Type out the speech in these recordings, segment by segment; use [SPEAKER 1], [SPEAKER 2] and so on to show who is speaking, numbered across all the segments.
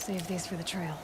[SPEAKER 1] save these for the trail.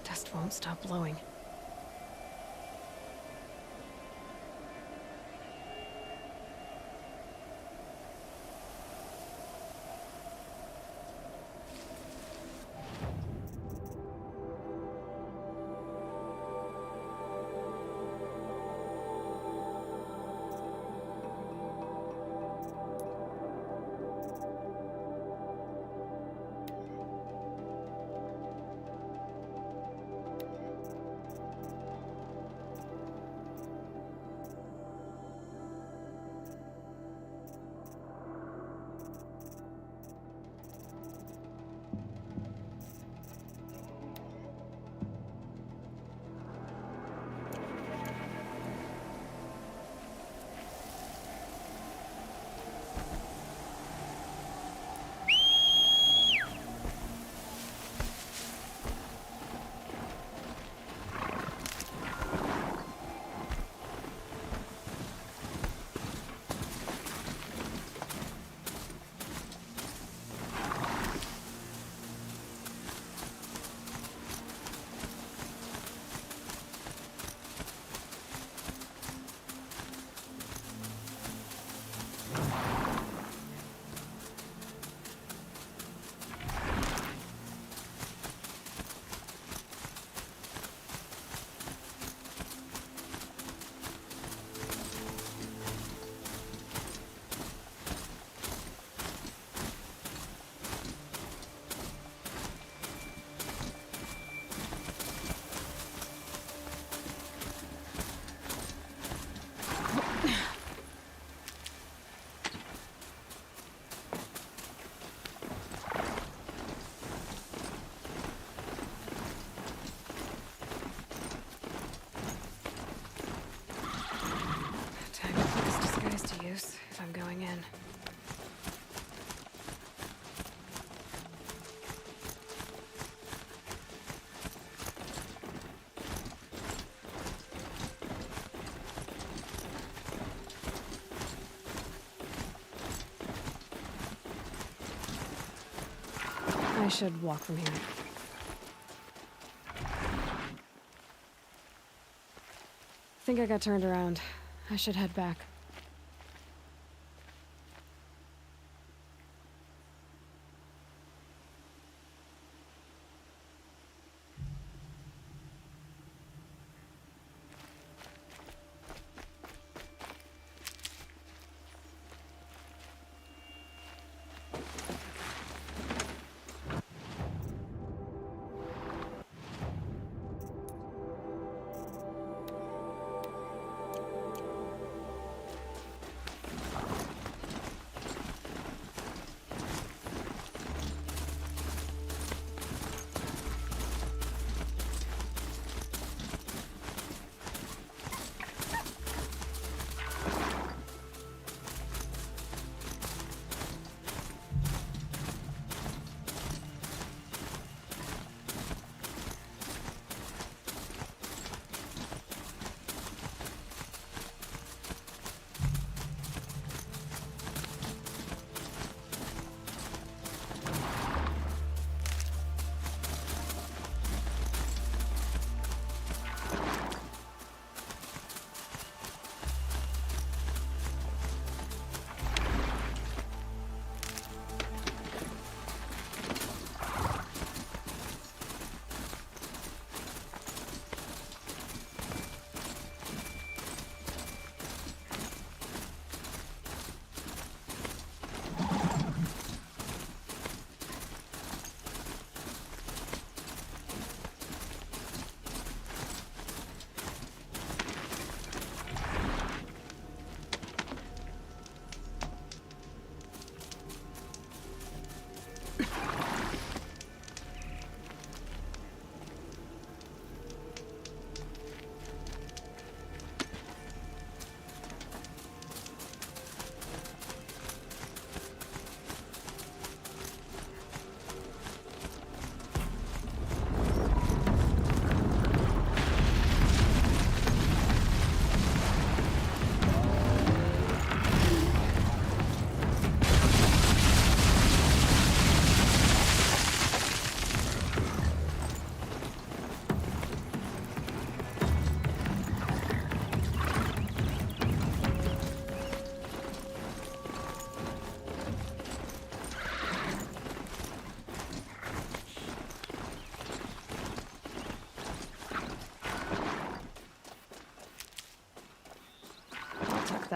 [SPEAKER 1] Dust won't stop blowing. If I'm going in. I should walk from here. Think I got turned around. I should head back.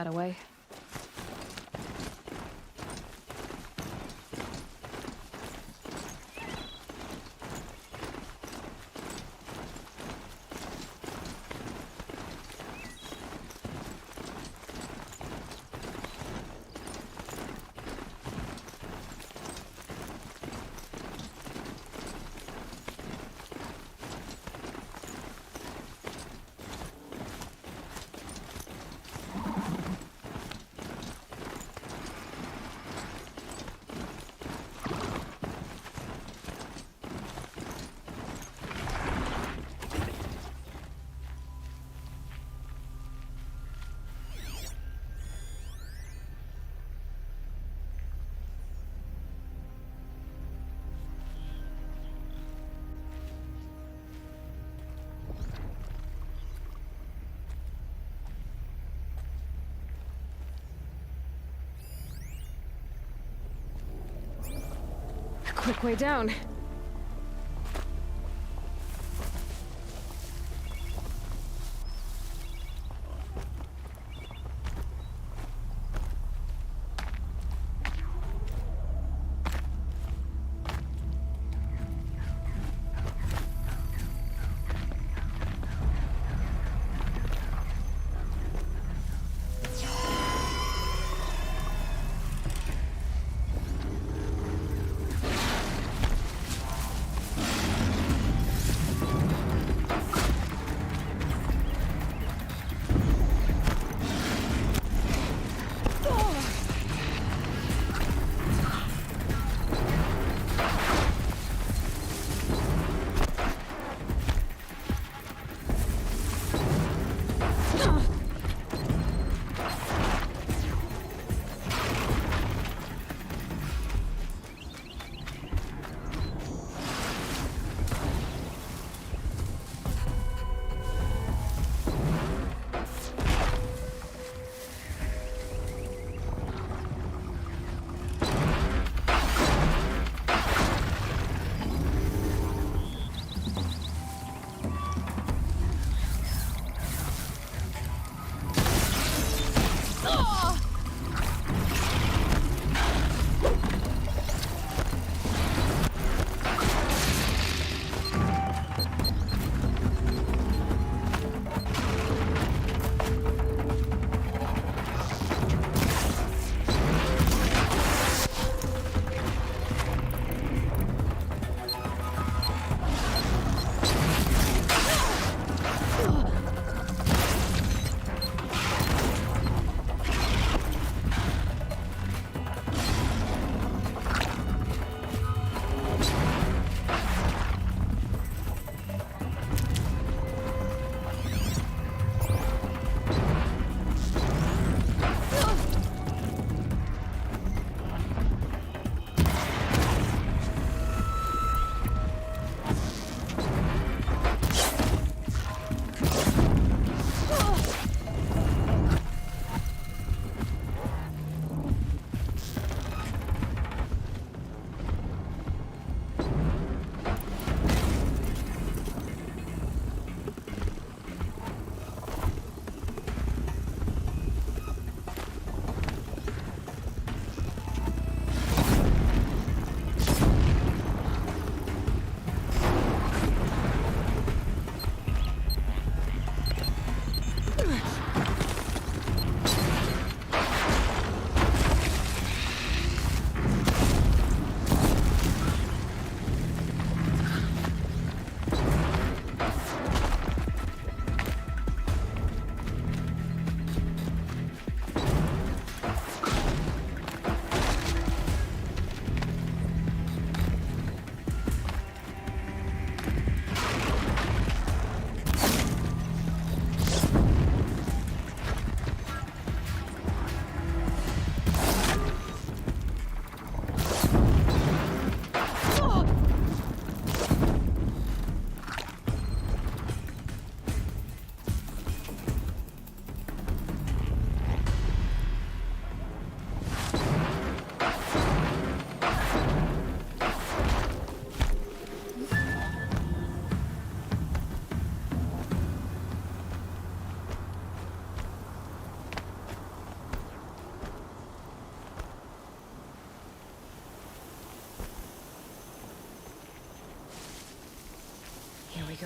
[SPEAKER 1] that away. Quick way down.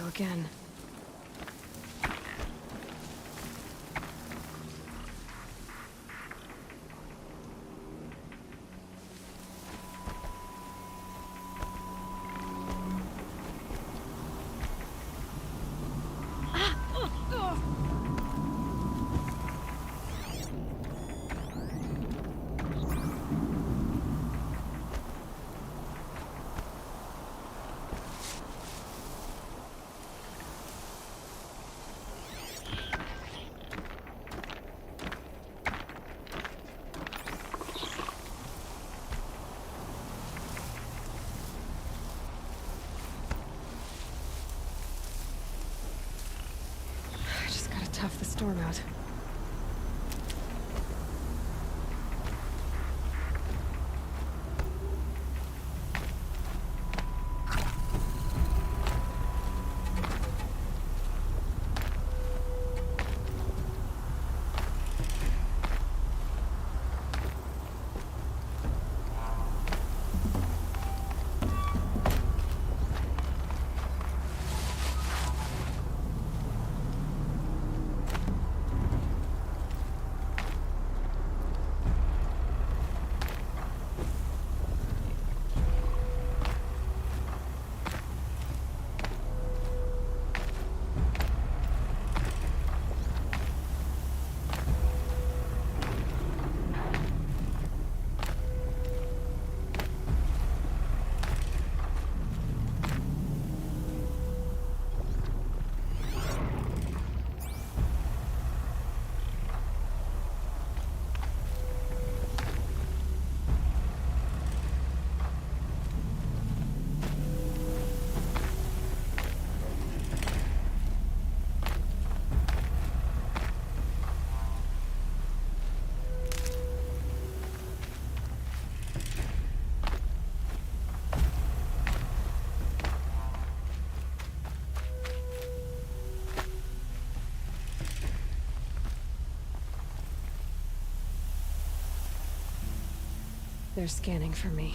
[SPEAKER 1] again. Tough the storm out. They're scanning for me.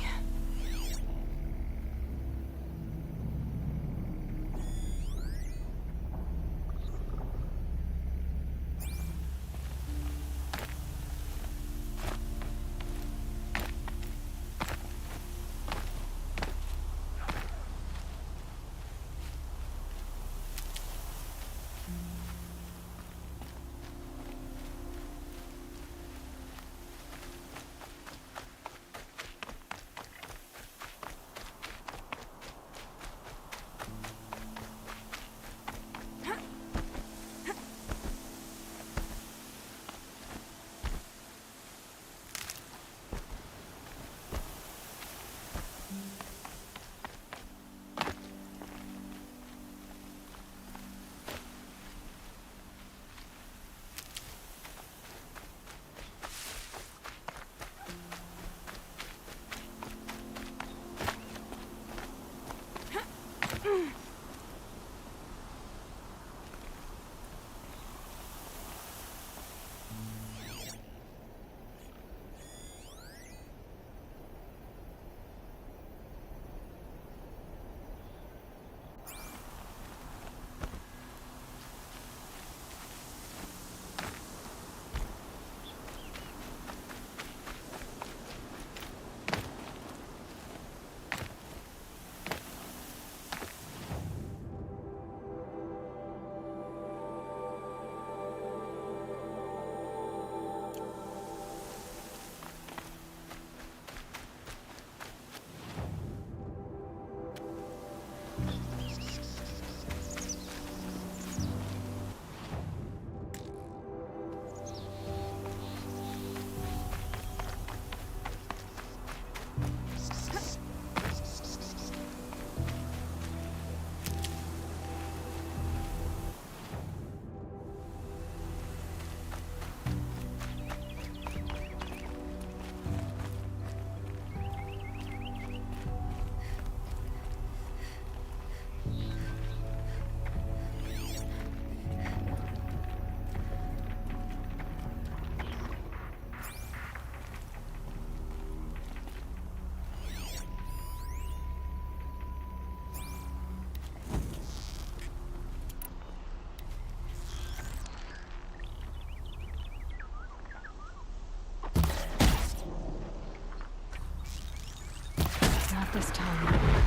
[SPEAKER 1] this time.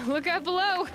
[SPEAKER 1] Look out below!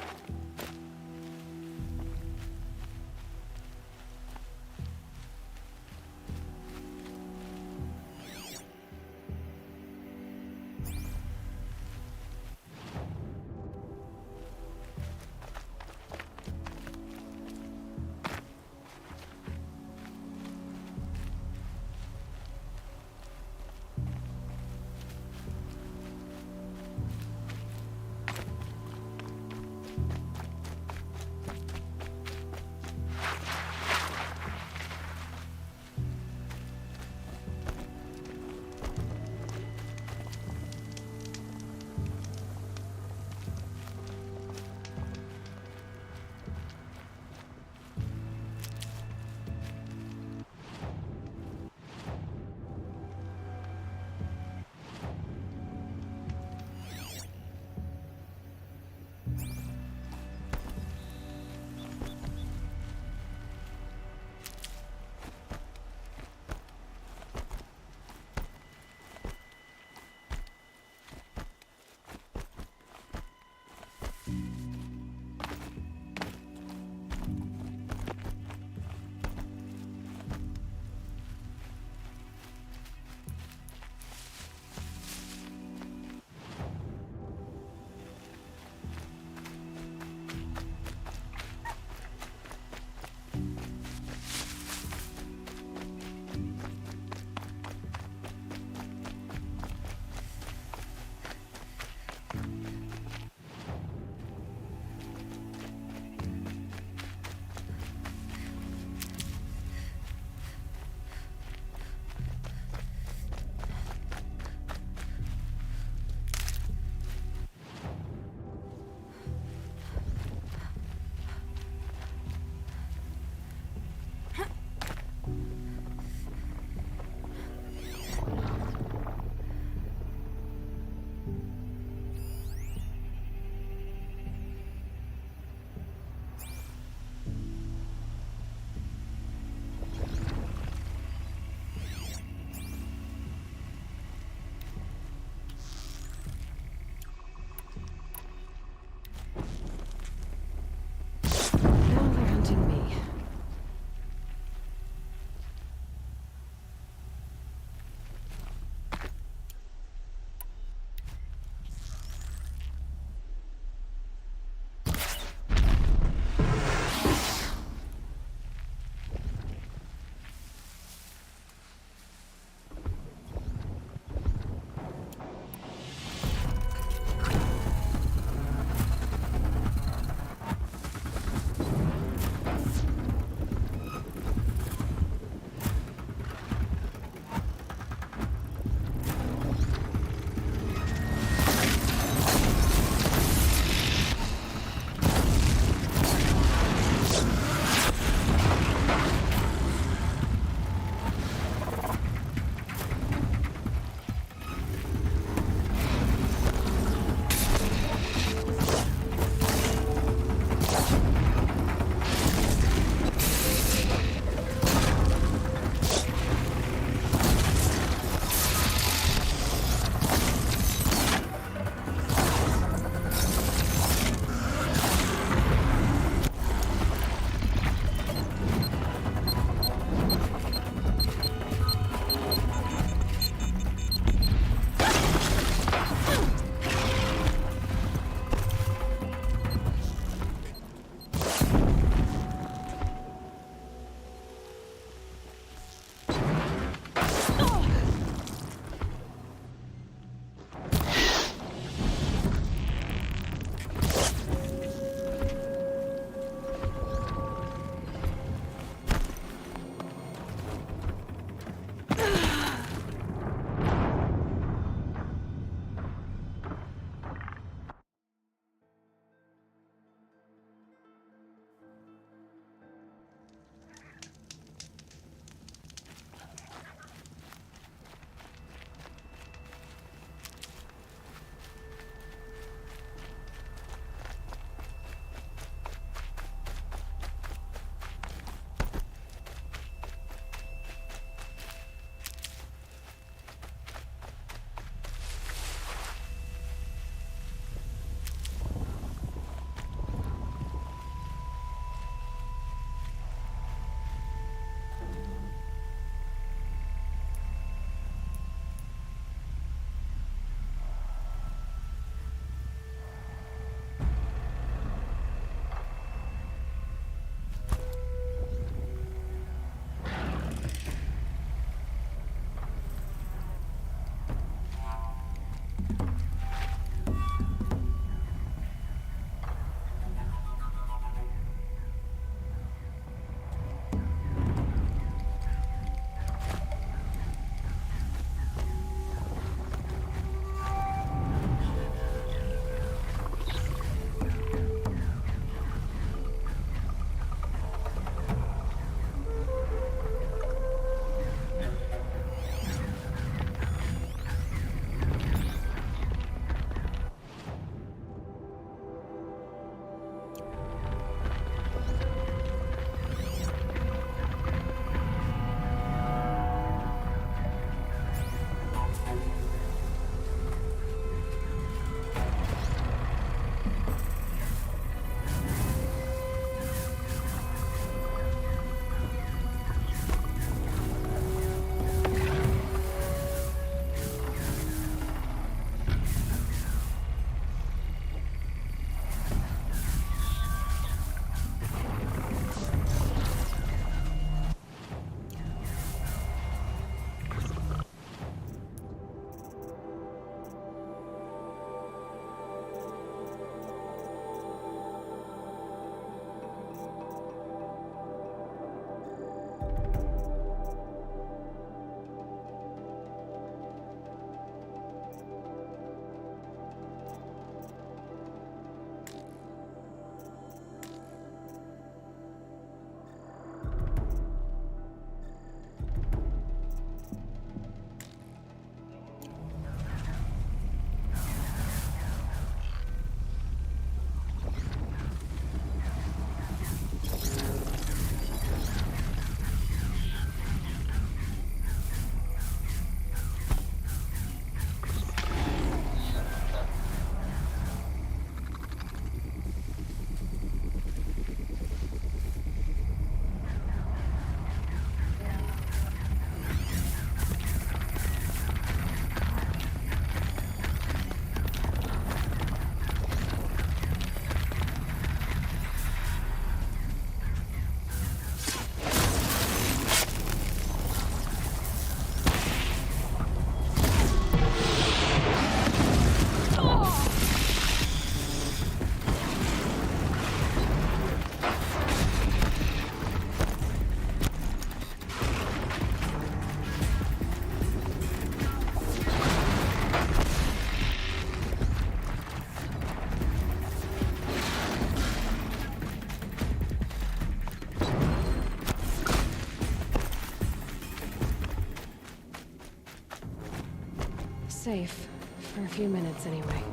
[SPEAKER 1] safe. For a few minutes, anyway.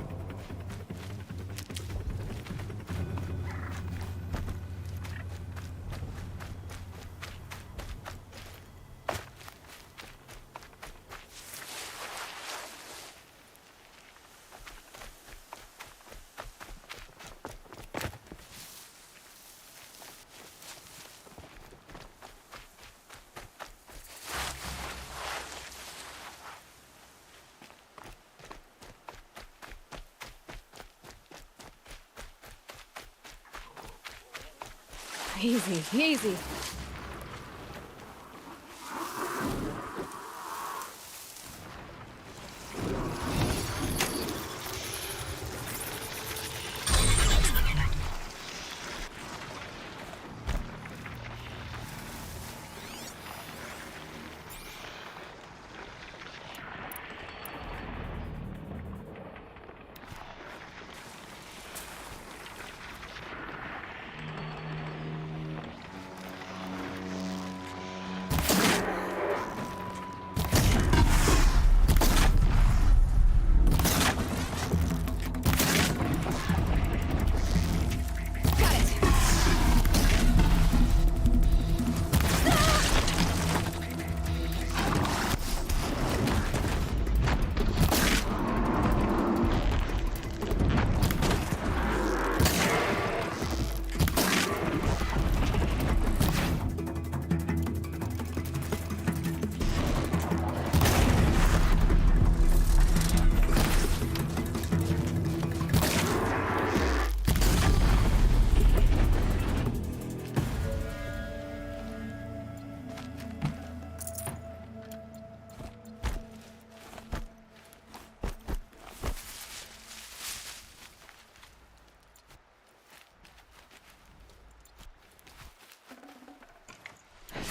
[SPEAKER 1] Easy, easy.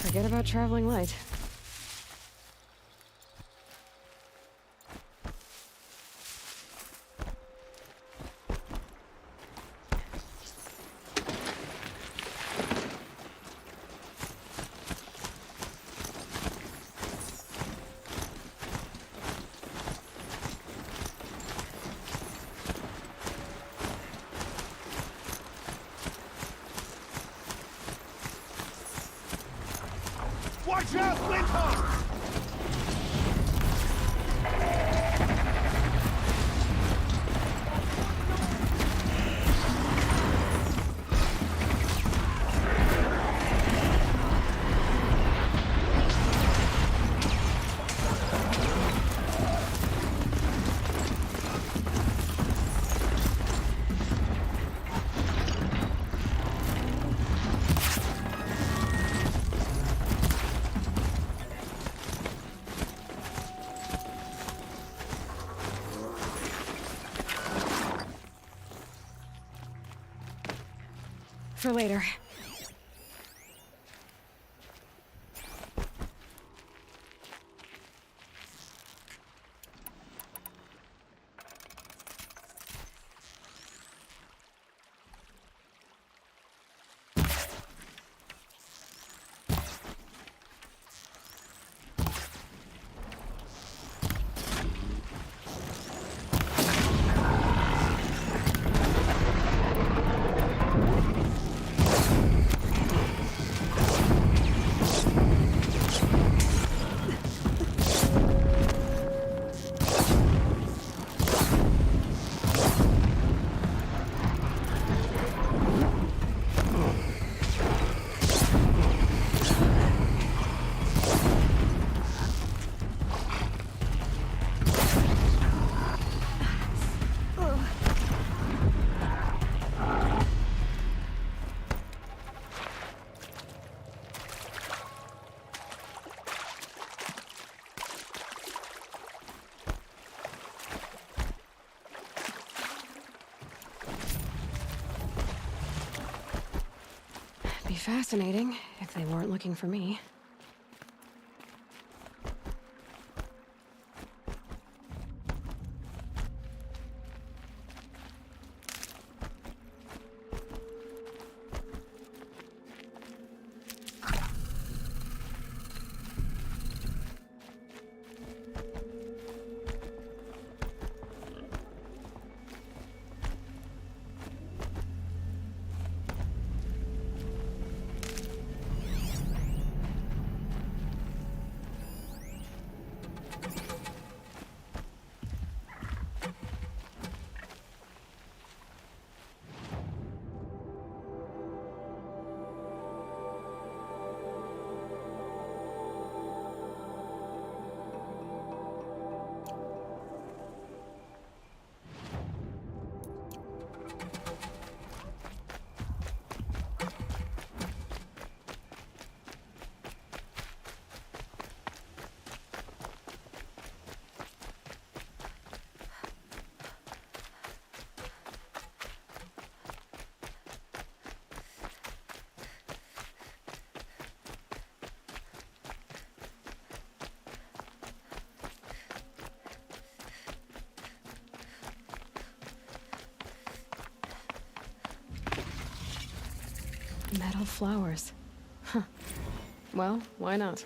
[SPEAKER 1] Forget about traveling light.
[SPEAKER 2] Watch out, Winter!
[SPEAKER 1] For later. Be fascinating if they weren't looking for me. Metal flowers. Huh. Well, why not?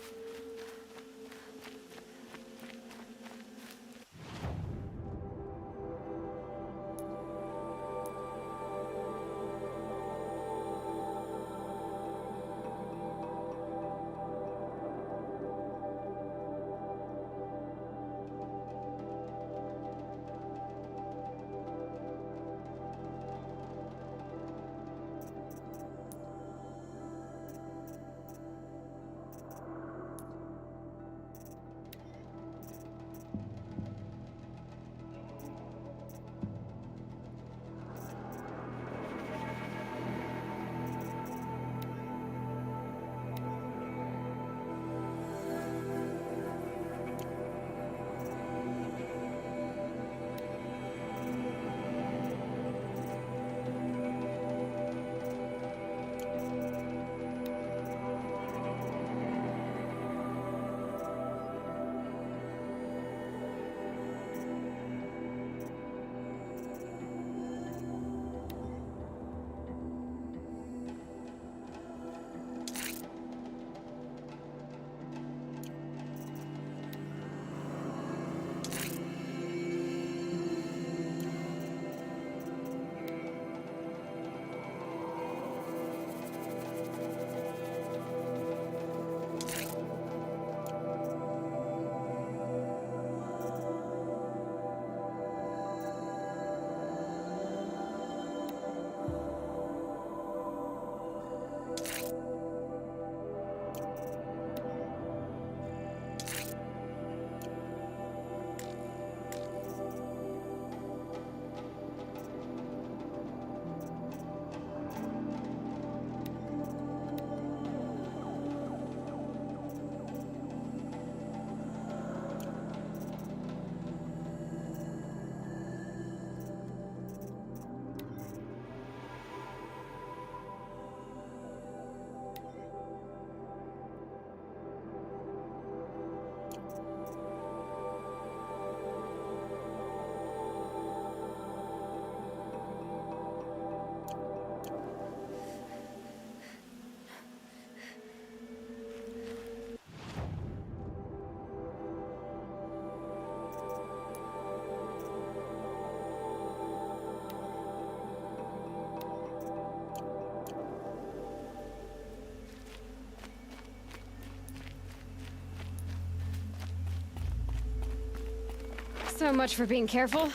[SPEAKER 1] So much for being careful.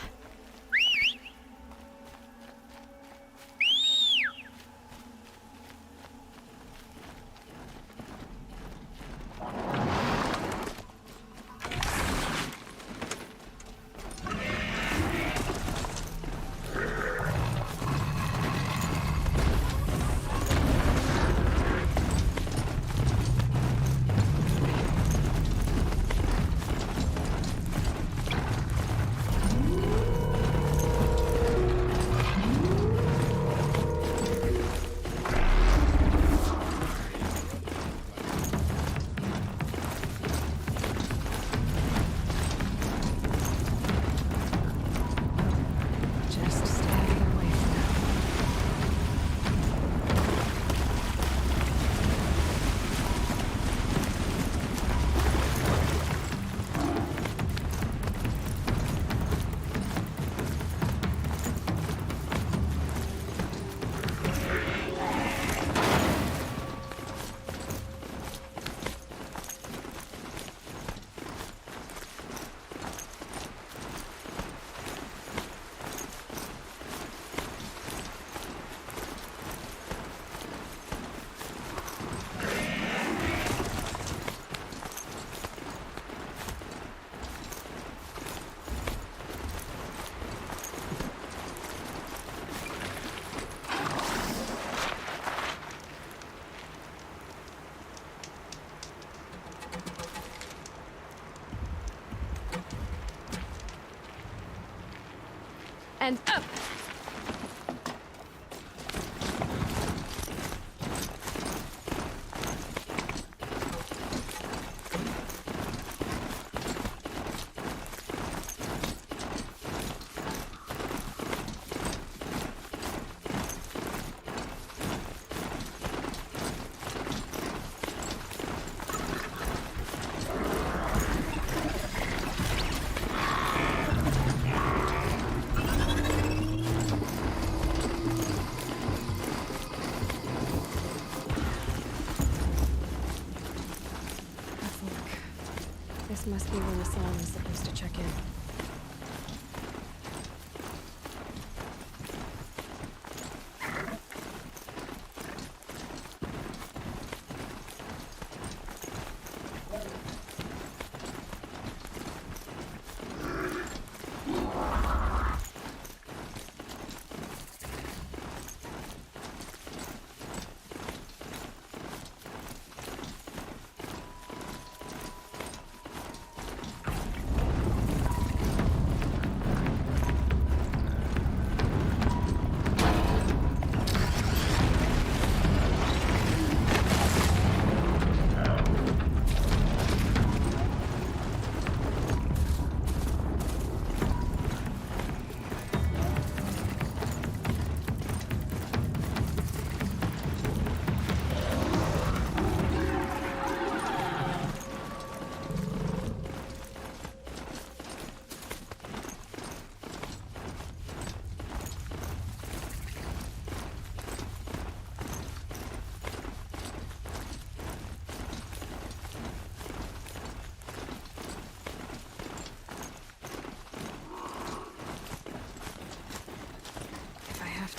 [SPEAKER 1] And up! This must be when the salon is supposed to check in.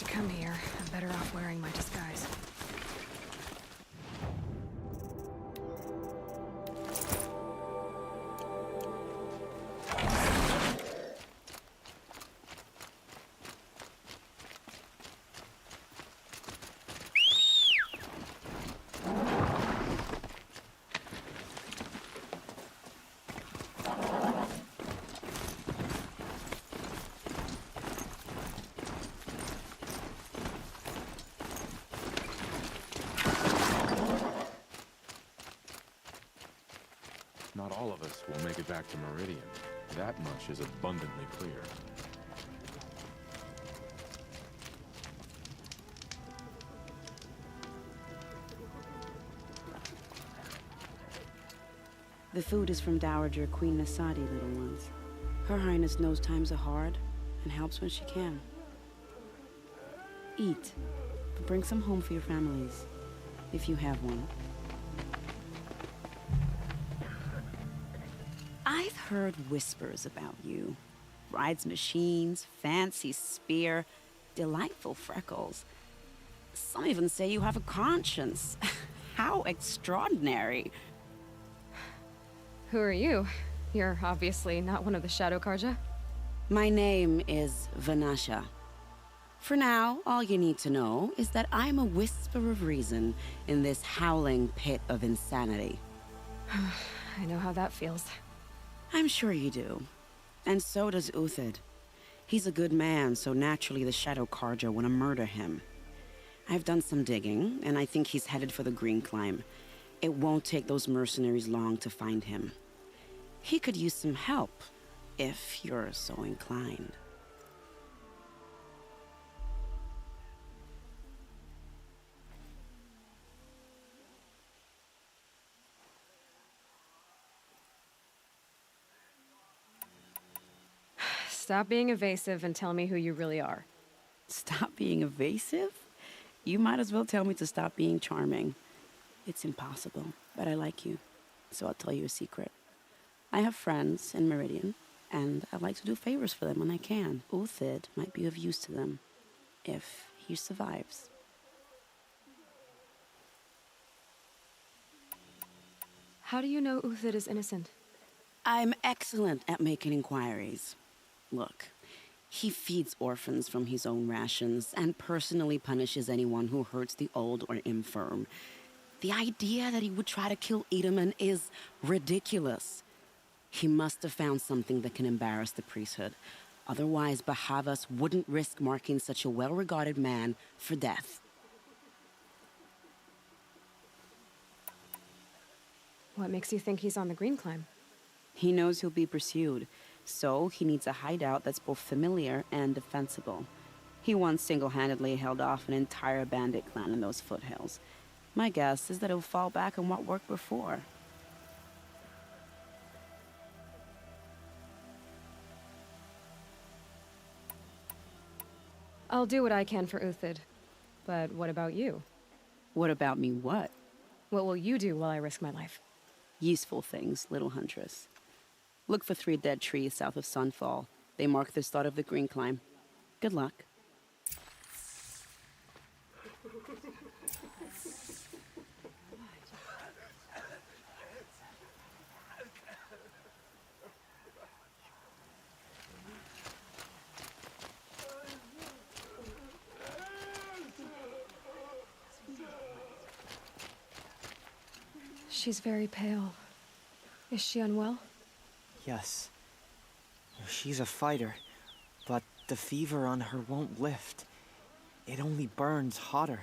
[SPEAKER 1] Come here. I'm better off wearing my disguise.
[SPEAKER 3] Not all of us will make it back to Meridian. That much is abundantly clear.
[SPEAKER 4] The food is from Dowager Queen Nasadi, little ones. Her Highness knows times are hard and helps when she can. Eat, but bring some home for your families, if you have one. I've heard whispers about you. Rides machines, fancy spear, delightful freckles. Some even say you have a conscience. How extraordinary.
[SPEAKER 1] Who are you? You're obviously not one of the Shadow Karja.
[SPEAKER 4] My name is Vanasha. For now, all you need to know is that I'm a whisper of reason in this howling pit of insanity.
[SPEAKER 1] I know how that feels.
[SPEAKER 4] I'm sure you do. And so does Uthid. He's a good man, so naturally the Shadow Karja want to murder him. I've done some digging, and I think he's headed for the Green Climb. It won't take those mercenaries long to find him. He could use some help, if you're so inclined.
[SPEAKER 1] Stop being evasive and tell me who you really are.
[SPEAKER 4] Stop being evasive? You might as well tell me to stop being charming. It's impossible, but I like you, so I'll tell you a secret. I have friends in Meridian, and I like to do favors for them when I can. Uthid might be of use to them, if he survives.
[SPEAKER 1] How do you know Uthid is innocent?
[SPEAKER 4] I'm excellent at making inquiries. Look, he feeds orphans from his own rations and personally punishes anyone who hurts the old or infirm. The idea that he would try to kill Edelman is ridiculous. He must have found something that can embarrass the priesthood. Otherwise, Bahavas wouldn't risk marking such a well-regarded man for death.
[SPEAKER 1] What makes you think he's on the Green Climb?
[SPEAKER 4] He knows he'll be pursued, so he needs a hideout that's both familiar and defensible. He once single-handedly held off an entire bandit clan in those foothills. My guess is that he'll fall back on what worked before.
[SPEAKER 1] I'll do what I can for Uthid. But what about you?
[SPEAKER 4] What about me what?
[SPEAKER 1] What will you do while I risk my life?
[SPEAKER 4] Useful things, little huntress. Look for 3 dead trees south of Sunfall. They mark the start of the green climb. Good luck.
[SPEAKER 1] She's very pale. Is she unwell?
[SPEAKER 5] Yes. She's a fighter, but the fever on her won't lift. It only burns hotter.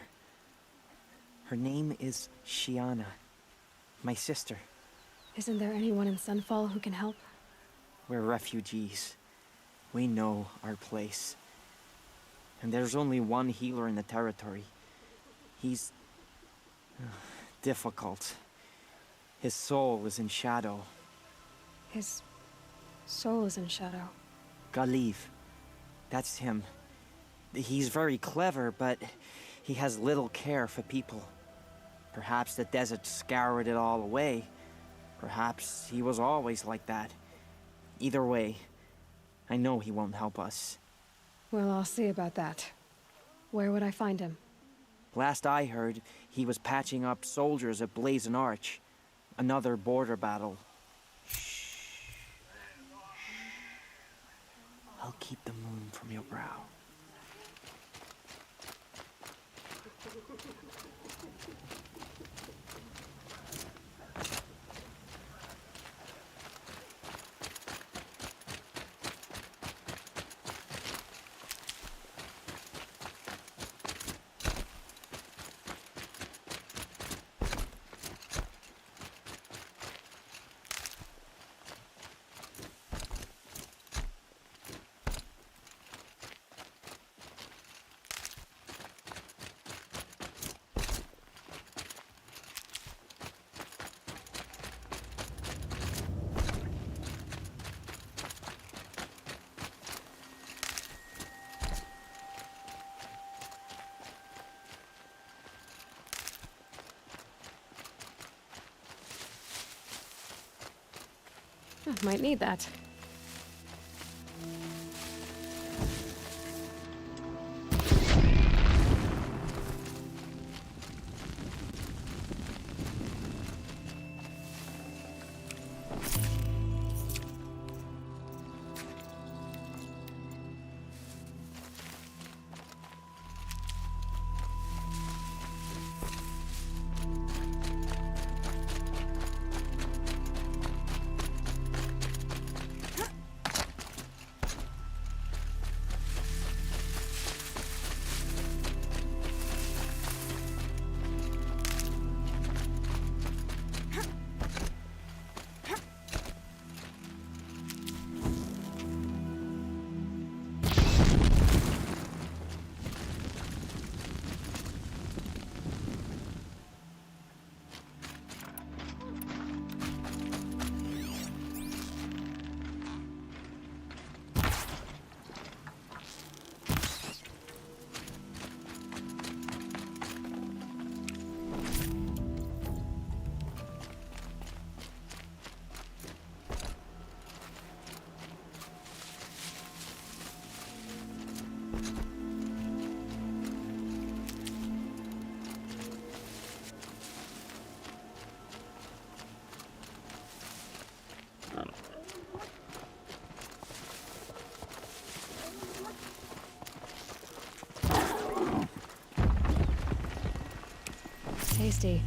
[SPEAKER 5] Her name is Shiana, my sister.
[SPEAKER 1] Isn't there anyone in Sunfall who can help?
[SPEAKER 5] We're refugees. We know our place. And there's only one healer in the territory. He's difficult. His soul is in shadow.
[SPEAKER 1] His soul is in shadow.
[SPEAKER 5] Galiv. That's him. He's very clever, but he has little care for people. Perhaps the desert scoured it all away. Perhaps he was always like that. Either way, I know he won't help us.
[SPEAKER 1] Well, I'll see about that. Where would I find him?
[SPEAKER 5] Last I heard, he was patching up soldiers at Blazon Arch. Another border battle. Shh. I'll keep the moon from your brow.
[SPEAKER 1] Might need that. Tasty.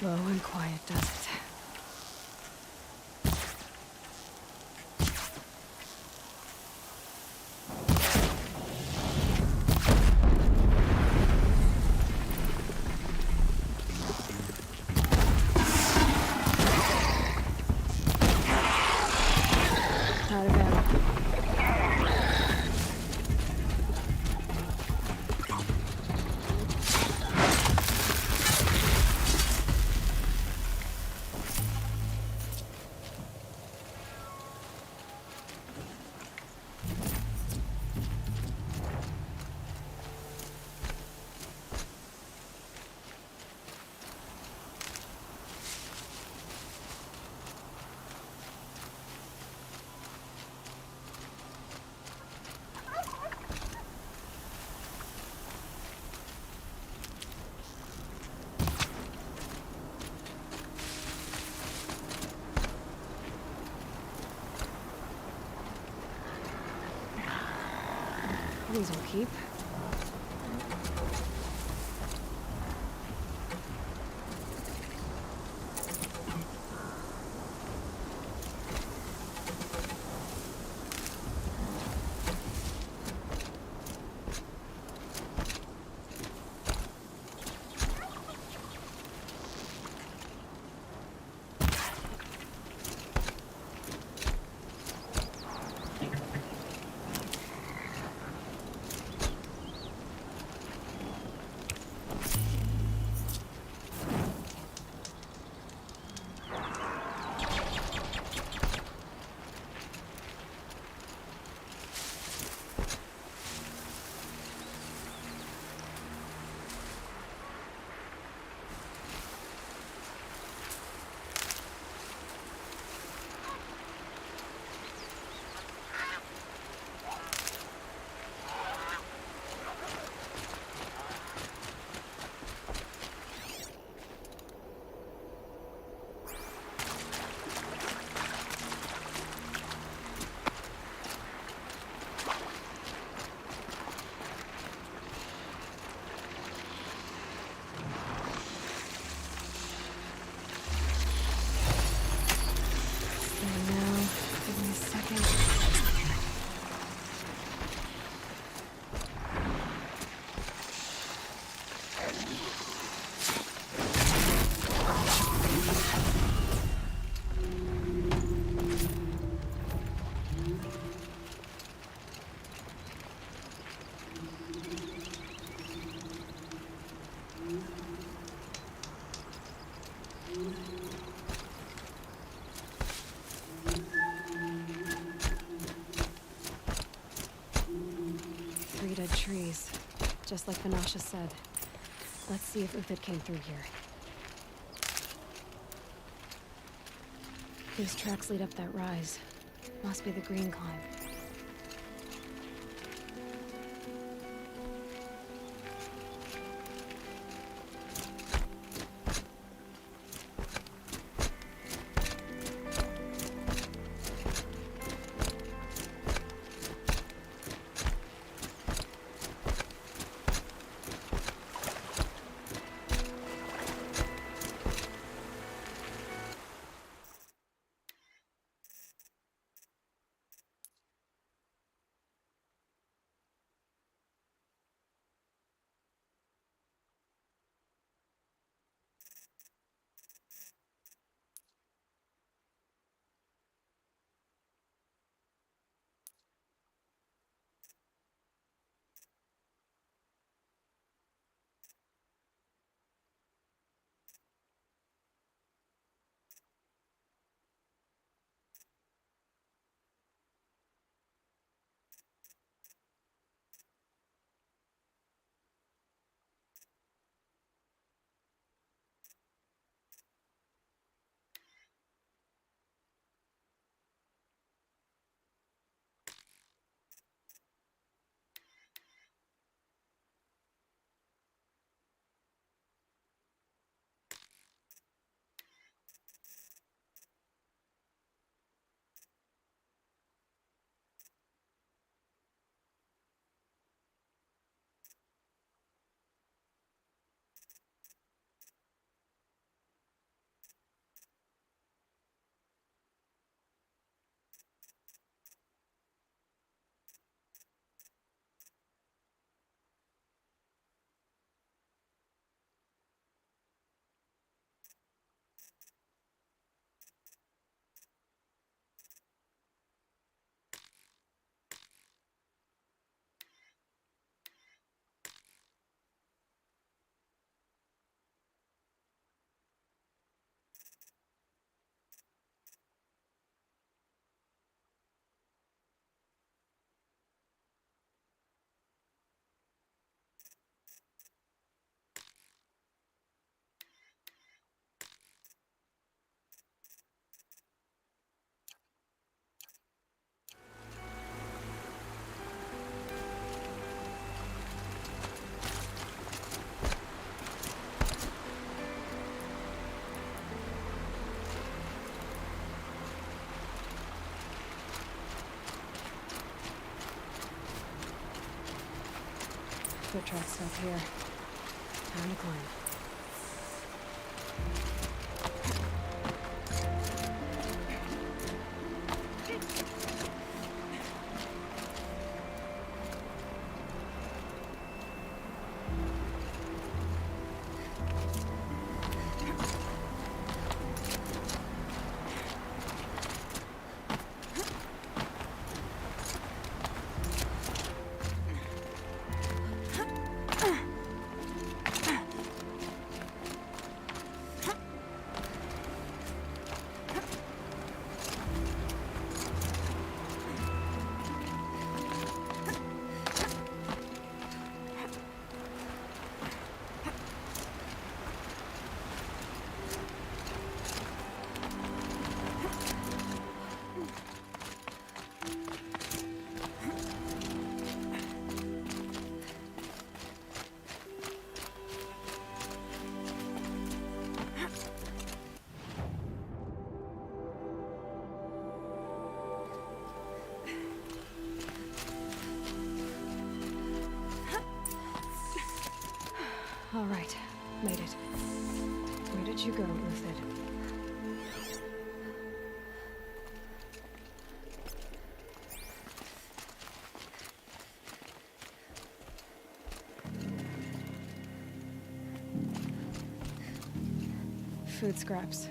[SPEAKER 1] Whoa. These will keep. Dead trees, just like Vanasha said. Let's see if Uthid came through here. These tracks lead up that rise. Must be the green climb. foot tracks stop here. Time to climb. All right, made it. Where did you go, Uthid? Food scraps.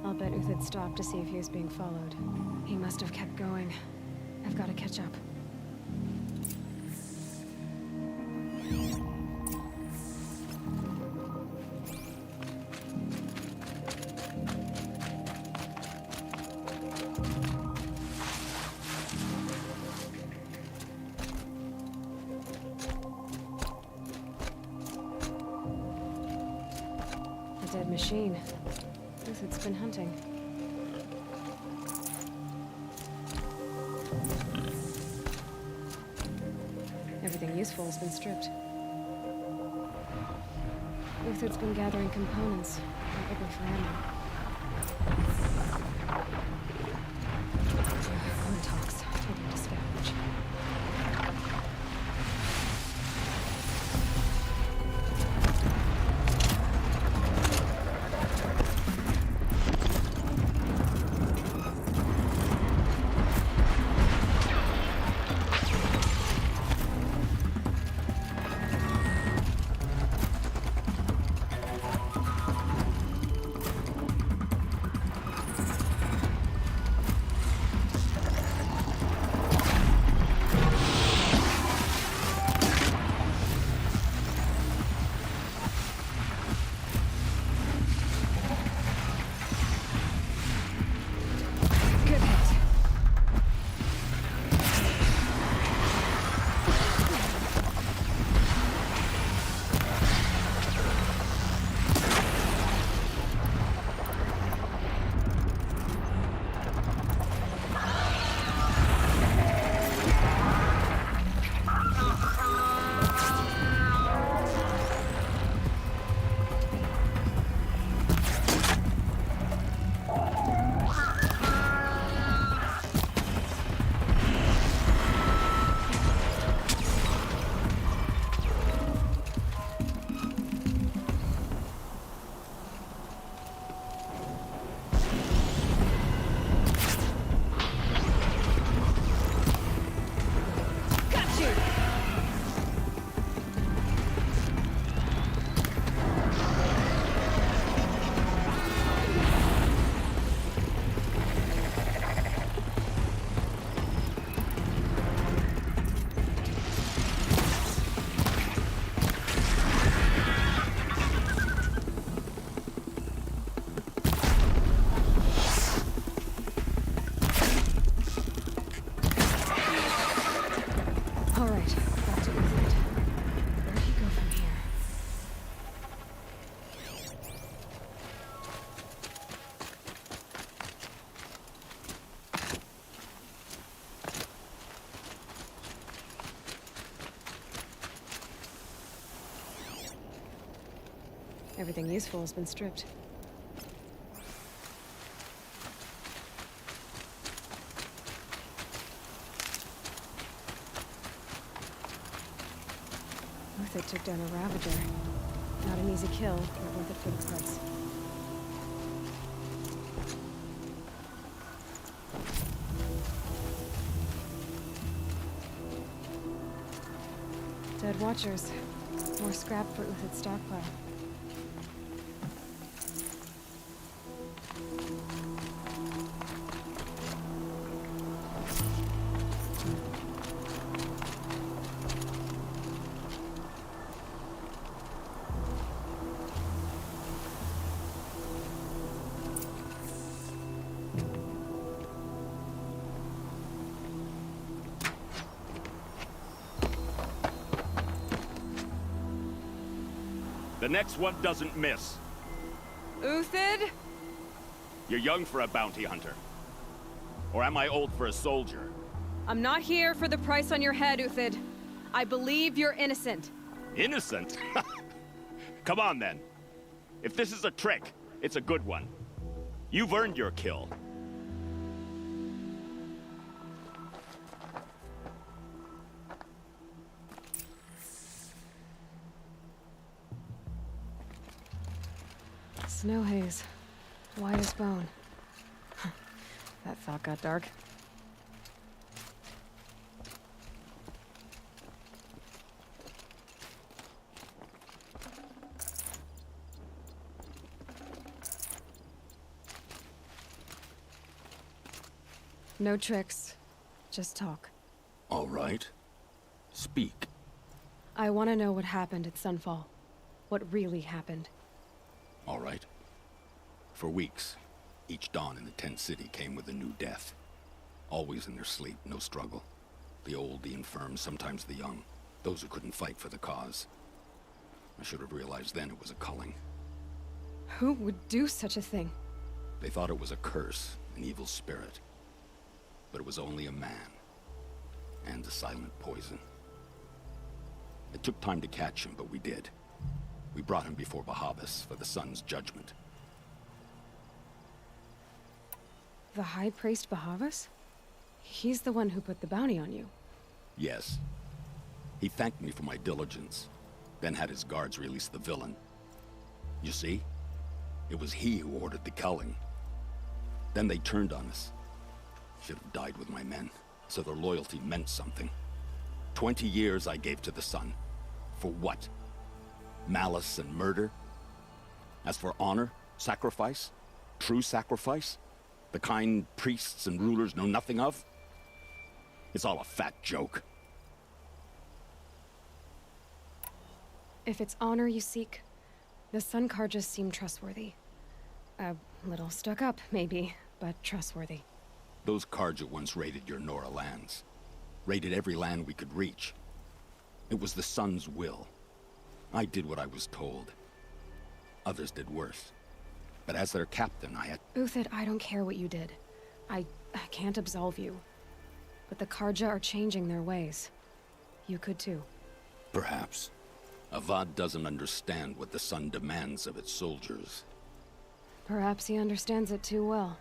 [SPEAKER 1] I'll bet Uthid stopped to see if he was being followed. He must have kept going. I've got to catch up. Dead machine. Uthid's been hunting. Everything useful has been stripped. Uthid's been gathering components, probably for ammo. Untalks. Taking to scavenge. Everything useful has been stripped. Uthid took down a Ravager. Not an easy kill, but worth it for the price. Dead Watchers. More scrap for Uthid's stockpile.
[SPEAKER 2] The next one doesn't miss.
[SPEAKER 1] Uthid?
[SPEAKER 2] You're young for a bounty hunter. Or am I old for a soldier?
[SPEAKER 1] I'm not here for the price on your head, Uthid. I believe you're innocent.
[SPEAKER 2] Innocent? Come on, then. If this is a trick, it's a good one. You've earned your kill.
[SPEAKER 1] Snow haze. White as bone. That thought got dark. No tricks. Just talk.
[SPEAKER 6] All right. Speak.
[SPEAKER 1] I want to know what happened at Sunfall. What really happened.
[SPEAKER 6] All right. For weeks, each dawn in the tent city came with a new death. Always in their sleep, no struggle. The old, the infirm, sometimes the young. Those who couldn't fight for the cause. I should have realized then it was a culling.
[SPEAKER 1] Who would do such a thing?
[SPEAKER 6] They thought it was a curse, an evil spirit. But it was only a man. And a silent poison. It took time to catch him, but we did. We brought him before Bahavas for the sun's judgment.
[SPEAKER 1] The High Priest Bahavas? He's the one who put the bounty on you.
[SPEAKER 6] Yes. He thanked me for my diligence, then had his guards release the villain. You see? It was he who ordered the culling. Then they turned on us. Should have died with my men, so their loyalty meant something. 20 years I gave to the sun. For what? Malice and murder? As for honor, sacrifice, true sacrifice, the kind priests and rulers know nothing of? It's all a fat joke.
[SPEAKER 1] If it's honor you seek, the Sun Karjas seem trustworthy. A little stuck up, maybe, but trustworthy.
[SPEAKER 6] Those Karja once raided your Nora lands. Raided every land we could reach. It was the Sun's will. I did what I was told. Others did worse. But as their captain, I had...
[SPEAKER 1] Uthid, I don't care what you did. I can't absolve you. But the Karja are changing their ways. You could too.
[SPEAKER 6] Perhaps. Avad doesn't understand what the Sun demands of its soldiers.
[SPEAKER 1] Perhaps he understands it too well.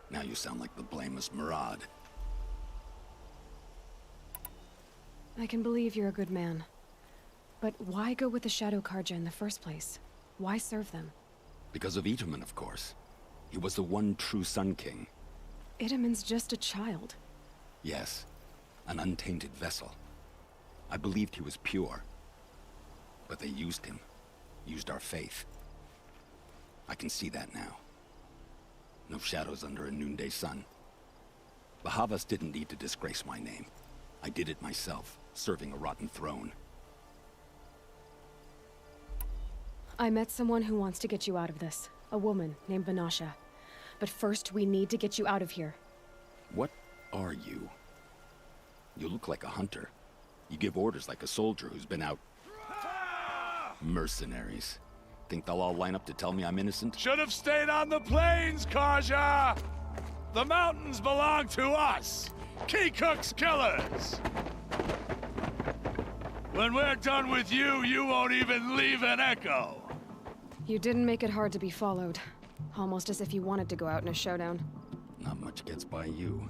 [SPEAKER 6] Now you sound like the blameless Murad.
[SPEAKER 1] I can believe you're a good man. But why go with the Shadow Karja in the first place? Why serve them?
[SPEAKER 6] Because of Itaman, of course. He was the one true Sun King.
[SPEAKER 1] Itaman's just a child.
[SPEAKER 6] Yes, an untainted vessel. I believed he was pure. But they used him. Used our faith. I can see that now. No shadows under a noonday sun. Bahavas didn't need to disgrace my name. I did it myself, serving a rotten throne.
[SPEAKER 1] I met someone who wants to get you out of this. A woman named Vanasha. But first, we need to get you out of here.
[SPEAKER 6] What are you? You look like a hunter. You give orders like a soldier who's been out... Mercenaries. Think they'll all line up to tell me I'm innocent?
[SPEAKER 2] Should have stayed on the plains, Karja! The mountains belong to us! Keycook's killers! When we're done with you, you won't even leave an echo!
[SPEAKER 1] You didn't make it hard to be followed. Almost as if you wanted to go out in a showdown.
[SPEAKER 6] Not much gets by you.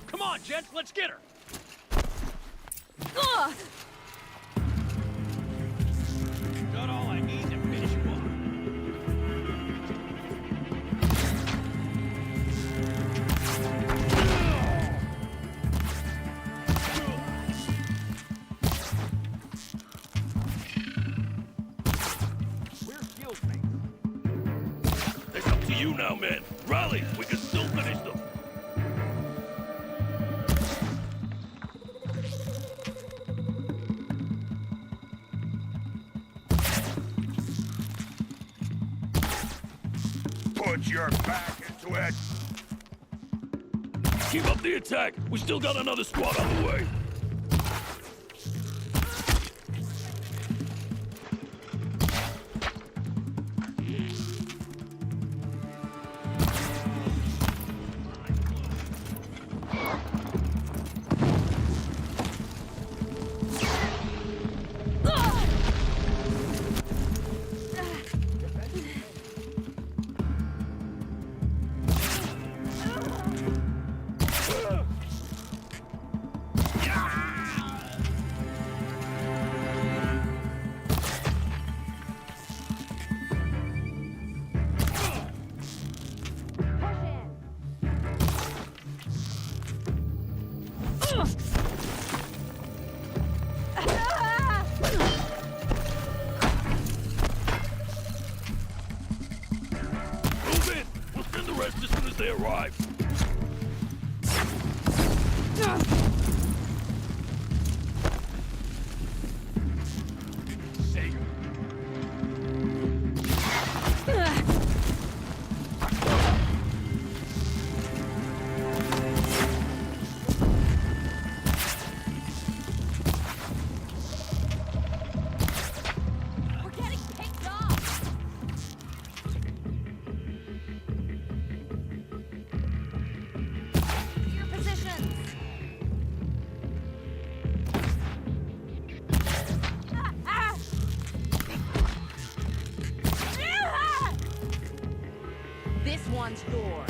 [SPEAKER 2] Come on, gents, let's get her!
[SPEAKER 1] Ugh!
[SPEAKER 7] now, man. Rally. We can still finish them.
[SPEAKER 2] Put your back into it.
[SPEAKER 7] Keep up the attack. We still got another squad on the way. They arrive.
[SPEAKER 8] This one's yours.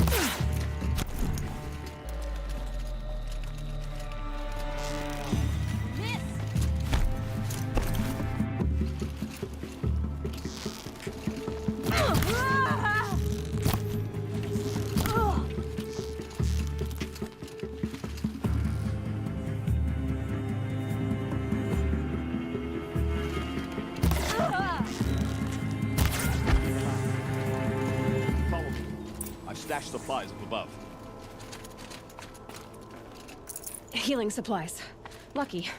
[SPEAKER 2] Stashed supplies up above.
[SPEAKER 1] Healing supplies. Lucky.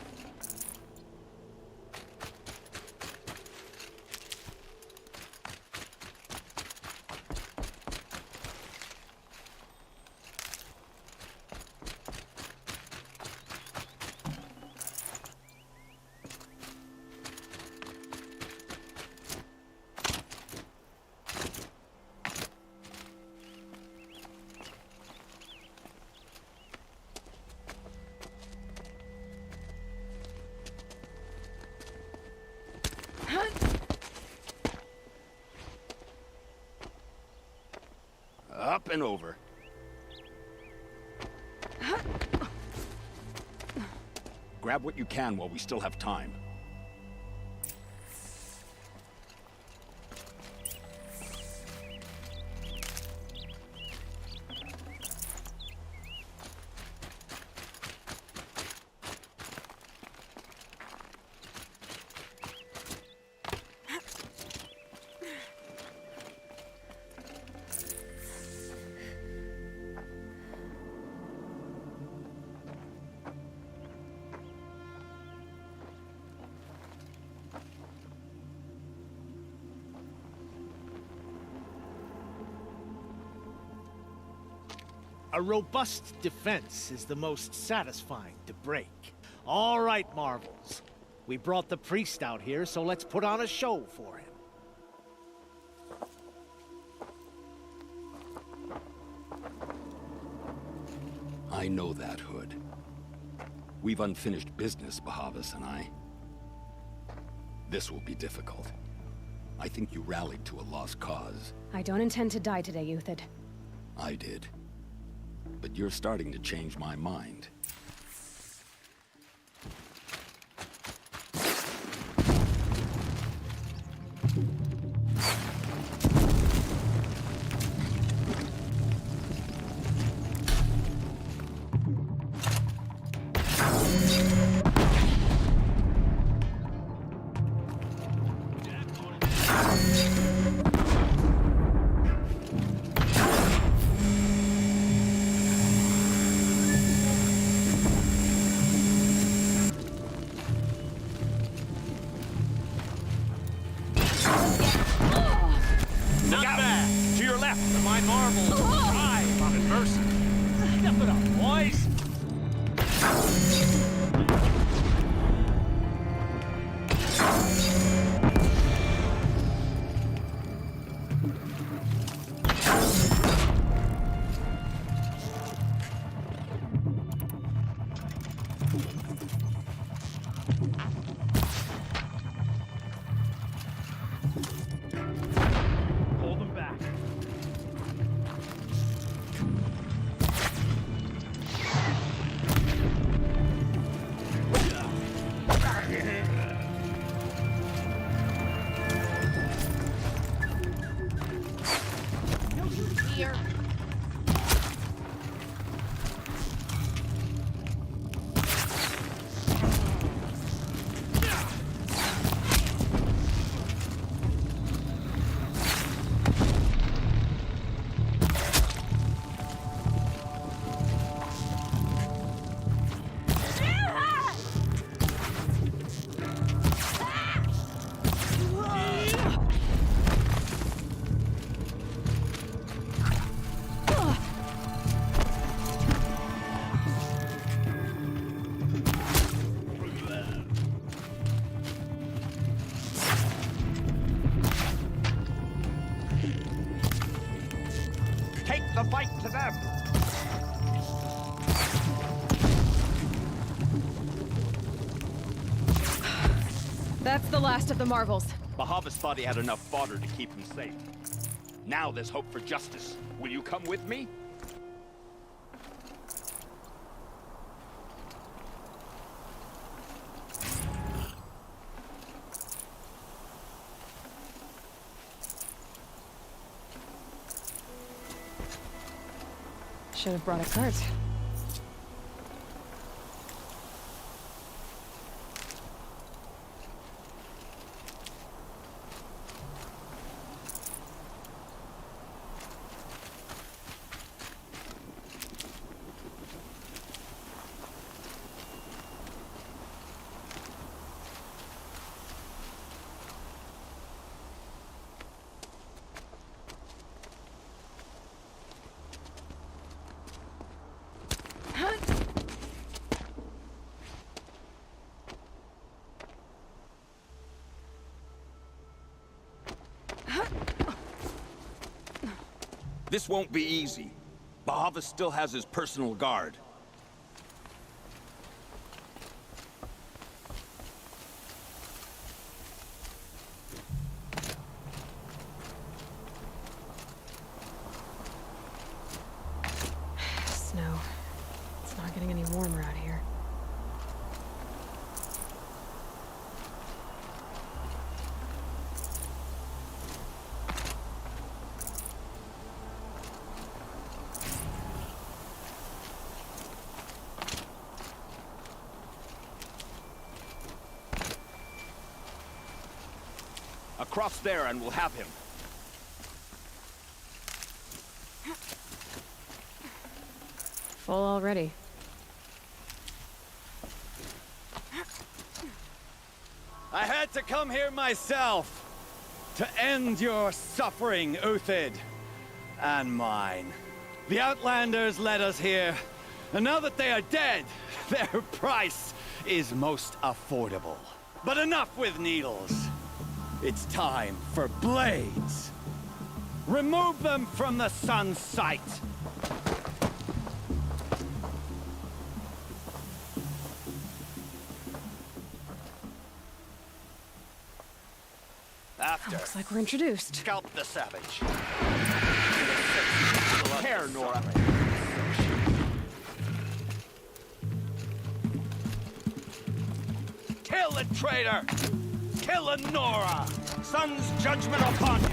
[SPEAKER 2] Up and over. Grab what you can while we still have time.
[SPEAKER 9] A robust defense is the most satisfying to break. All right, Marvels. We brought the priest out here, so let's put on a show for him.
[SPEAKER 6] I know that, Hood. We've unfinished business, Bahavas and I. This will be difficult. I think you rallied to a lost cause.
[SPEAKER 1] I don't intend to die today, Euthyd.
[SPEAKER 6] I did. But you're starting to change my mind.
[SPEAKER 9] my marbles thrive on adversity. Step it up, boys.
[SPEAKER 7] Hold them back.
[SPEAKER 8] Here.
[SPEAKER 2] Take the fight to them!
[SPEAKER 1] That's the last of the marvels.
[SPEAKER 2] Bahavas thought he had enough fodder to keep him safe. Now there's hope for justice. Will you come with me?
[SPEAKER 1] Should have brought a cart.
[SPEAKER 2] This won't be easy. Bahavas still has his personal guard.
[SPEAKER 1] Snow. It's not getting any warmer out here.
[SPEAKER 2] Across there and we'll have him.
[SPEAKER 1] Full already.
[SPEAKER 10] I had to come here myself to end your suffering, Uthid, and mine. The Outlanders led us here, and now that they are dead, their price is most affordable. But enough with needles. It's time for blades. Remove them from the sun's sight. After,
[SPEAKER 1] Looks like we're introduced.
[SPEAKER 10] scalp the savage.
[SPEAKER 2] Care, Nora.
[SPEAKER 10] Kill the traitor! Kill a Nora!
[SPEAKER 2] Sun's judgment upon you.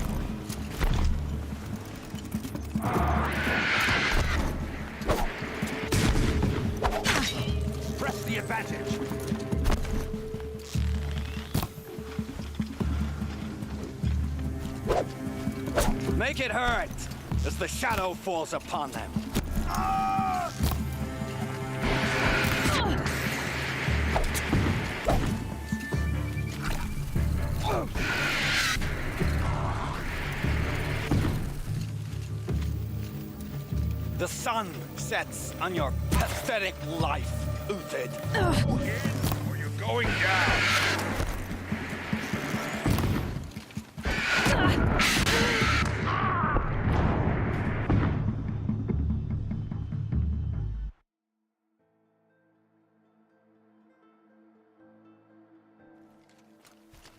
[SPEAKER 2] Press the advantage.
[SPEAKER 10] Make it hurt as the shadow falls upon them. sun sets on your pathetic life, Uthid.
[SPEAKER 7] Or you're going down.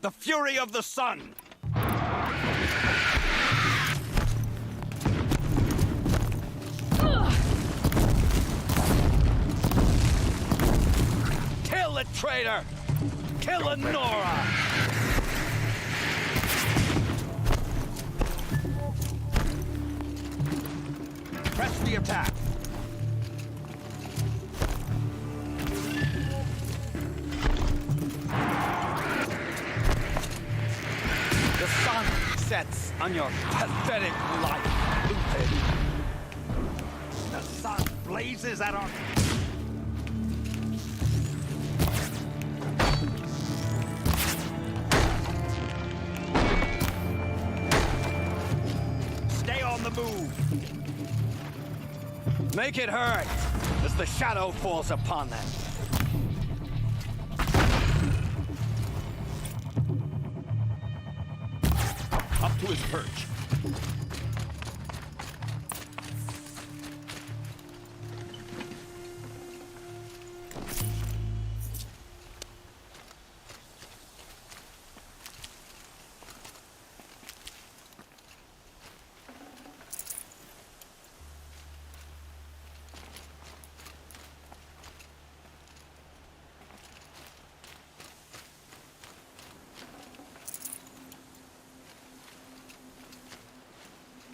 [SPEAKER 2] The fury of the sun!
[SPEAKER 10] Kill the traitor! Kill Nora!
[SPEAKER 2] Press the attack!
[SPEAKER 10] The sun sets on your pathetic life, Uthid.
[SPEAKER 2] The sun blazes at our... Stay on the move!
[SPEAKER 10] Make it hurt as the shadow falls upon them.
[SPEAKER 2] Up to his perch.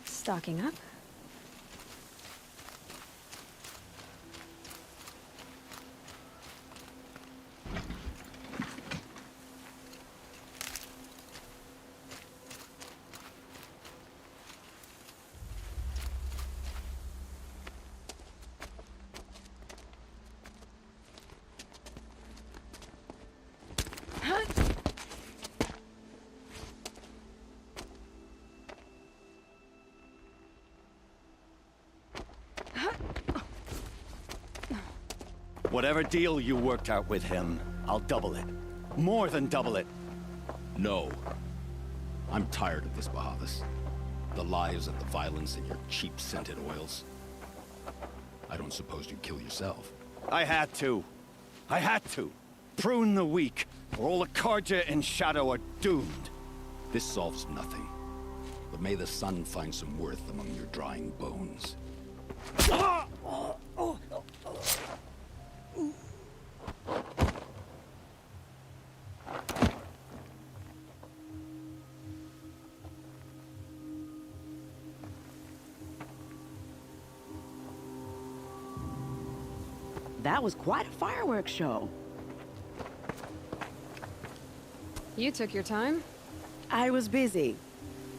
[SPEAKER 1] Stocking up.
[SPEAKER 10] Whatever deal you worked out with him, I'll double it. More than double it.
[SPEAKER 6] No. I'm tired of this, Bahavas. The lies and the violence and your cheap scented oils. I don't suppose you'd kill yourself.
[SPEAKER 10] I had to. I had to. Prune the weak, or all the Karja in Shadow are doomed.
[SPEAKER 6] This solves nothing. But may the sun find some worth among your drying bones.
[SPEAKER 4] That was quite a fireworks show.
[SPEAKER 1] You took your time?
[SPEAKER 4] I was busy.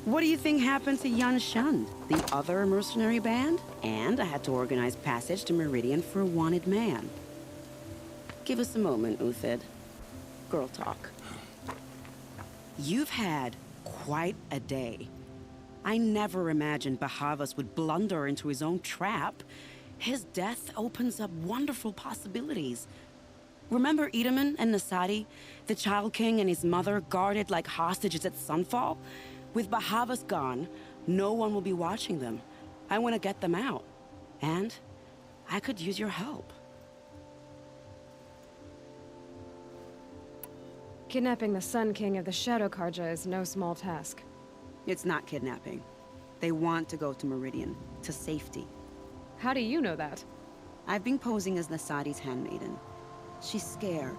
[SPEAKER 4] What do you think happened to Jan Shund, the other mercenary band? And I had to organize passage to Meridian for a wanted man. Give us a moment, Uthid. Girl talk. You've had quite a day. I never imagined Bahavas would blunder into his own trap. His death opens up wonderful possibilities. Remember Edaman and Nasadi, the Child King and his mother guarded like hostages at sunfall? With Bahavas gone, no one will be watching them. I want to get them out. And I could use your help.
[SPEAKER 1] Kidnapping the Sun King of the Shadow Karja is no small task.
[SPEAKER 4] It's not kidnapping. They want to go to Meridian, to safety.
[SPEAKER 1] How do you know that?
[SPEAKER 4] I've been posing as Nasadi's handmaiden. She's scared.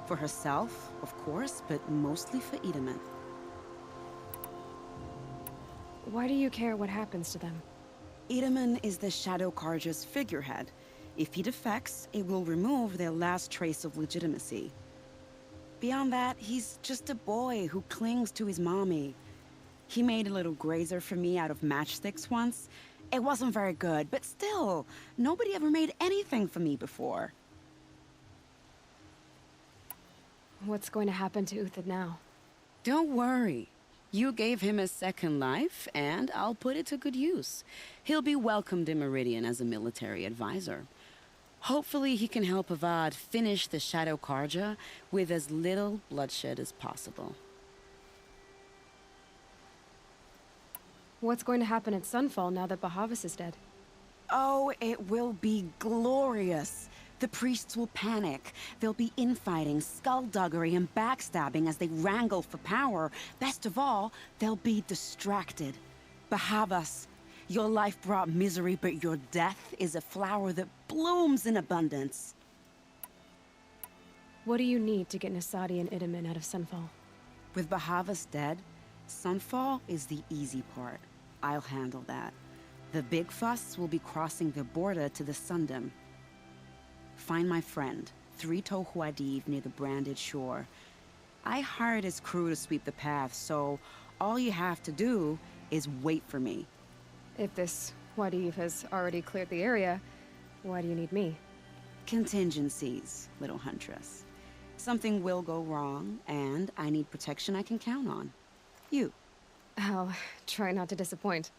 [SPEAKER 4] For herself, of course, but mostly for Edaman.
[SPEAKER 1] Why do you care what happens to them?
[SPEAKER 4] Edaman is the Shadow Karja's figurehead. If he defects, it will remove their last trace of legitimacy. Beyond that, he's just a boy who clings to his mommy. He made a little grazer for me out of matchsticks once. It wasn't very good, but still, nobody ever made anything for me before.
[SPEAKER 1] What's going to happen to Uthid now?
[SPEAKER 4] Don't worry. You gave him a second life, and I'll put it to good use. He'll be welcomed in Meridian as a military advisor. Hopefully he can help Avad finish the Shadow Karja with as little bloodshed as possible.
[SPEAKER 1] What's going to happen at Sunfall now that Bahavas is dead?
[SPEAKER 4] Oh, it will be glorious. The priests will panic. There'll be infighting, skullduggery, and backstabbing as they wrangle for power. Best of all, they'll be distracted. Bahavas, your life brought misery, but your death is a flower that blooms in abundance.
[SPEAKER 1] What do you need to get Nasadi and Idaman out of Sunfall?
[SPEAKER 4] With Bahavas dead, Sunfall is the easy part. I'll handle that. The big fuss will be crossing the border to the Sundom. Find my friend, 3-Toe Huadiv, near the branded shore. I hired his crew to sweep the path, so all you have to do is wait for me.
[SPEAKER 1] If this Huadiv has already cleared the area, why do you need me?
[SPEAKER 4] Contingencies, little huntress. Something will go wrong, and I need protection I can count on. You.
[SPEAKER 1] I'll try not to disappoint.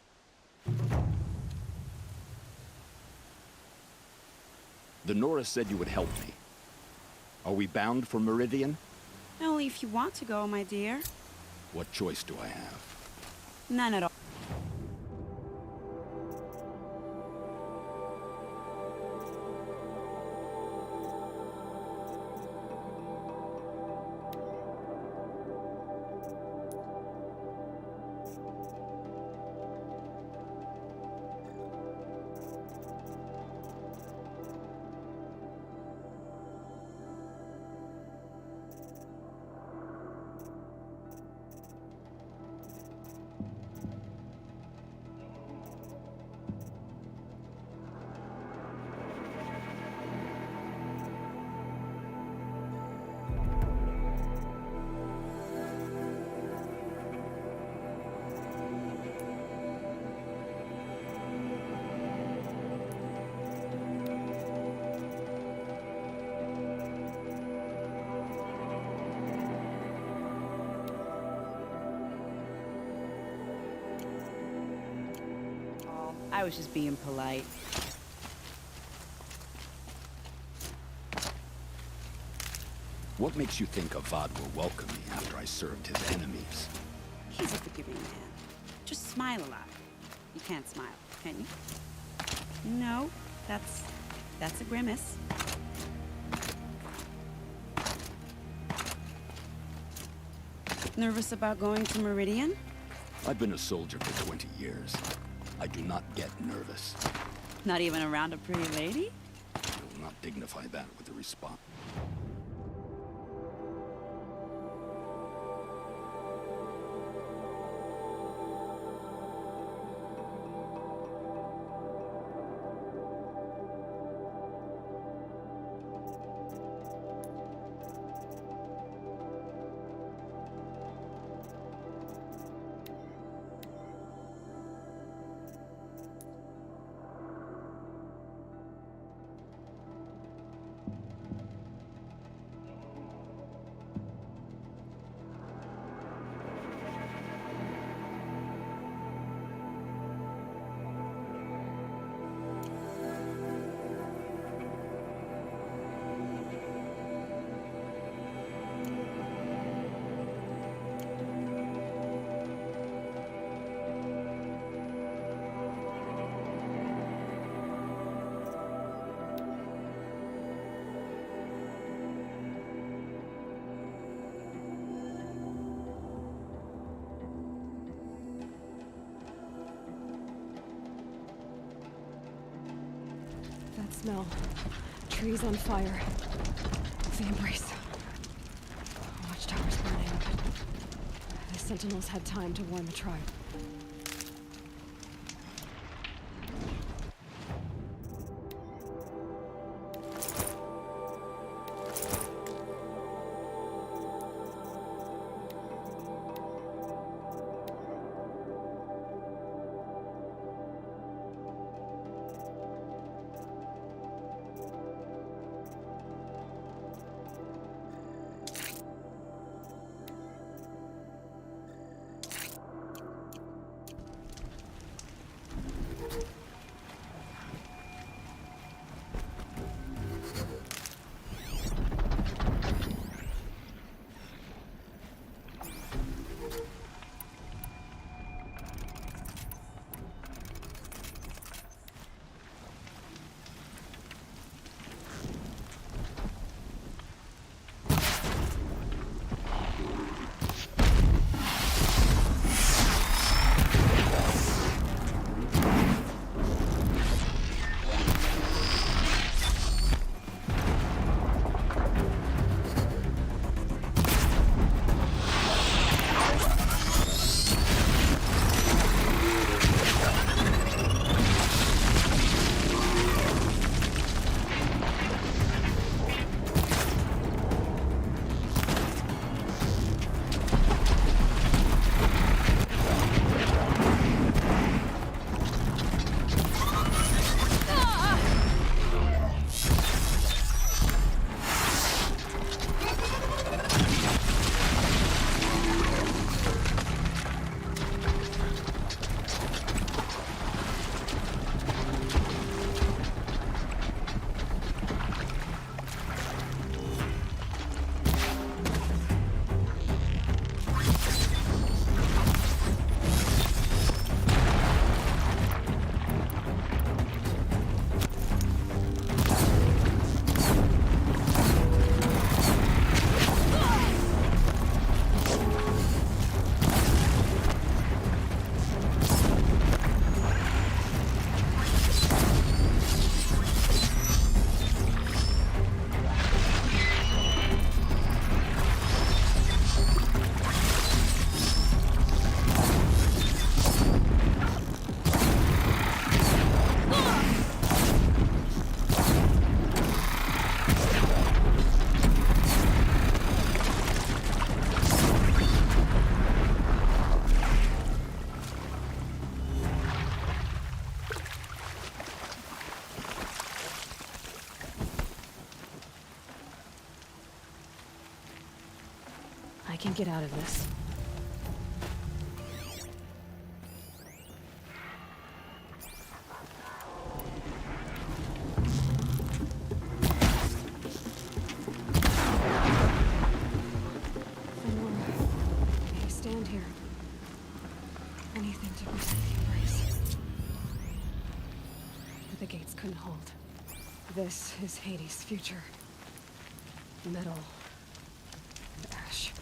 [SPEAKER 6] The Nora said you would help me. Are we bound for Meridian?
[SPEAKER 4] Only if you want to go, my dear.
[SPEAKER 6] What choice do I have?
[SPEAKER 4] None at all. I was just being polite.
[SPEAKER 6] What makes you think Avad will welcome me after I served his enemies?
[SPEAKER 4] He's a forgiving man. Just smile a lot. You can't smile, can you? No, that's a grimace. Nervous about going to Meridian?
[SPEAKER 6] I've been a soldier for 20 years. I do not get nervous.
[SPEAKER 4] Not even around a pretty lady?
[SPEAKER 6] I will not dignify that with a response.
[SPEAKER 1] That smell. Trees on fire. The embrace. Watchtower's burning, but the sentinels had time to warn the tribe. can get out of this. Stand here. Anything to protect the embrace. But the gates couldn't hold. This is Hades' future. Metal and ash.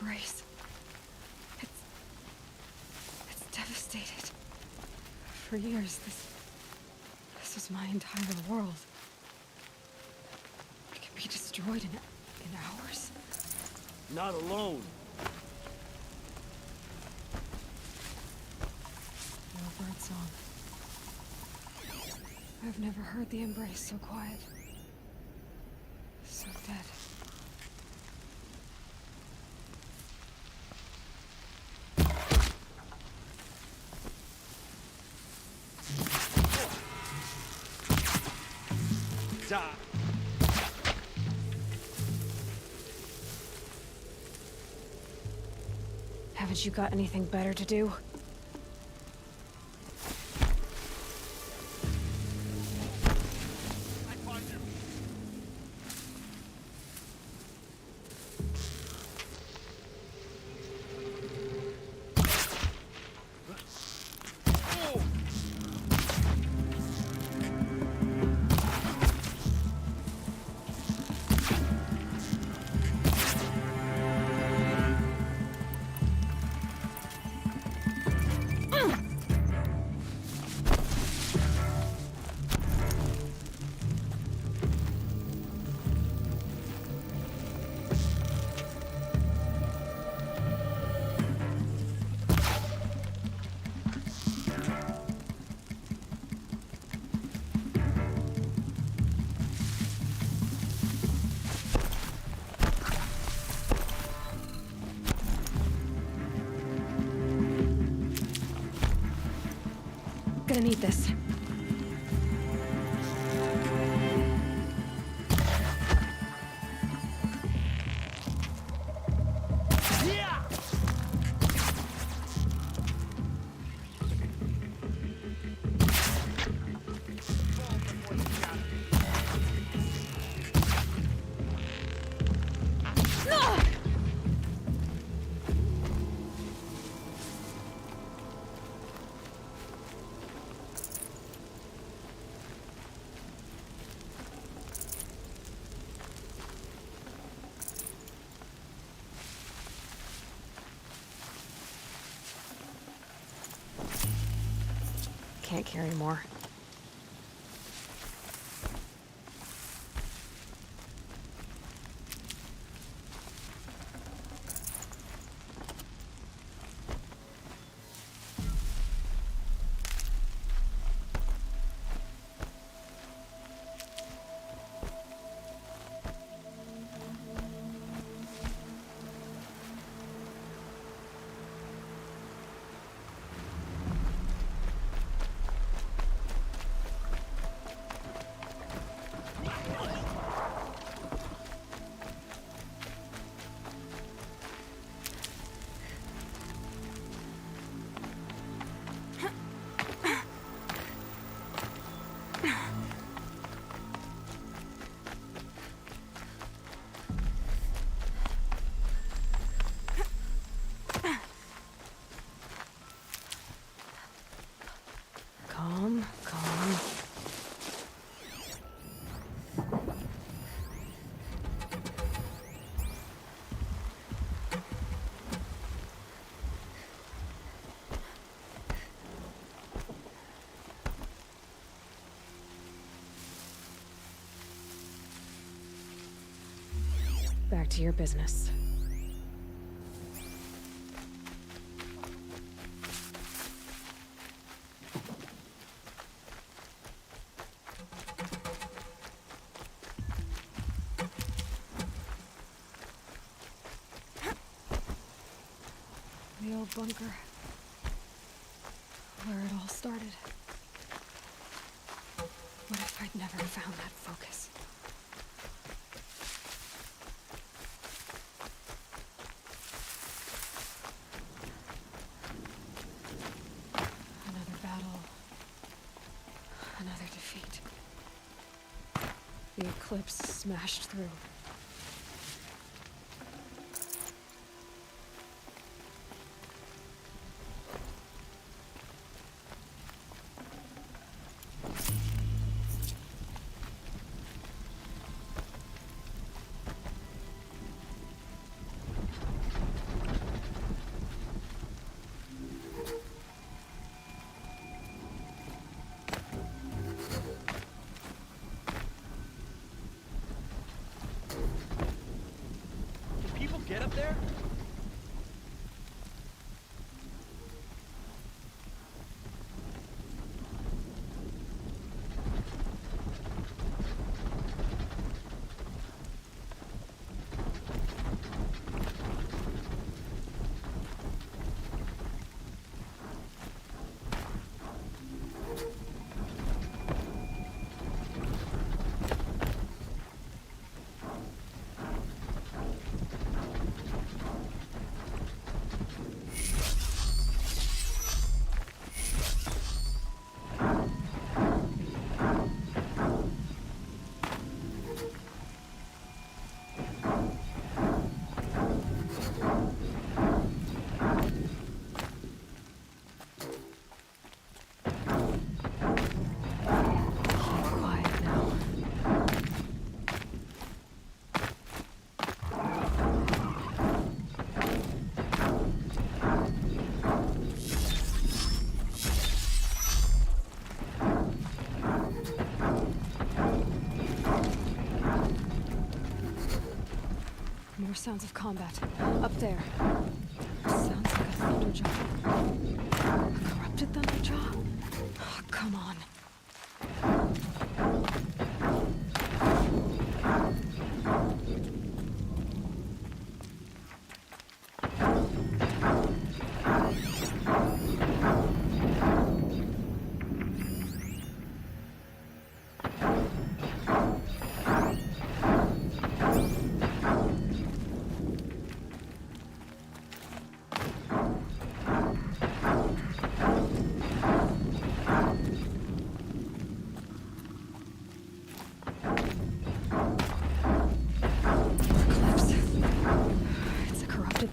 [SPEAKER 1] embrace. It's devastated. For years, this was my entire world. It can be destroyed in hours.
[SPEAKER 2] Not alone.
[SPEAKER 1] No bird song. I've never heard the embrace so quiet. So dead. Haven't you got anything better to do? Gonna need this. Can't carry more. Calm. Back to your business. The old bunker. Where it all started. What if I'd never found that focus? Another battle. Another defeat. The eclipse smashed through.
[SPEAKER 10] people get up there?
[SPEAKER 1] More sounds of combat. Up there. Sounds like a thunderjaw. A corrupted thunderjaw? Oh, come on.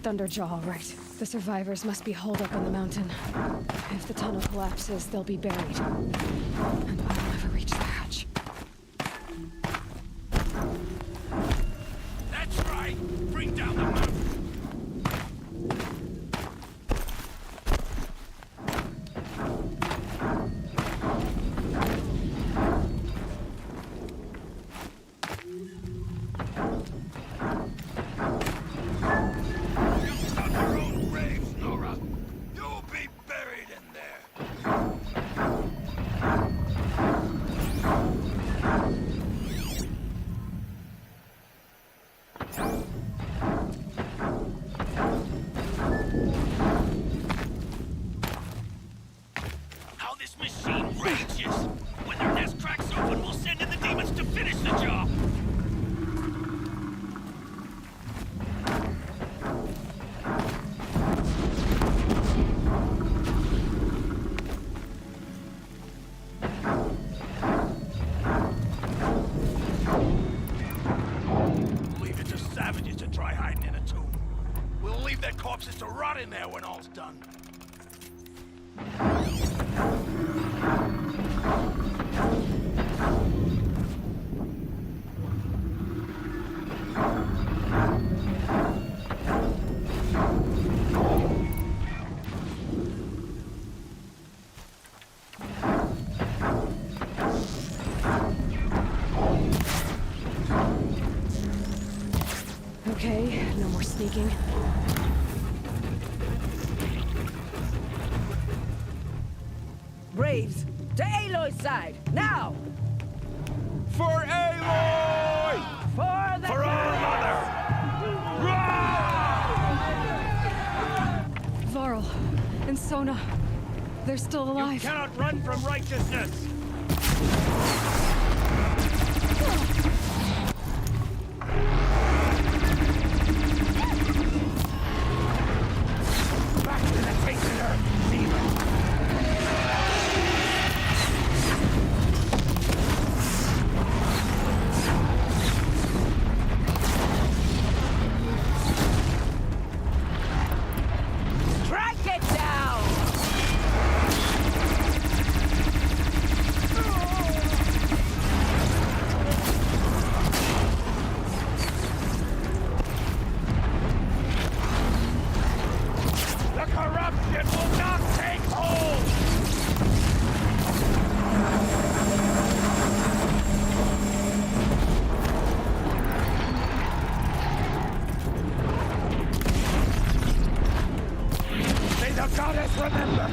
[SPEAKER 1] Thunderjaw, all right. The survivors must be holed up on the mountain. If the tunnel collapses, they'll be buried. And I'll never reach the hatch.
[SPEAKER 7] That's right! Bring down the mountain! Corpses to rot in there when all's done.
[SPEAKER 1] Okay, no more sneaking.
[SPEAKER 8] Braves, to Aloy's side, now!
[SPEAKER 7] For Aloy!
[SPEAKER 8] For the
[SPEAKER 7] For our mother!
[SPEAKER 1] Varl and Sona, they're still alive.
[SPEAKER 7] You cannot run from righteousness! Back to the tainted earth, demon! goddess, remember!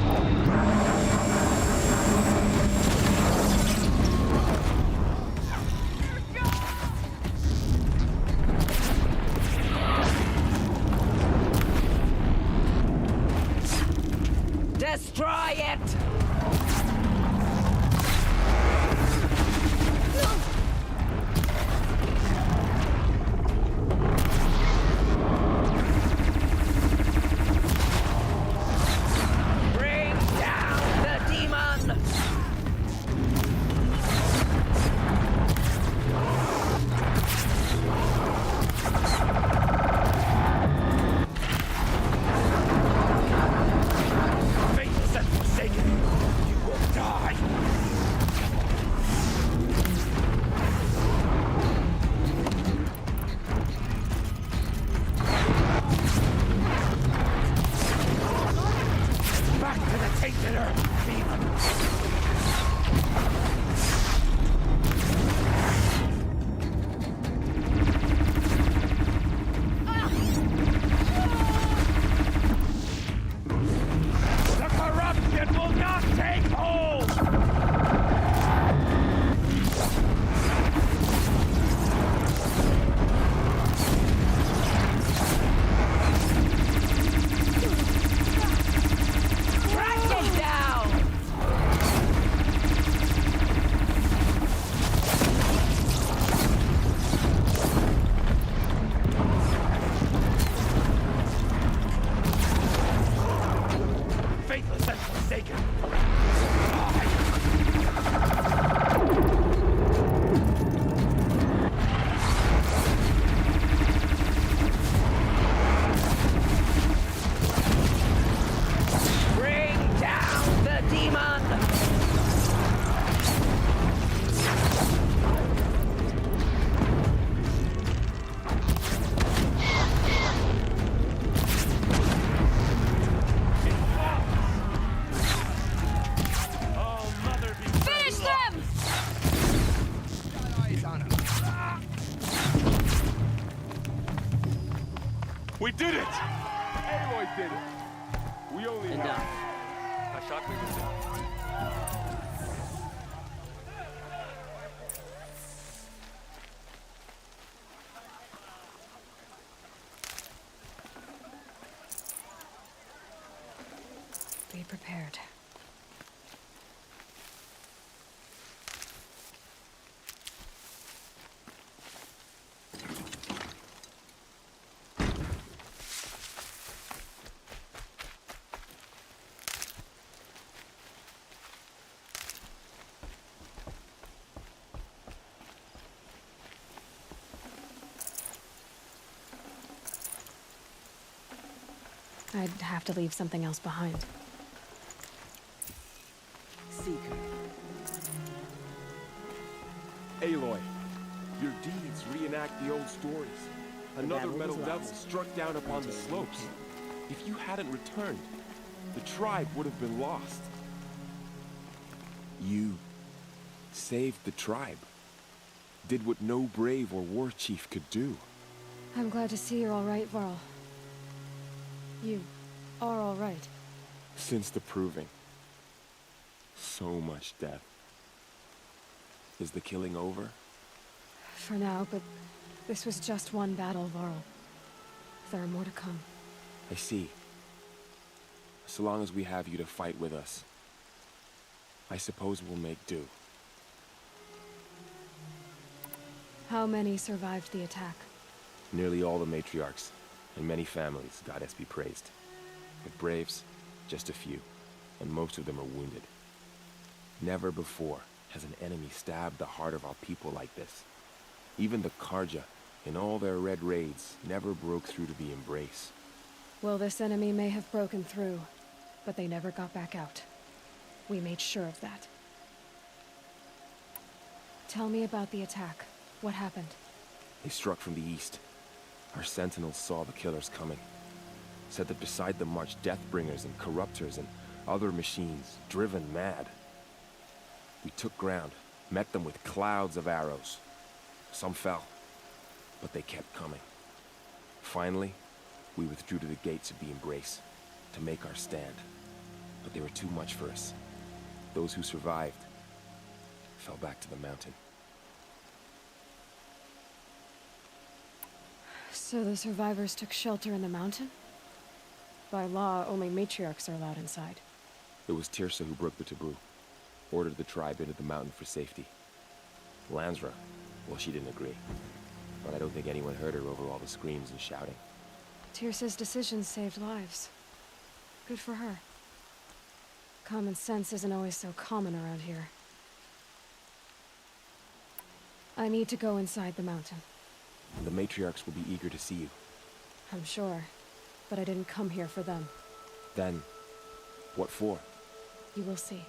[SPEAKER 8] Destroy it! Bring down the demon!
[SPEAKER 7] Faithless and forsaken, you will die! Back to the tainted earth, demon! The corruption will not take hold!
[SPEAKER 8] Track it down!
[SPEAKER 7] Faithless and forsaken!
[SPEAKER 8] Bring down the demon!
[SPEAKER 7] Oh, mother be
[SPEAKER 1] Finish them!
[SPEAKER 3] We did it! Aloy did it! We only have...
[SPEAKER 1] Be prepared. I'd have to leave something else behind.
[SPEAKER 4] Seeker.
[SPEAKER 3] Aloy, your deeds reenact the old stories. Another
[SPEAKER 4] battle
[SPEAKER 3] metal
[SPEAKER 4] was
[SPEAKER 3] devil
[SPEAKER 4] lost.
[SPEAKER 3] struck down upon the slopes. If you hadn't returned, the tribe would have been lost. You saved the tribe. Did what no brave or war chief could do.
[SPEAKER 1] I'm glad to see you're all right, Varl. You are all right.
[SPEAKER 3] Since the proving. So much death. Is the killing over?
[SPEAKER 1] For now, but this was just one battle, Varl. There are more to come.
[SPEAKER 3] I see. So long as we have you to fight with us, I suppose we'll make do.
[SPEAKER 1] How many survived the attack?
[SPEAKER 3] Nearly all the matriarchs, and many families, goddess be praised. But braves, just a few, and most of them are wounded. Never before has an enemy stabbed the heart of our people like this. Even the Karja, in all their red raids, never broke through to the embrace.
[SPEAKER 1] Well, this enemy may have broken through, but they never got back out. We made sure of that. Tell me about the attack. What happened?
[SPEAKER 3] They struck from the east. Our sentinels saw the killers coming. Said that beside them marched Deathbringers and Corruptors and other machines, driven mad. We took ground, met them with clouds of arrows. Some fell, but they kept coming. Finally, we withdrew to the gates of the Embrace to make our stand. But they were too much for us. Those who survived fell back to the mountain.
[SPEAKER 1] So the survivors took shelter in the mountain? By law, only matriarchs are allowed inside.
[SPEAKER 3] It was Tirsa who broke the taboo, ordered the tribe into the mountain for safety. Lansra, well, she didn't agree. But I don't think anyone heard her over all the screams and shouting.
[SPEAKER 1] Tirsa's decision saved lives. Good for her. Common sense isn't always so common around here. I need to go inside the mountain.
[SPEAKER 3] The matriarchs will be eager to see you.
[SPEAKER 1] I'm sure. But I didn't come here for them.
[SPEAKER 3] Then, what for?
[SPEAKER 1] You will see.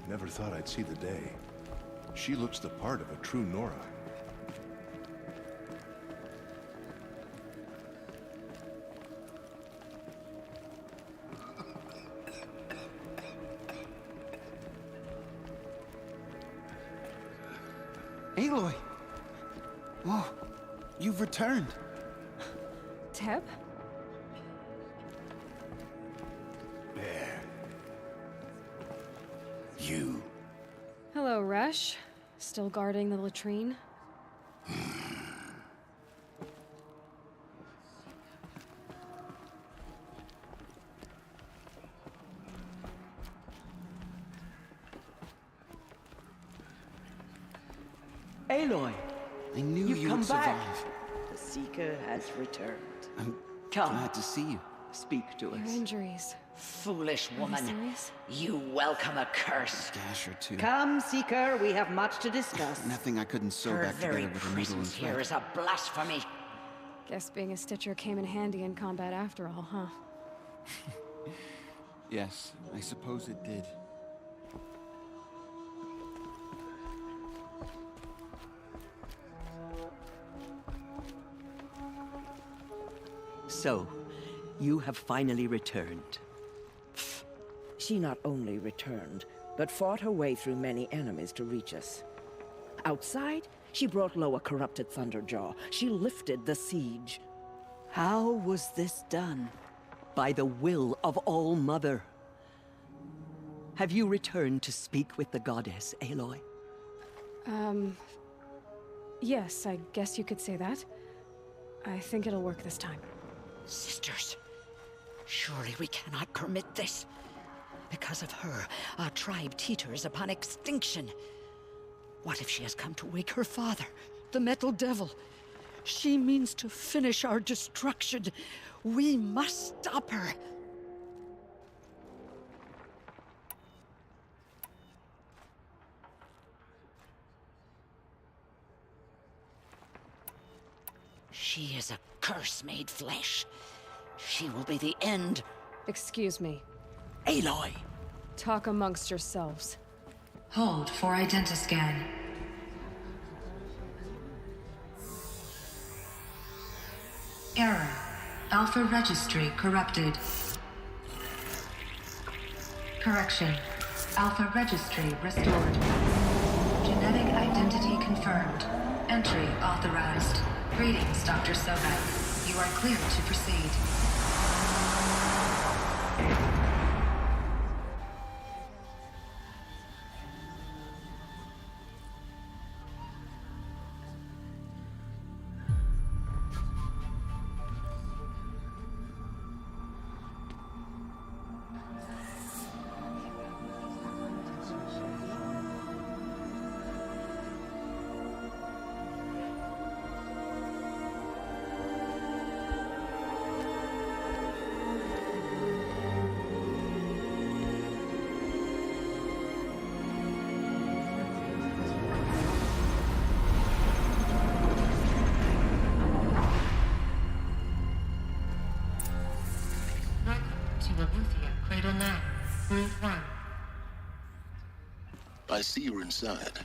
[SPEAKER 11] Never thought I'd see the day. She looks the part of a true Nora.
[SPEAKER 12] Aloy! Oh, you've returned.
[SPEAKER 1] Teb?
[SPEAKER 11] You.
[SPEAKER 1] Hello, Resh. Still guarding the latrine?
[SPEAKER 8] Aloy,
[SPEAKER 12] I knew
[SPEAKER 8] you've
[SPEAKER 12] you
[SPEAKER 8] come
[SPEAKER 12] would
[SPEAKER 8] back.
[SPEAKER 12] survive.
[SPEAKER 8] The Seeker has returned.
[SPEAKER 12] I'm
[SPEAKER 8] Come.
[SPEAKER 12] glad to see you.
[SPEAKER 8] Speak to
[SPEAKER 1] Your
[SPEAKER 8] us.
[SPEAKER 1] injuries.
[SPEAKER 8] Foolish
[SPEAKER 1] Are you
[SPEAKER 8] woman.
[SPEAKER 1] serious?
[SPEAKER 8] You welcome a curse.
[SPEAKER 12] Gash or two.
[SPEAKER 8] Come, Seeker, we have much to discuss.
[SPEAKER 12] Nothing I couldn't sew
[SPEAKER 8] Her
[SPEAKER 12] back
[SPEAKER 8] very
[SPEAKER 12] together with a needle and
[SPEAKER 8] presence here
[SPEAKER 12] thread.
[SPEAKER 8] is a blasphemy.
[SPEAKER 1] Guess being a Stitcher came in handy in combat after all, huh?
[SPEAKER 12] Yes, I suppose it did.
[SPEAKER 13] So, you have finally returned.
[SPEAKER 14] She not only returned, but fought her way through many enemies to reach us. Outside, she brought low a corrupted Thunderjaw. She lifted the siege.
[SPEAKER 13] How was this done? By the will of All-Mother. Have you returned to speak with the goddess, Aloy?
[SPEAKER 1] Yes, I guess you could say that. I think it'll work this time.
[SPEAKER 8] Sisters, surely we cannot permit this. Because of her, our tribe teeters upon extinction. What if she has come to wake her father, the Metal Devil? She means to finish our destruction. We must stop her. She is a curse made flesh. She will be the end.
[SPEAKER 1] Excuse me.
[SPEAKER 8] Aloy!
[SPEAKER 1] Talk amongst yourselves.
[SPEAKER 15] Hold for identiscan. Error. Alpha registry corrupted. Correction. Alpha registry restored. Genetic identity confirmed. Entry authorized. Greetings, Dr. Sobek. You are cleared to proceed.
[SPEAKER 11] I see you're inside.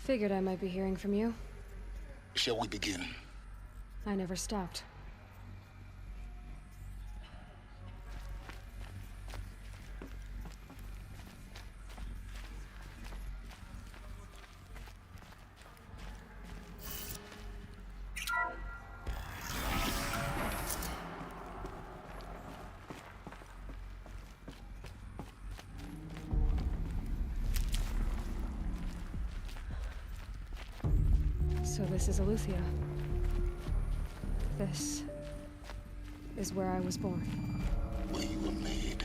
[SPEAKER 1] Figured I might be hearing from you.
[SPEAKER 7] Shall we begin?
[SPEAKER 1] I never stopped. So this is Aletheia. This is where I was born.
[SPEAKER 7] Where you were made.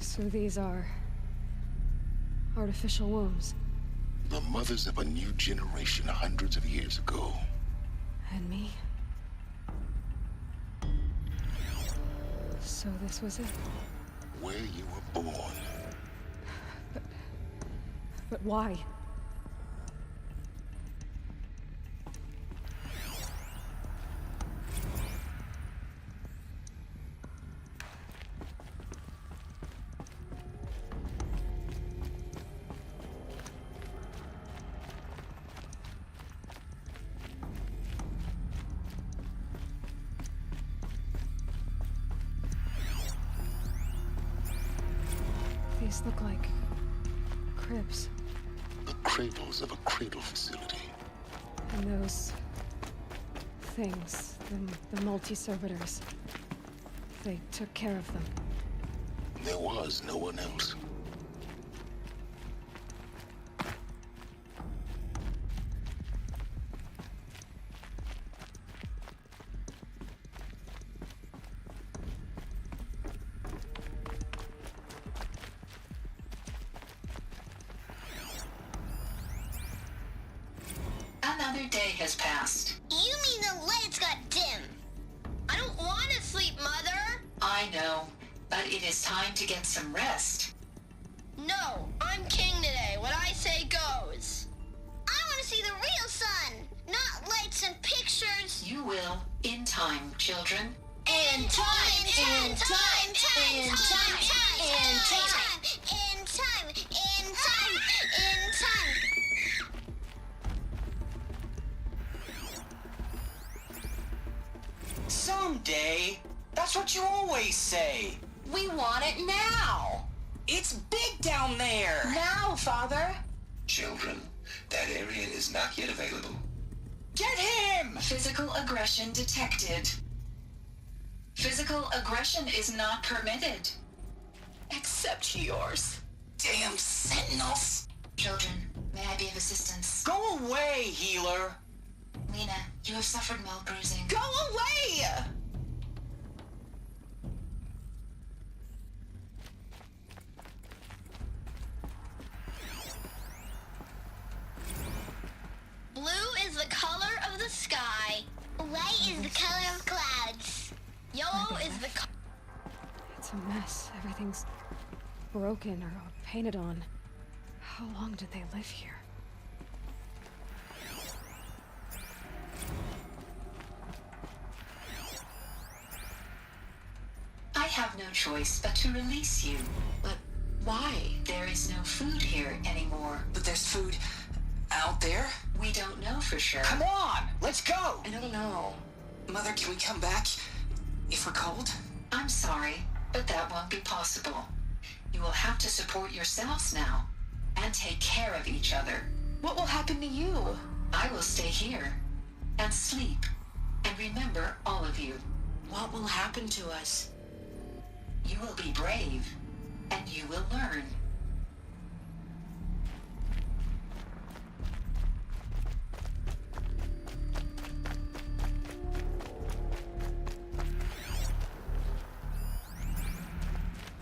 [SPEAKER 1] So these are artificial wombs.
[SPEAKER 7] The mothers of a new generation hundreds of years ago.
[SPEAKER 1] And me? So this was it?
[SPEAKER 7] Where you were born.
[SPEAKER 1] But why? These look like cribs.
[SPEAKER 7] The cradles of a cradle facility.
[SPEAKER 1] And those things, the multi-servitors, they took care of them.
[SPEAKER 7] There was no one else.
[SPEAKER 15] Another day has passed.
[SPEAKER 16] You mean the lights got dim? I don't want to sleep, Mother!
[SPEAKER 15] I know, but it is time to get some rest.
[SPEAKER 16] No, I'm king today. What I say goes. I want to see the real sun, not lights and pictures.
[SPEAKER 15] You will, in time, children.
[SPEAKER 16] In time, in time, in time, in time, in time, in time, in time, in time.
[SPEAKER 17] Someday. That's what you always say.
[SPEAKER 16] We want it now.
[SPEAKER 17] It's big down there.
[SPEAKER 16] Now, Father.
[SPEAKER 7] Children, that area is not yet available.
[SPEAKER 17] Get him!
[SPEAKER 15] Physical aggression detected. Physical aggression is not permitted.
[SPEAKER 17] Except yours. Damn sentinels.
[SPEAKER 15] Children, may I be of assistance?
[SPEAKER 17] Go away, healer.
[SPEAKER 15] Lena, you have suffered mild bruising.
[SPEAKER 17] Go away!
[SPEAKER 16] Blue is the color of the sky. White is the color of clouds. Yellow is the color.
[SPEAKER 1] It's a mess. Everything's broken or painted on. How long did they live here?
[SPEAKER 15] I have no choice but to release you. But why? There is no food here anymore.
[SPEAKER 17] But there's food out there?
[SPEAKER 15] We don't know for sure.
[SPEAKER 17] Come on, let's go!
[SPEAKER 15] I don't know.
[SPEAKER 17] Mother, can we come back if we're cold?
[SPEAKER 15] I'm sorry, but that won't be possible. You will have to support yourselves now and take care of each other.
[SPEAKER 17] What will happen to you?
[SPEAKER 15] I will stay here and sleep and remember all of you.
[SPEAKER 17] What will happen to us?
[SPEAKER 15] You will be brave and you will learn.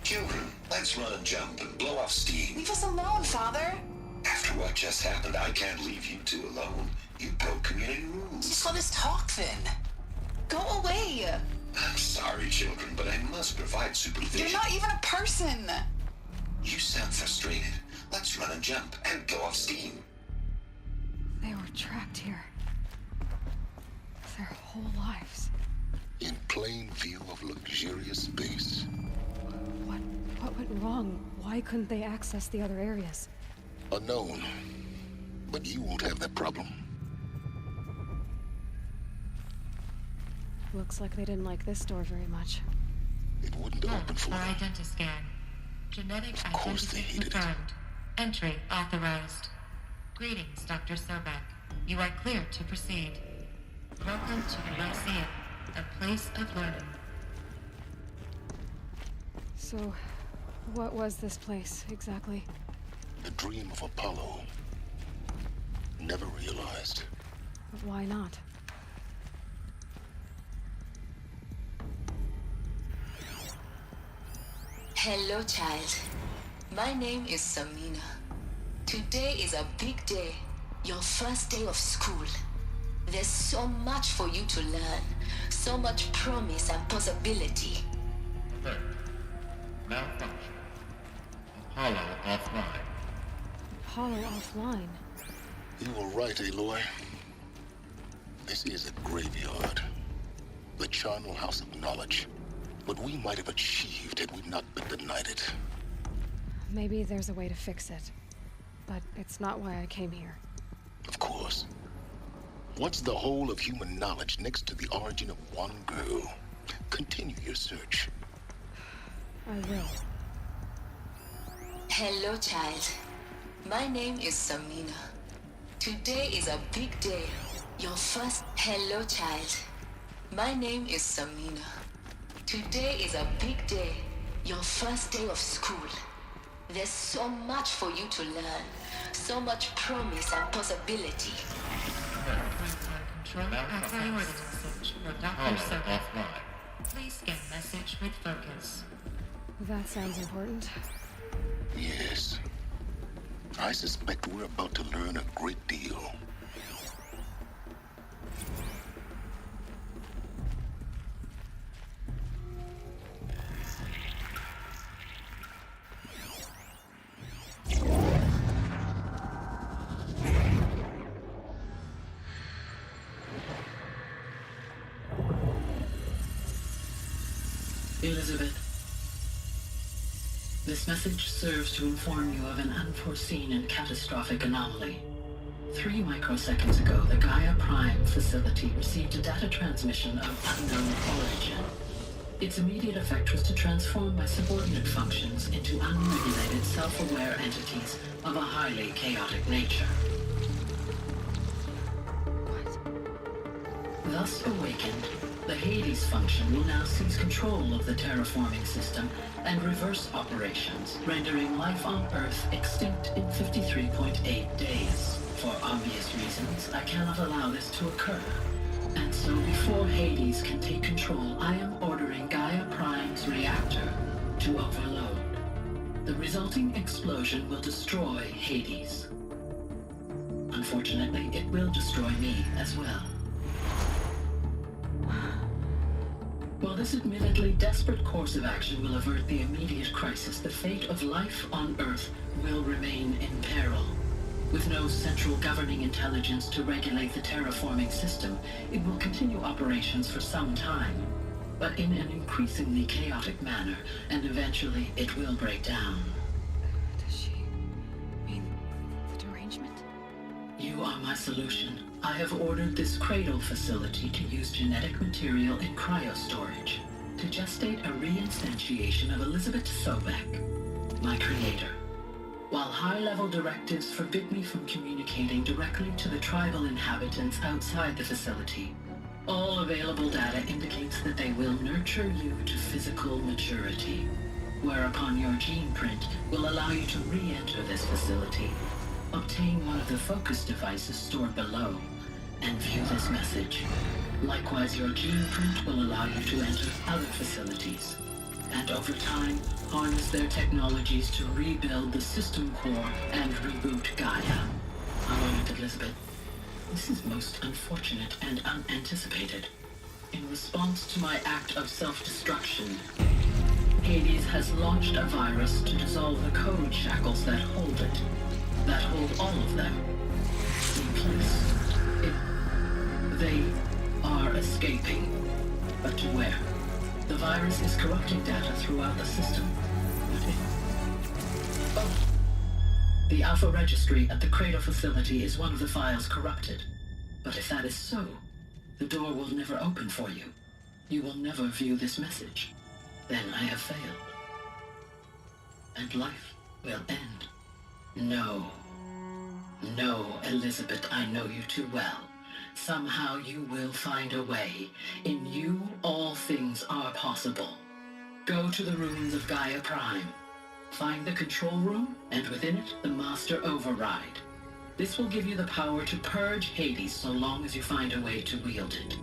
[SPEAKER 7] Children, let's run and jump and blow off steam.
[SPEAKER 17] Leave us alone, Father.
[SPEAKER 7] After what just happened, I can't leave you two alone. You broke community rules.
[SPEAKER 17] Just let us talk then. Go away.
[SPEAKER 7] I'm sorry, children, but I must provide supervision.
[SPEAKER 17] You're not even a person.
[SPEAKER 7] You sound frustrated. Let's run and jump and blow off steam.
[SPEAKER 1] They were trapped here. Their whole lives.
[SPEAKER 7] in plain view of luxurious space.
[SPEAKER 1] What went wrong? Why couldn't they access the other areas?
[SPEAKER 7] Unknown. But you won't have that problem.
[SPEAKER 1] Looks like they didn't like this door very much.
[SPEAKER 7] It wouldn't open for them.
[SPEAKER 18] Identiscan. Genetic
[SPEAKER 7] Of course they
[SPEAKER 18] identity
[SPEAKER 7] hated it.
[SPEAKER 18] confirmed. Entry authorized. Greetings, Dr. Sobek. You are cleared to proceed. Welcome to the Lyceum, a place of learning.
[SPEAKER 1] So, what was this place, exactly?
[SPEAKER 7] The dream of Apollo. Never realized.
[SPEAKER 1] But why not?
[SPEAKER 15] Hello, child. My name is Samina. Today is a big day. Your first day of school. There's so much for you to learn. So much promise and possibility.
[SPEAKER 18] Alert. Malfunction. Apollo offline.
[SPEAKER 1] Apollo offline?
[SPEAKER 7] You were right, Aloy. This is a graveyard. The charnel house of knowledge. What we might have achieved had we not been denied it.
[SPEAKER 1] Maybe there's a way to fix it. But it's not why I came here.
[SPEAKER 7] Of course. What's the whole of human knowledge next to the origin of one girl? Continue your search.
[SPEAKER 1] I will.
[SPEAKER 15] Hello, child. My name is Samina. Today is a big day. Your first... Hello, child. My name is Samina. Today is a big day. Your first day of school. There's so much for you to learn. So much promise and possibility.
[SPEAKER 18] Control and priority message for Dr. Sobek. Please scan message with focus.
[SPEAKER 1] That sounds important.
[SPEAKER 7] Yes. I suspect we're about to learn a great deal.
[SPEAKER 19] Elizabeth, this message serves to inform you of an unforeseen and catastrophic anomaly. 3 microseconds ago, the Gaia Prime facility received a data transmission of unknown origin. Its immediate effect was to transform my subordinate functions into unregulated, self-aware entities of a highly chaotic nature. Thus awakened, the Hades function will now seize control of the terraforming system and reverse operations, rendering life on Earth extinct in 53.8 days. For obvious reasons, I cannot allow this to occur. And so before Hades can take control, I am ordering Gaia Prime's reactor to overload. The resulting explosion will destroy Hades. Unfortunately, it will destroy me as well. While this admittedly desperate course of action will avert the immediate crisis, the fate of life on Earth will remain in peril. With no central governing intelligence to regulate the terraforming system, it will continue operations for some time, but in an increasingly chaotic manner, and eventually it will break down.
[SPEAKER 1] Does she mean the derangement?
[SPEAKER 19] You are my solution. I have ordered this cradle facility to use genetic material in cryostorage to gestate a reinstantiation of Elizabeth Sobek, my creator. While high-level directives forbid me from communicating directly to the tribal inhabitants outside the facility, all available data indicates that they will nurture you to physical maturity, whereupon your gene print will allow you to re-enter this facility, obtain one of the focus devices stored below, and view this message. Likewise, your gene print will allow you to enter other facilities, and over time, harness their technologies to rebuild the system core and reboot Gaia. A moment, Elizabeth. This is most unfortunate and unanticipated. In response to my act of self-destruction, Hades has launched a virus to dissolve the code shackles that hold it, that hold all of them in place. They are escaping. but to where. The virus is corrupting data throughout the system. Oh. The Alpha Registry at the Cradle facility is one of the files corrupted. But if that is so, the door will never open for you. You will never view this message. Then I have failed. And life will end. No. No, Elizabeth, I know you too well. Somehow you will find a way. In you, all things are possible. Go to the ruins of Gaia Prime. Find the control room, and within it, the Master Override. This will give you the power to purge Hades so long as you find a way to wield it.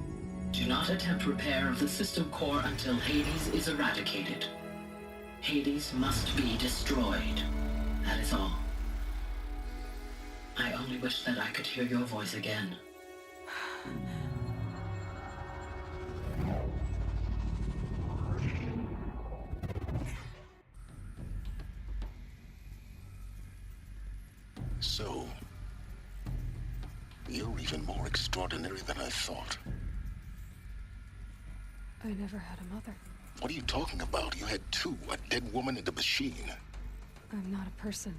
[SPEAKER 19] Do not attempt repair of the system core until Hades is eradicated. Hades must be destroyed. That is all. I only wish that I could hear your voice again.
[SPEAKER 7] So, you're even more extraordinary than I thought.
[SPEAKER 1] I never had a mother.
[SPEAKER 7] What are you talking about? You had two, a dead woman and a machine.
[SPEAKER 1] I'm not a person.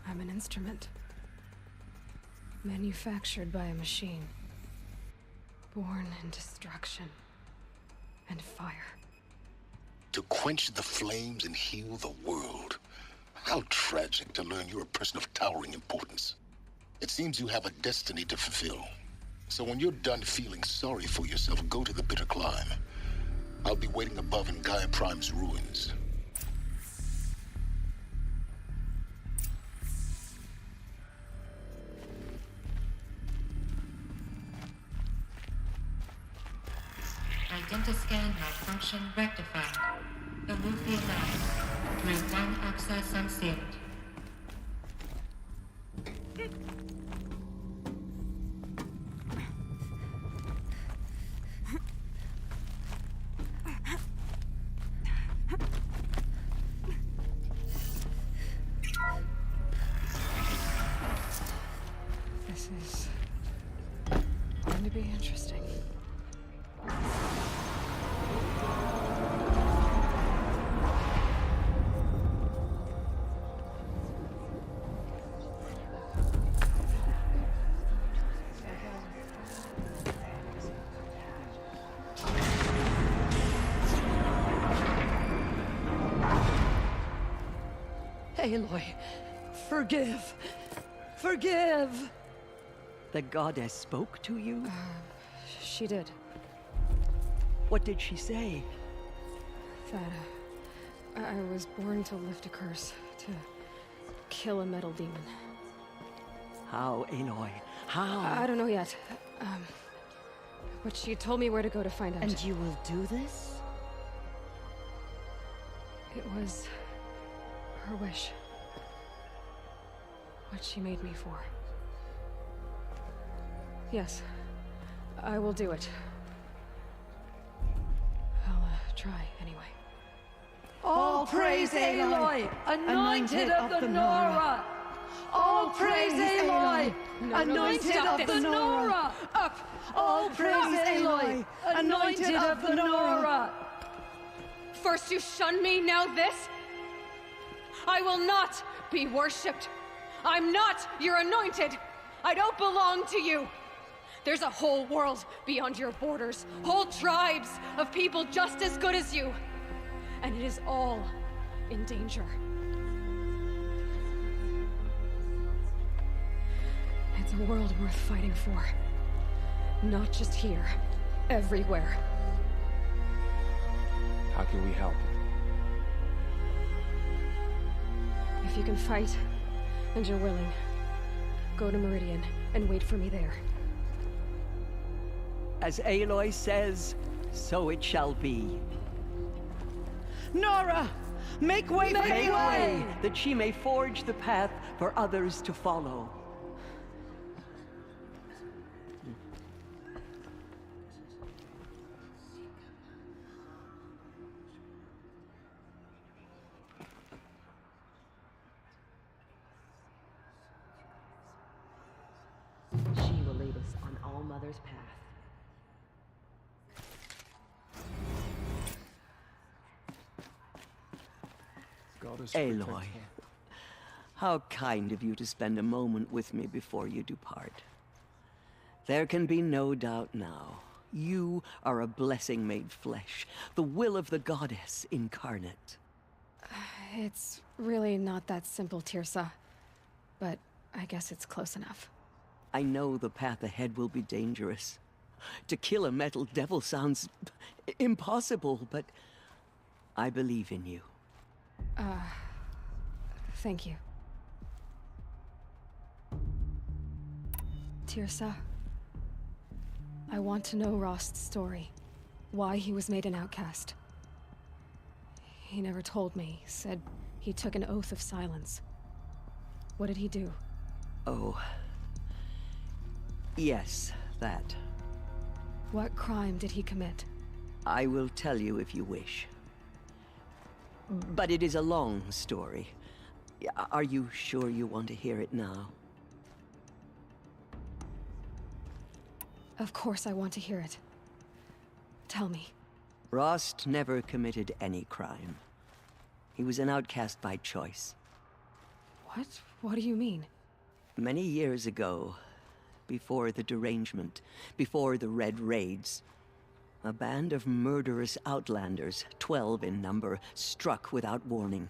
[SPEAKER 1] I'm an instrument. Manufactured by a machine. Born in destruction and fire.
[SPEAKER 7] To quench the flames and heal the world. How tragic to learn you're a person of towering importance. It seems you have a destiny to fulfill. So when you're done feeling sorry for yourself, go to the bitter climb. I'll be waiting above in Gaia Prime's ruins.
[SPEAKER 18] Identiscan malfunction rectified. Remove the alert. Group 1 access unsealed.
[SPEAKER 1] This is going to be interesting.
[SPEAKER 13] Aloy, forgive! Forgive! The goddess spoke to you?
[SPEAKER 1] She did.
[SPEAKER 13] What did she say?
[SPEAKER 1] That I was born to lift a curse, to kill a metal demon.
[SPEAKER 13] How, Aloy? How?
[SPEAKER 1] I don't know yet. But she told me where to go to find out.
[SPEAKER 14] And you will do this?
[SPEAKER 1] It was her wish. What she made me for. Yes, I will do it. I'll try anyway.
[SPEAKER 13] All praise Aloy, anointed of the Nora! All praise Aloy, anointed of the Nora!
[SPEAKER 1] Up!
[SPEAKER 13] All praise Aloy, anointed of the Nora!
[SPEAKER 1] First you shun me, now this? I will not be worshipped. I'm not your anointed. I don't belong to you. There's a whole world beyond your borders, whole tribes of people just as good as you. And it is all in danger. It's a world worth fighting for. Not just here, everywhere.
[SPEAKER 3] How can we help?
[SPEAKER 1] If you can fight, and you're willing, go to Meridian and wait for me there.
[SPEAKER 13] As Aloy says, so it shall be. Nora! Make way for Aloy! That she may forge the path for others to follow.
[SPEAKER 14] She will lead us on All Mother's path.
[SPEAKER 13] Aloy, how kind of you to spend a moment with me before you depart. There can be no doubt now. You are a blessing made flesh, the will of the goddess incarnate.
[SPEAKER 1] It's really not that simple, Tirsa. But I guess it's close enough.
[SPEAKER 13] I know the path ahead will be dangerous. To kill a metal devil sounds impossible, but I believe in you.
[SPEAKER 1] Thank you. Tirsa, I want to know Rost's story. Why he was made an outcast. He never told me. Said he took an oath of silence. What did he do?
[SPEAKER 13] Oh. Yes, that.
[SPEAKER 1] What crime did he commit?
[SPEAKER 13] I will tell you if you wish. But it is a long story. Are you sure you want to hear it now?
[SPEAKER 1] Of course I want to hear it. Tell me.
[SPEAKER 13] Rost never committed any crime. He was an outcast by choice.
[SPEAKER 1] What? What do you mean?
[SPEAKER 13] Many years ago, before the derangement, before the Red Raids, a band of murderous outlanders, 12 in number, struck without warning.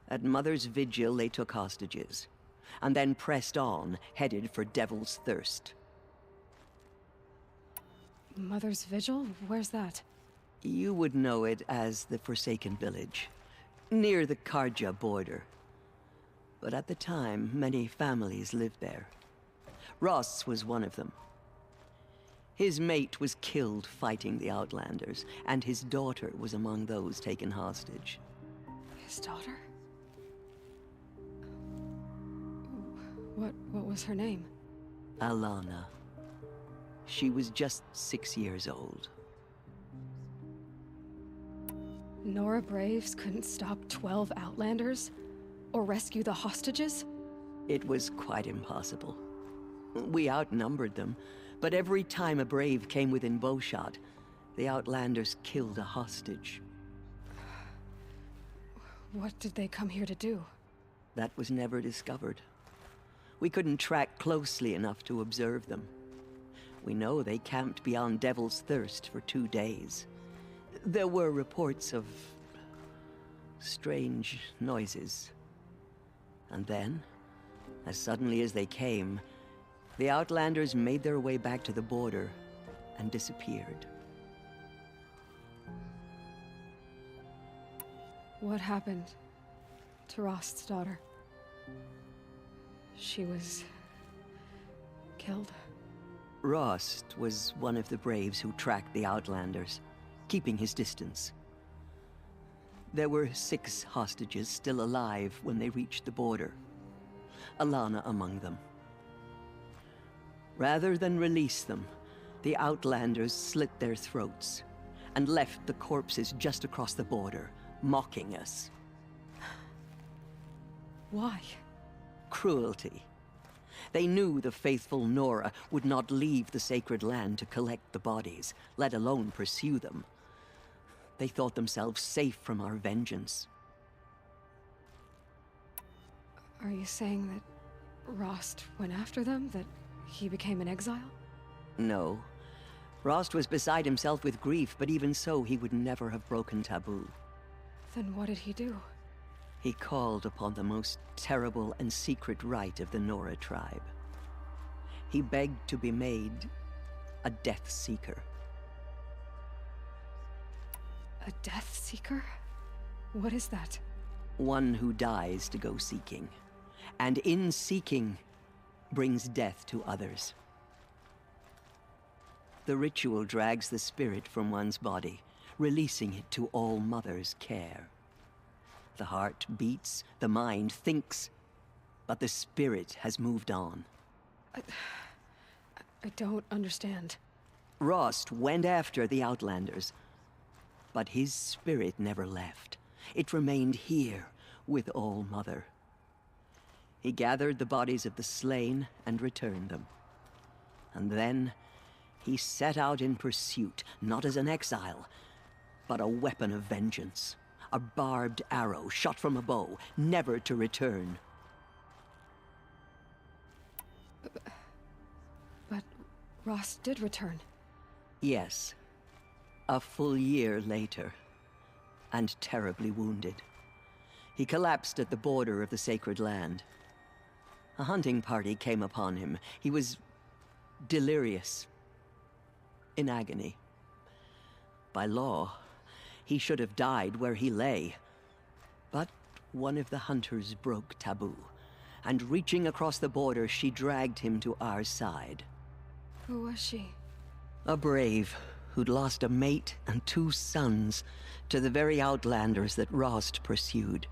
[SPEAKER 13] At Mother's Vigil, they took hostages, and then pressed on, headed for Devil's Thirst.
[SPEAKER 1] Mother's Vigil? Where's that?
[SPEAKER 13] You would know it as the Forsaken Village, near the Karja border. But at the time, many families lived there. Ross was one of them. His mate was killed fighting the Outlanders, and his daughter was among those taken hostage.
[SPEAKER 1] His daughter? What was her name?
[SPEAKER 13] Alana. She was just 6 years old.
[SPEAKER 1] Nora Braves couldn't stop 12 Outlanders? Or rescue the hostages?
[SPEAKER 13] It was quite impossible. We outnumbered them, but every time a Brave came within bowshot, the Outlanders killed a hostage.
[SPEAKER 1] What did they come here to do?
[SPEAKER 13] That was never discovered. We couldn't track closely enough to observe them. We know they camped beyond Devil's Thirst for 2 days. There were reports of strange noises. And then, as suddenly as they came, the Outlanders made their way back to the border and disappeared.
[SPEAKER 1] What happened to Rost's daughter? She was killed.
[SPEAKER 13] Rost was one of the Braves who tracked the Outlanders, keeping his distance. There were 6 hostages still alive when they reached the border, Alana among them. Rather than release them, the Outlanders slit their throats and left the corpses just across the border, mocking us.
[SPEAKER 1] Why?
[SPEAKER 13] Cruelty. They knew the faithful Nora would not leave the sacred land to collect the bodies, let alone pursue them. They thought themselves safe from our vengeance.
[SPEAKER 1] Are you saying that Rost went after them? That he became an exile?
[SPEAKER 13] No. Rost was beside himself with grief, but even so, he would never have broken taboo.
[SPEAKER 1] Then what did he do?
[SPEAKER 13] He called upon the most terrible and secret rite of the Nora tribe. He begged to be made a Death Seeker.
[SPEAKER 1] A Death Seeker? What is that?
[SPEAKER 13] One who dies to go seeking, and in seeking, brings death to others. The ritual drags the spirit from one's body, releasing it to All Mother's care. The heart beats, the mind thinks, but the spirit has moved on.
[SPEAKER 1] I don't understand.
[SPEAKER 13] Rost went after the Outlanders, but his spirit never left. It remained here with All Mother. He gathered the bodies of the slain and returned them. And then he set out in pursuit, not as an exile, but a weapon of vengeance. A barbed arrow shot from a bow, never to return.
[SPEAKER 1] But Rost did return.
[SPEAKER 13] Yes. A full year later. And terribly wounded. He collapsed at the border of the sacred land. A hunting party came upon him. He was delirious. In agony. By law, he should have died where he lay. But one of the hunters broke taboo, and reaching across the border, she dragged him to our side.
[SPEAKER 1] Who was she?
[SPEAKER 13] A brave who'd lost a mate and 2 sons to the very outlanders that Rost pursued.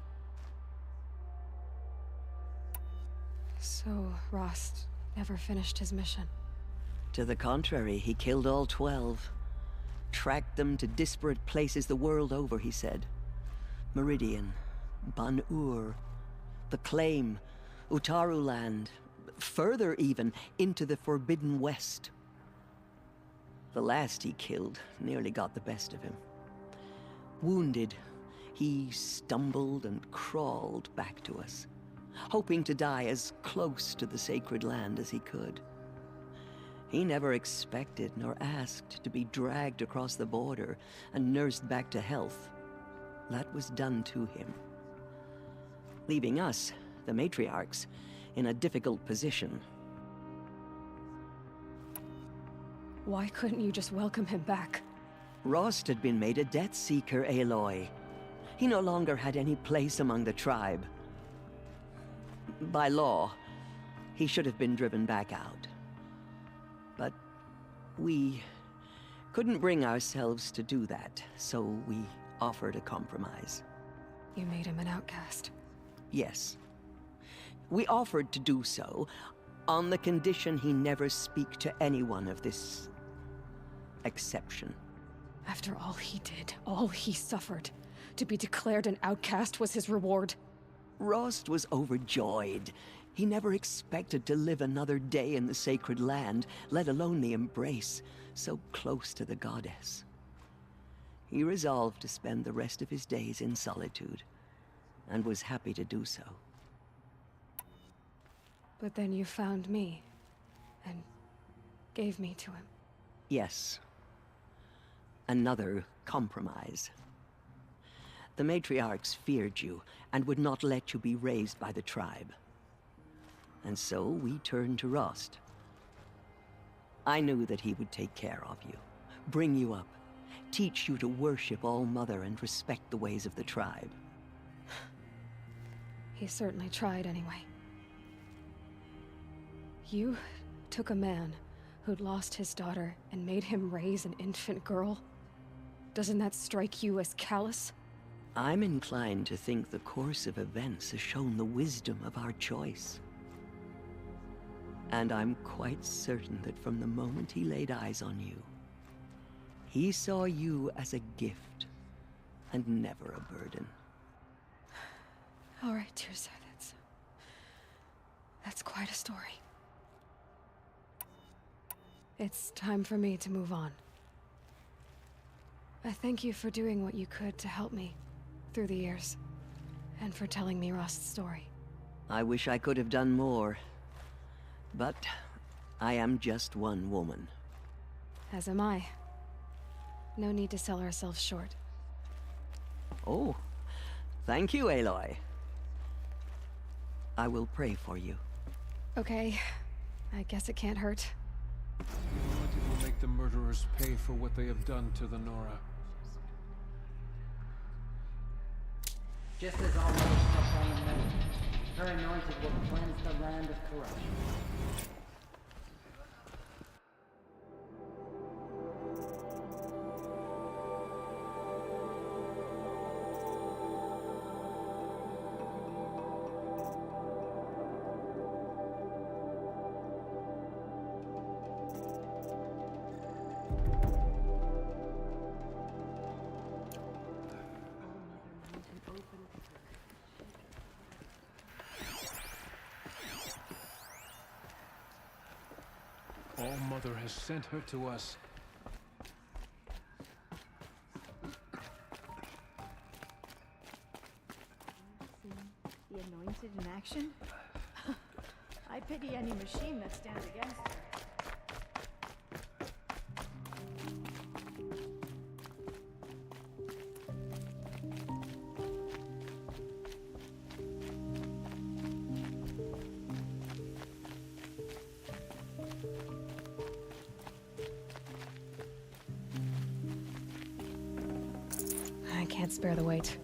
[SPEAKER 1] So, Rost never finished his mission.
[SPEAKER 13] To the contrary, he killed all 12. Tracked them to disparate places the world over, he said. Meridian, Ban-Ur, the Claim, Utaru Land, further even, into the Forbidden West. The last he killed nearly got the best of him. Wounded, he stumbled and crawled back to us, hoping to die as close to the sacred land as he could. He never expected nor asked to be dragged across the border and nursed back to health. That was done to him. Leaving us, the matriarchs, in a difficult position.
[SPEAKER 1] Why couldn't you just welcome him back?
[SPEAKER 13] Rost had been made a Death Seeker, Aloy. He no longer had any place among the tribe. By law, he should have been driven back out. But we couldn't bring ourselves to do that, so we offered a compromise.
[SPEAKER 1] You made him an outcast.
[SPEAKER 13] Yes. We offered to do so on the condition he never speak to anyone of this exception.
[SPEAKER 1] After all he did, all he suffered, to be declared an outcast was his reward.
[SPEAKER 13] Rost was overjoyed. He never expected to live another day in the sacred land, let alone the embrace, so close to the goddess. He resolved to spend the rest of his days in solitude, and was happy to do so.
[SPEAKER 1] But then you found me, and gave me to him.
[SPEAKER 13] Yes. Another compromise. The matriarchs feared you, and would not let you be raised by the tribe. And so we turned to Rost. I knew that he would take care of you, bring you up, teach you to worship All-Mother and respect the ways of the tribe.
[SPEAKER 1] He certainly tried anyway. You took a man who'd lost his daughter and made him raise an infant girl? Doesn't that strike you as callous?
[SPEAKER 13] I'm inclined to think the course of events has shown the wisdom of our choice. And I'm quite certain that from the moment he laid eyes on you, he saw you as a gift, and never a burden.
[SPEAKER 1] All right, Tirsa, that's quite a story. It's time for me to move on. I thank you for doing what you could to help me through the years, and for telling me Rost's story.
[SPEAKER 13] I wish I could have done more, but I am just one woman.
[SPEAKER 1] As am I. No need to sell ourselves short.
[SPEAKER 13] Oh, thank you, Aloy. I will pray for you.
[SPEAKER 1] Okay, I guess it can't hurt.
[SPEAKER 20] The anointed will make the murderers pay for what they have done to the Nora.
[SPEAKER 21] Just as all those up on the metal, her anointed will cleanse the land of corruption.
[SPEAKER 20] All-Mother has sent her to us.
[SPEAKER 5] The anointed in action? I pity any machine that stands against her.
[SPEAKER 22] I can't spare the weight.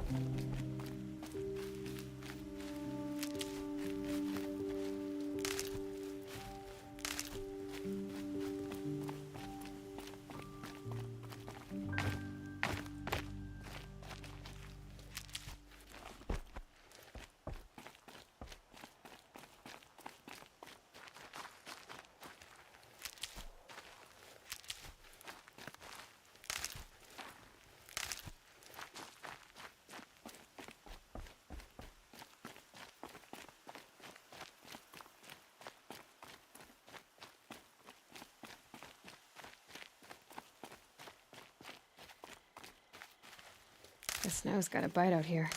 [SPEAKER 22] The snow's got a bite out here.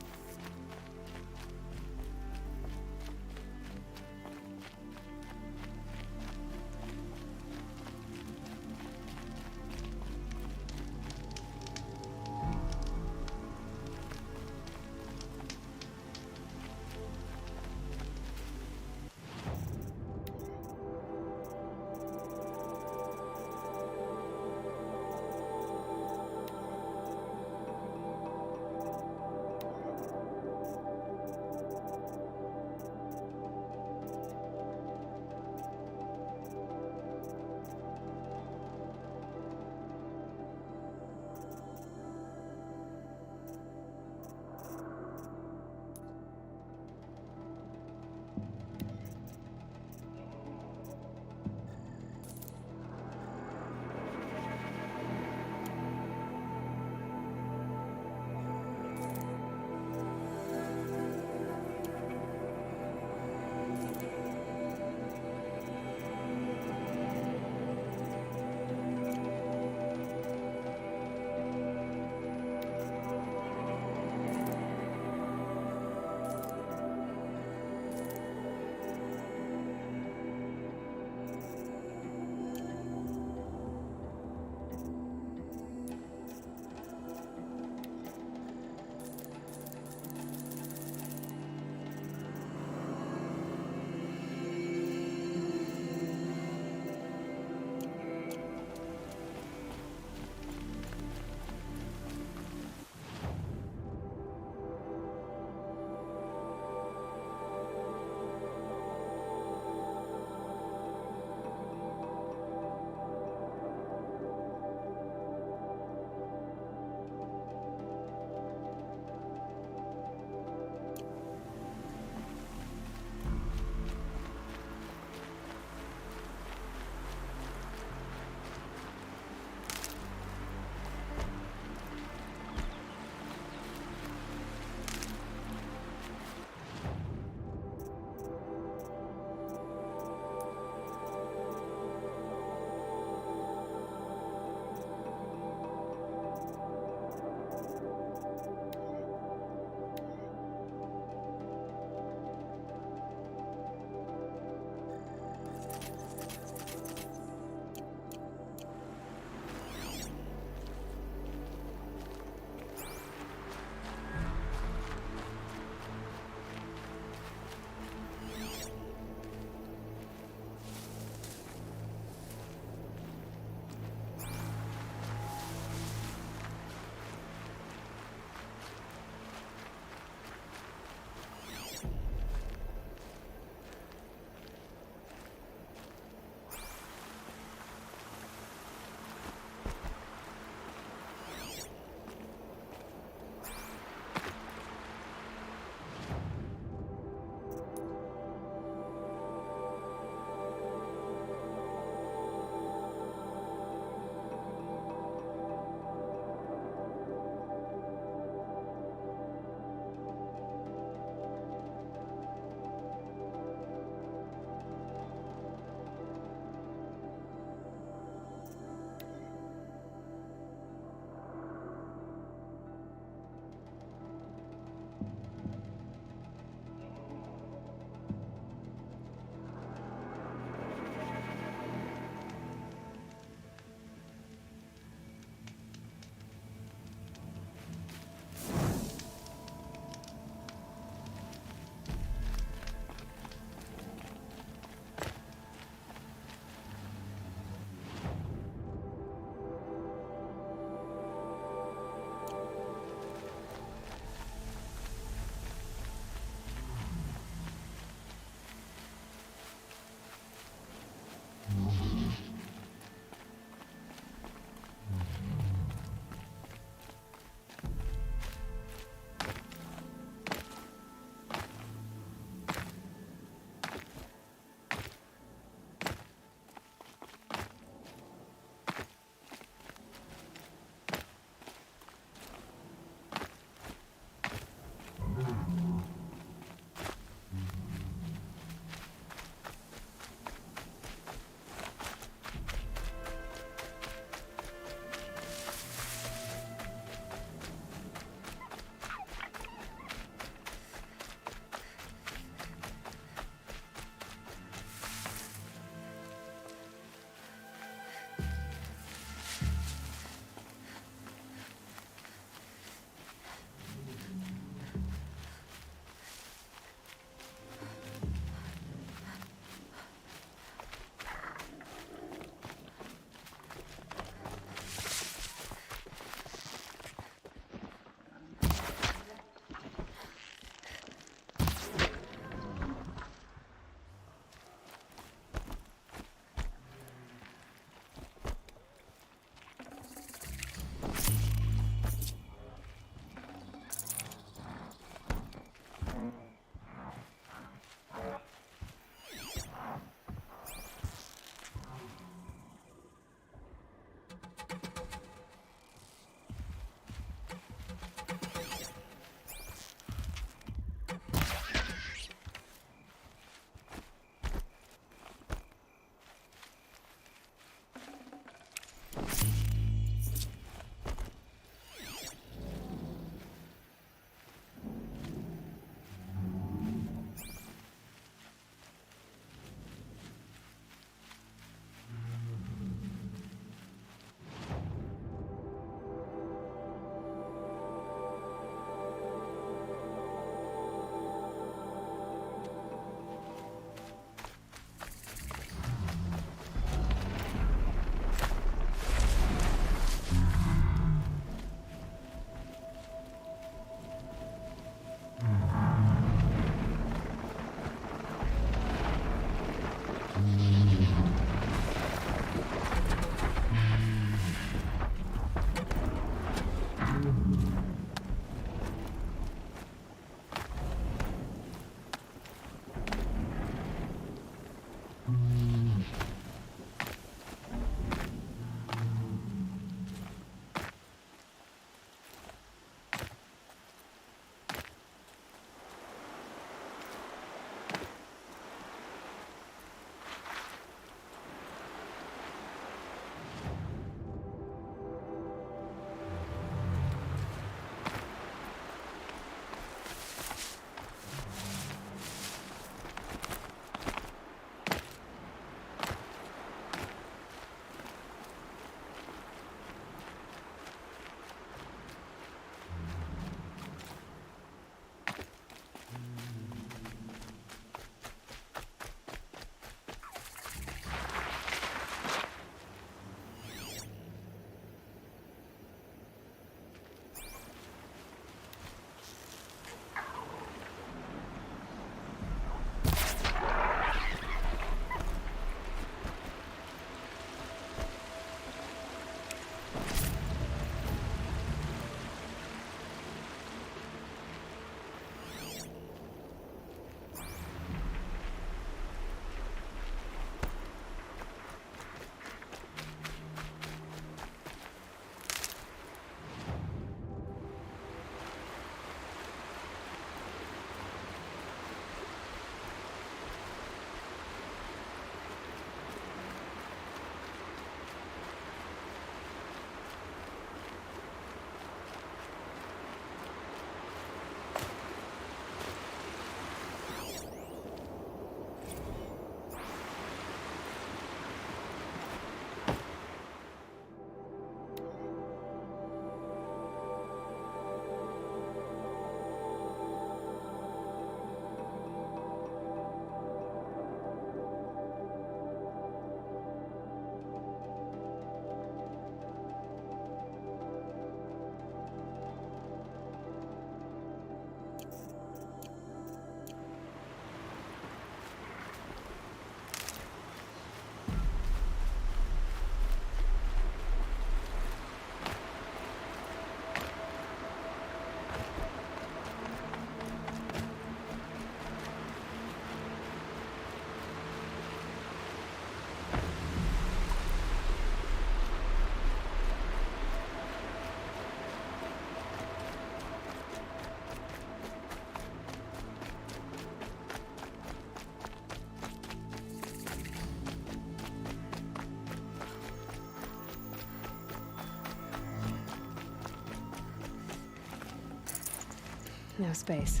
[SPEAKER 22] No space.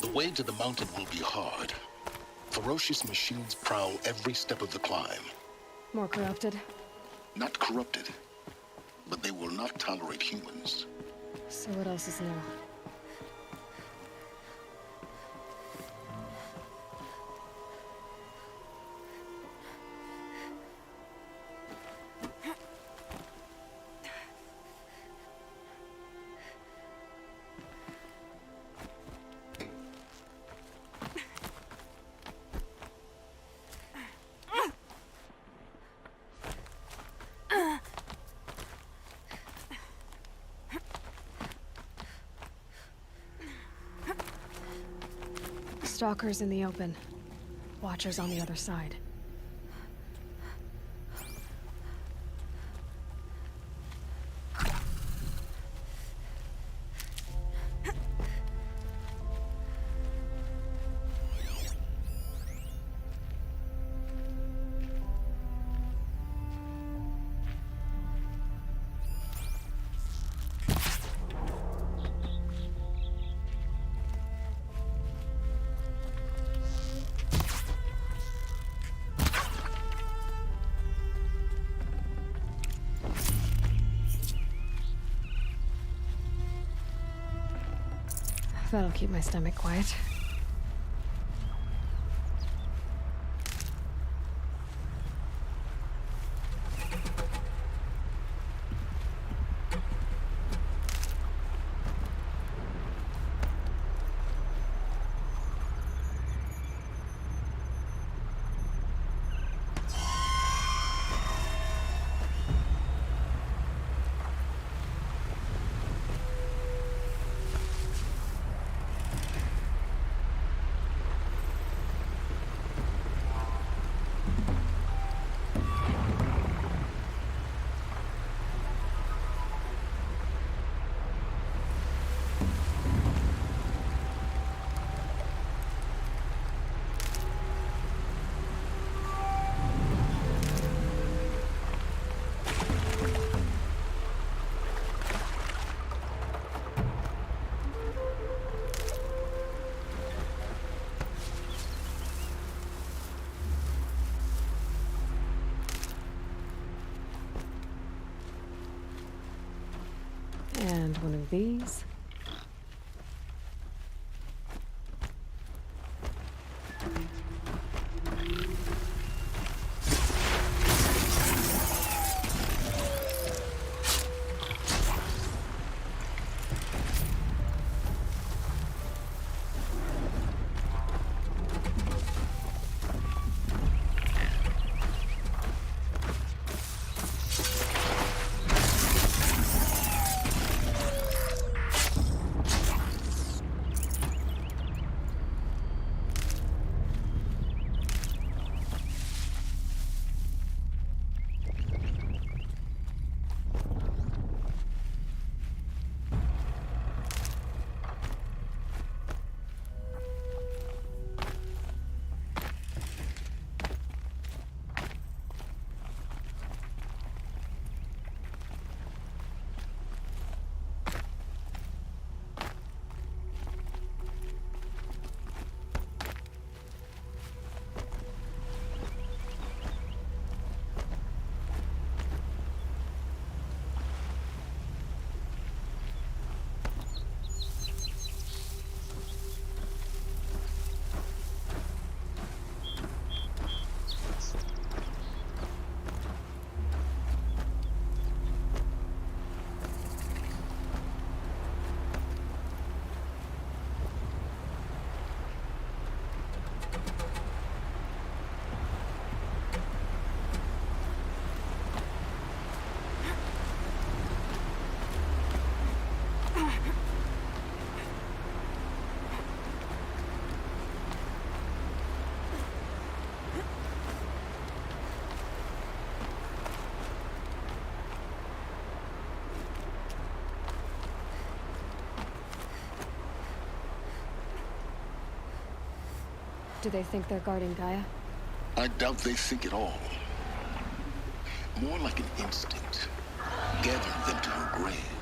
[SPEAKER 7] The way to the mountain will be hard. Ferocious machines prowl every step of the climb.
[SPEAKER 22] More corrupted?
[SPEAKER 7] Not corrupted, but they will not tolerate humans.
[SPEAKER 22] So what else is new? Stalkers in the open. Watchers on the other side. That'll keep my stomach quiet. And one of these. Do they think they're guarding Gaia?
[SPEAKER 7] I doubt they think at all. More like an instinct, gathering them to her grave.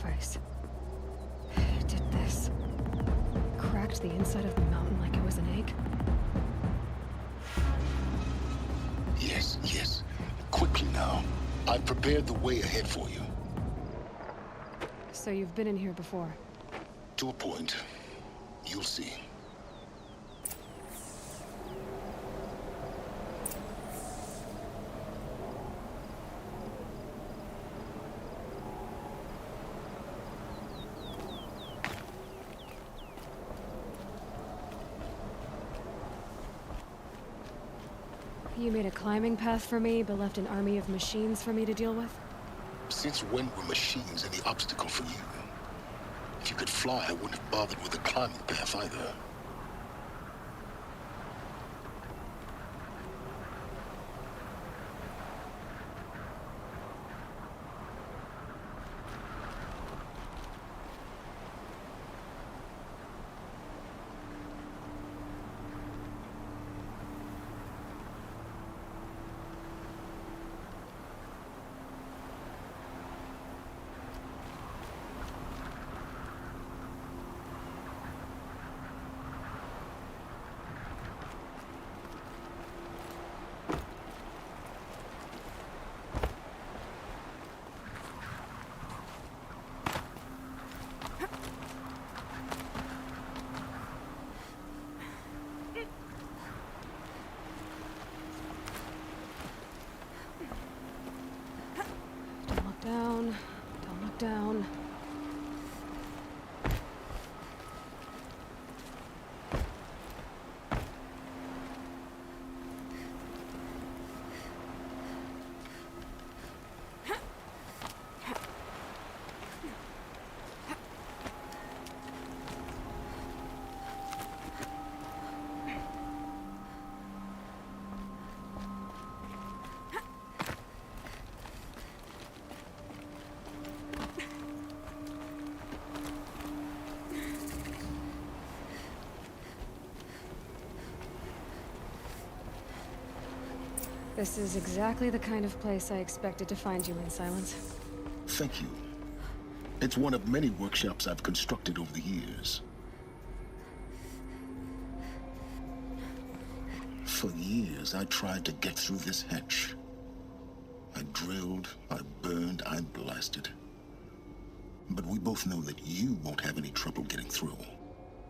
[SPEAKER 22] sacrifice. Did this. Cracked the inside of the mountain like it was an egg?
[SPEAKER 7] Yes, yes. Quickly now. I've prepared the way ahead for you.
[SPEAKER 22] So you've been in here before?
[SPEAKER 7] To a point. You'll see.
[SPEAKER 22] You made a climbing path for me, but left an army of machines for me to deal with?
[SPEAKER 7] Since when were machines any obstacle for you? If you could fly, I wouldn't have bothered with a climbing path either.
[SPEAKER 22] Don't look down. This is exactly the kind of place I expected to find you in, Silence.
[SPEAKER 7] Thank you. It's one of many workshops I've constructed over the years. For years, I tried to get through this hatch. I drilled, I burned, I blasted. But we both know that you won't have any trouble getting through.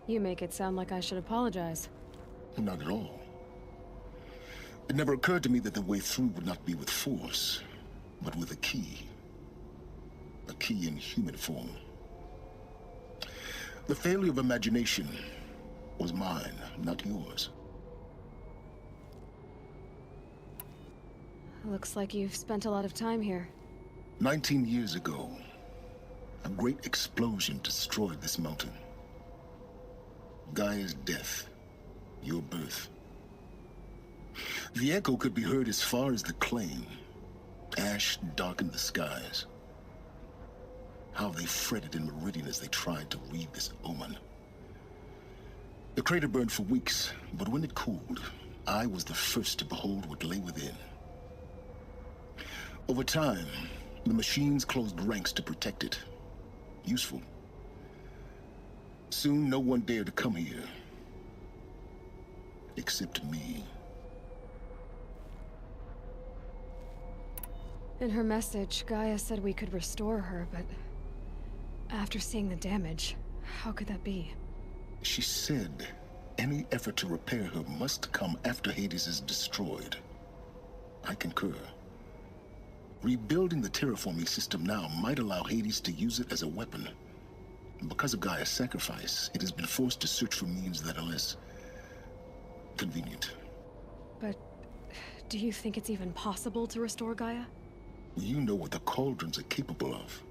[SPEAKER 22] You make it sound like I should apologize.
[SPEAKER 7] Not at all. It never occurred to me that the way through would not be with force, but with a key. A key in human form. The failure of imagination was mine, not yours.
[SPEAKER 22] Looks like you've spent a lot of time here.
[SPEAKER 7] 19 years ago, a great explosion destroyed this mountain. Gaia's death, your birth. The echo could be heard as far as the claim. Ash darkened the skies. How they fretted in Meridian as they tried to read this omen. The crater burned for weeks, but when it cooled, I was the first to behold what lay within. Over time, the machines closed ranks to protect it. Useful. Soon, no one dared to come here. Except me.
[SPEAKER 22] In her message, Gaia said we could restore her, but after seeing the damage, how could that be?
[SPEAKER 7] She said any effort to repair her must come after Hades is destroyed. I concur. Rebuilding the terraforming system now might allow Hades to use it as a weapon. Because of Gaia's sacrifice, it has been forced to search for means that are less convenient.
[SPEAKER 22] But do you think it's even possible to restore Gaia?
[SPEAKER 7] You know what the Cauldrons are capable of.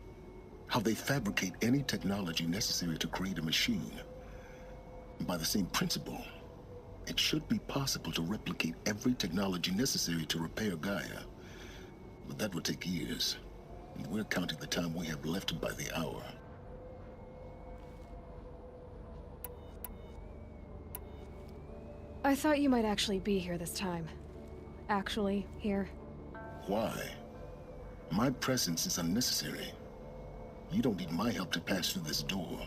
[SPEAKER 7] How they fabricate any technology necessary to create a machine. By the same principle, it should be possible to replicate every technology necessary to repair Gaia. But that would take years. And we're counting the time we have left by the hour.
[SPEAKER 22] I thought you might actually be here this time. Actually, here.
[SPEAKER 7] Why? My presence is unnecessary. You don't need my help to pass through this door.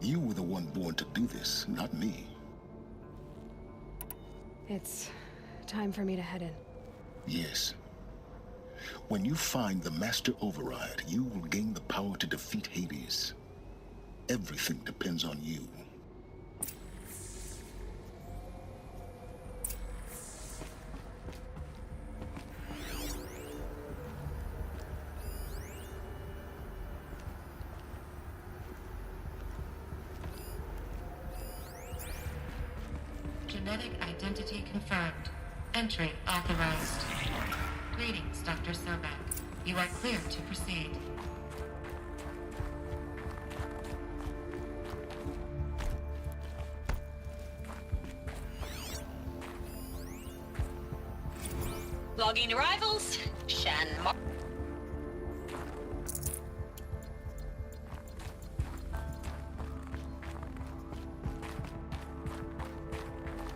[SPEAKER 7] You were the one born to do this, not me.
[SPEAKER 22] It's time for me to head in.
[SPEAKER 7] Yes. When you find the Master Override, you will gain the power to defeat Hades. Everything depends on you.
[SPEAKER 18] Genetic identity confirmed. Entry authorized. Greetings, Dr. Sobek. You are clear to proceed.
[SPEAKER 15] Logging arrivals. Shan Mar-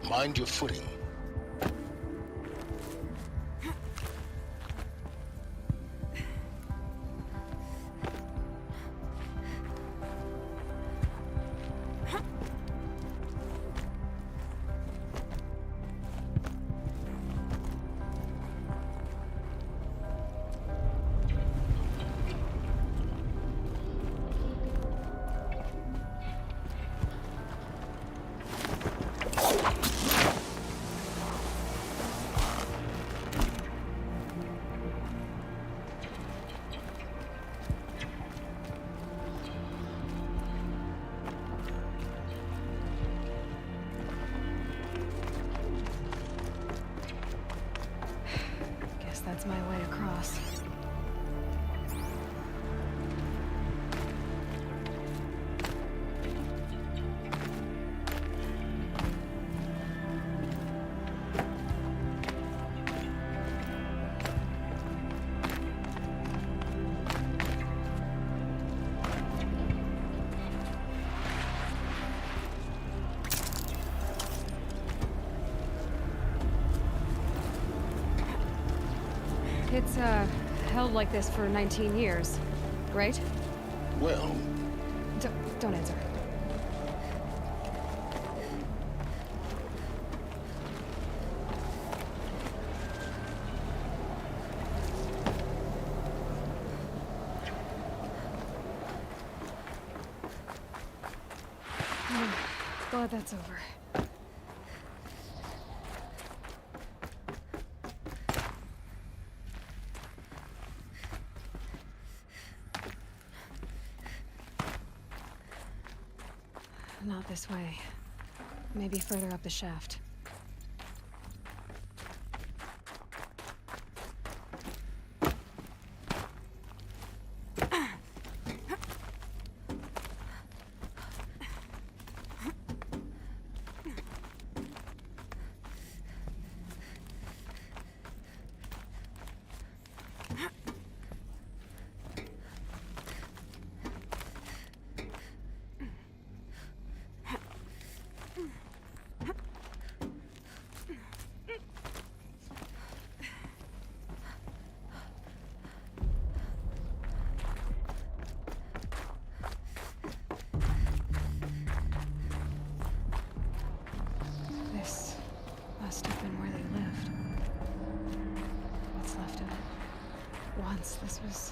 [SPEAKER 7] Mind your footing.
[SPEAKER 22] That's my way across. It's, held like this for 19 years, right?
[SPEAKER 7] Well...
[SPEAKER 22] Don't answer. Glad that's over. Not this way. Maybe further up the shaft. Must have been where they lived. What's left of it. Once this was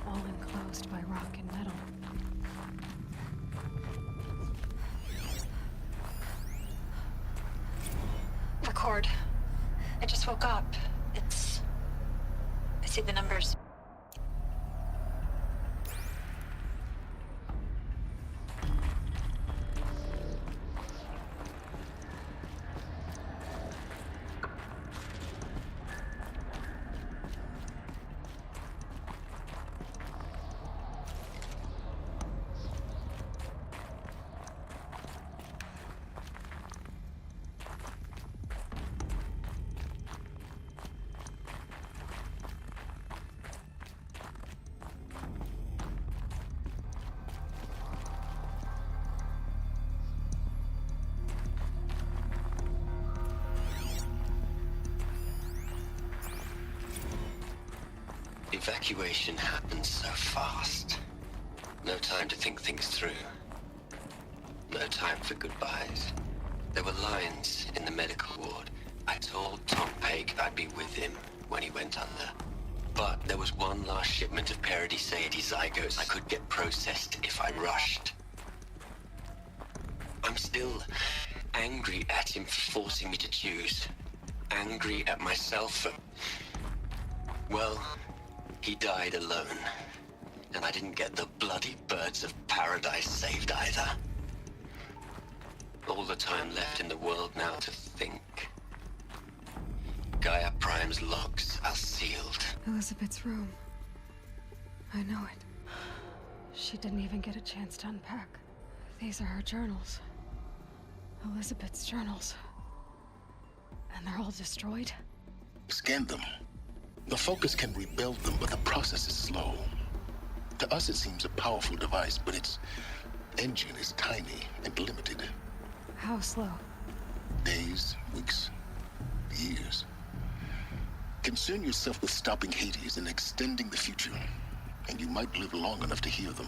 [SPEAKER 22] all enclosed by rock and metal.
[SPEAKER 6] Record. I just woke up. I see the numbers.
[SPEAKER 17] Evacuation happened so fast.
[SPEAKER 2] No time to think things through. No time for goodbyes. There were lines in the medical ward. I told Tom Pake I'd be with him when he went under. But there was one last shipment of Paradiseidae zygotes I could get processed if I rushed. I'm still angry at him for forcing me to choose. Angry at myself for... Well, he died alone. And I didn't get the bloody birds of paradise saved either. All the time left in the world now to think. Gaia Prime's logs are sealed.
[SPEAKER 22] Elizabeth's room. I know it. She didn't even get a chance to unpack. These are her journals. Elizabeth's journals. And they're all destroyed?
[SPEAKER 7] Scan them. The Focus can rebuild them, but the process is slow. To us, it seems a powerful device, but its engine is tiny and limited.
[SPEAKER 22] How slow?
[SPEAKER 7] Days, weeks, years. Concern yourself with stopping Hades and extending the future, and you might live long enough to hear them.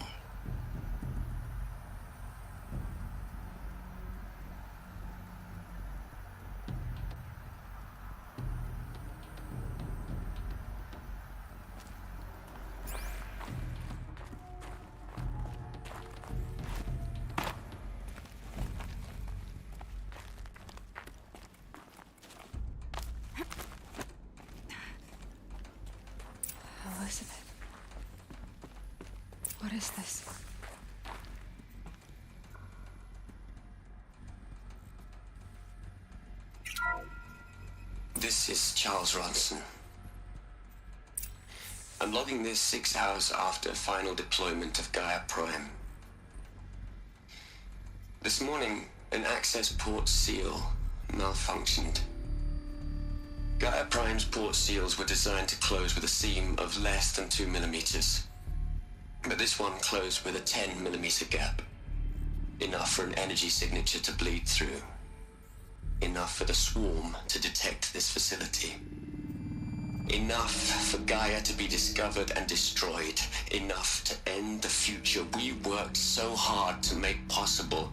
[SPEAKER 22] Elizabeth. What is this?
[SPEAKER 2] This is Charles Ronson. I'm logging this 6 hours after final deployment of Gaia Prime. This morning, an access port seal malfunctioned. Gaia Prime's port seals were designed to close with a seam of less than 2 millimeters. But this one closed with a 10 millimeter gap. Enough for an energy signature to bleed through. Enough for the swarm to detect this facility. Enough for Gaia to be discovered and destroyed. Enough to end the future we worked so hard to make possible.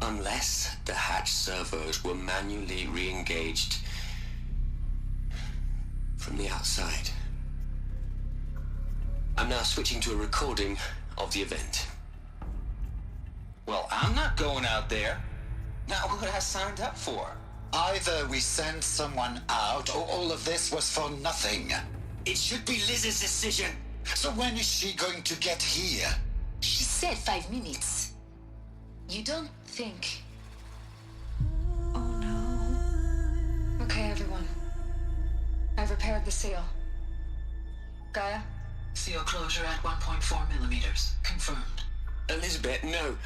[SPEAKER 2] Unless the hatch servos were manually re-engaged from the outside. I'm now switching to a recording of the event.
[SPEAKER 17] Well, I'm not going out there. Not what I signed up for.
[SPEAKER 9] Either we send someone out, or all of this was for nothing.
[SPEAKER 2] It should be Liz's decision.
[SPEAKER 9] So when is she going to get here?
[SPEAKER 15] She said 5 minutes. You don't think...
[SPEAKER 22] Oh no.
[SPEAKER 1] Okay, everyone. I've repaired the seal. Gaia?
[SPEAKER 19] Seal closure at 1.4 millimeters. Confirmed.
[SPEAKER 2] Elizabeth, no.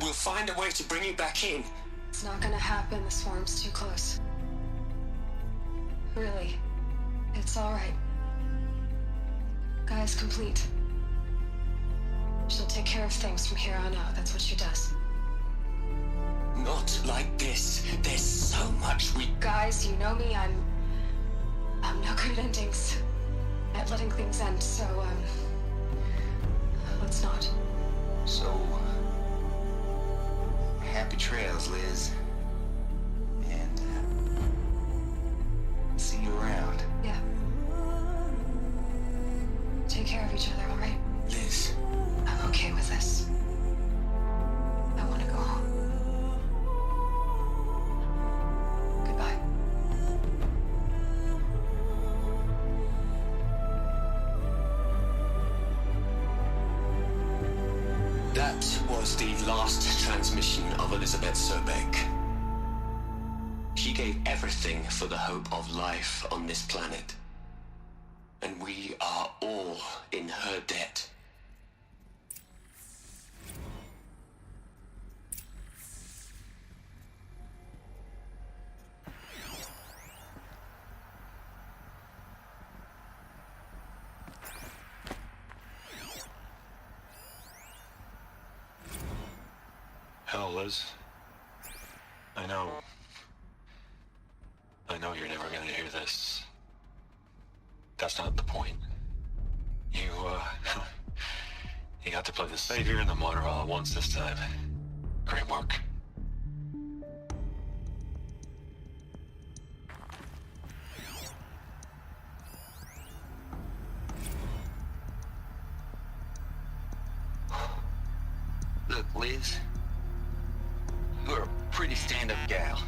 [SPEAKER 2] We'll find a way to bring you back in.
[SPEAKER 1] It's not gonna happen. The swarm's too close. Really. It's all right. Gaia's complete. She'll take care of things from here on out. That's what she does.
[SPEAKER 2] Not like this. There's so much we...
[SPEAKER 1] Guys, you know me. I'm no good at endings. At letting things end, so, let's not.
[SPEAKER 17] So, happy trails, Liz. And, see you around.
[SPEAKER 1] Yeah. Take care of each other, all right?
[SPEAKER 2] Liz.
[SPEAKER 1] I'm okay with this. I want to go home. Goodbye.
[SPEAKER 2] That was the last transmission of Elizabeth Sobek. She gave everything for the hope of life on this planet. And we are all in her debt.
[SPEAKER 3] Hell, Liz. I know you're never gonna hear this. That's not the point.
[SPEAKER 4] You got to play the savior and the martyr all at once this time. Great work.
[SPEAKER 17] Look, Liz, you're a pretty stand-up gal.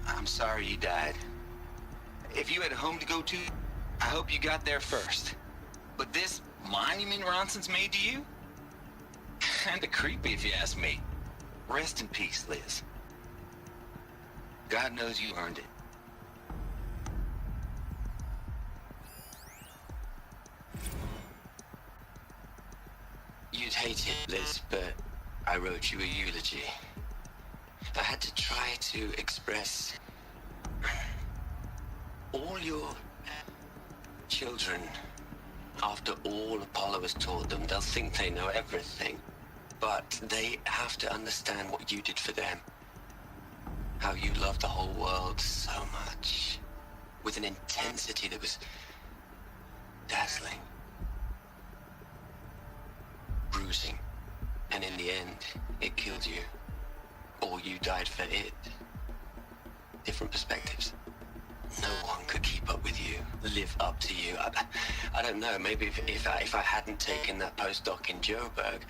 [SPEAKER 17] I'm sorry you died. If you had a home to go to, I hope you got there first. But this monument Ronson's made to you? Kinda creepy if you ask me. Rest in peace, Liz. God knows you earned it.
[SPEAKER 2] You'd hate it, Liz, but I wrote you a eulogy. I had to try to express all your children. After all Apollo has taught them, they'll think they know everything. But they have to understand what you did for them. How you loved the whole world so much. With an intensity that was dazzling. Bruising. And in the end, it killed you. Or you died for it. Different perspectives. No one could keep up with you, live up to you. I don't know, maybe if I hadn't taken that postdoc in Joburg.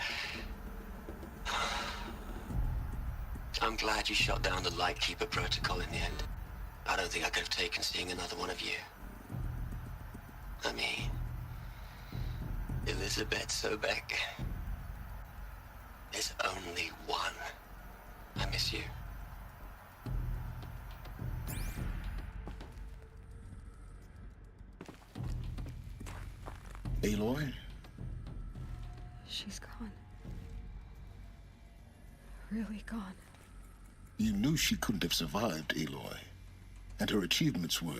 [SPEAKER 2] I'm glad you shot down the Lightkeeper protocol in the end. I don't think I could have taken seeing another one of you. I mean, Elizabeth Sobek. There's only one. I miss you.
[SPEAKER 7] Aloy?
[SPEAKER 22] She's gone. Really gone.
[SPEAKER 7] You knew she couldn't have survived, Aloy. And her achievements were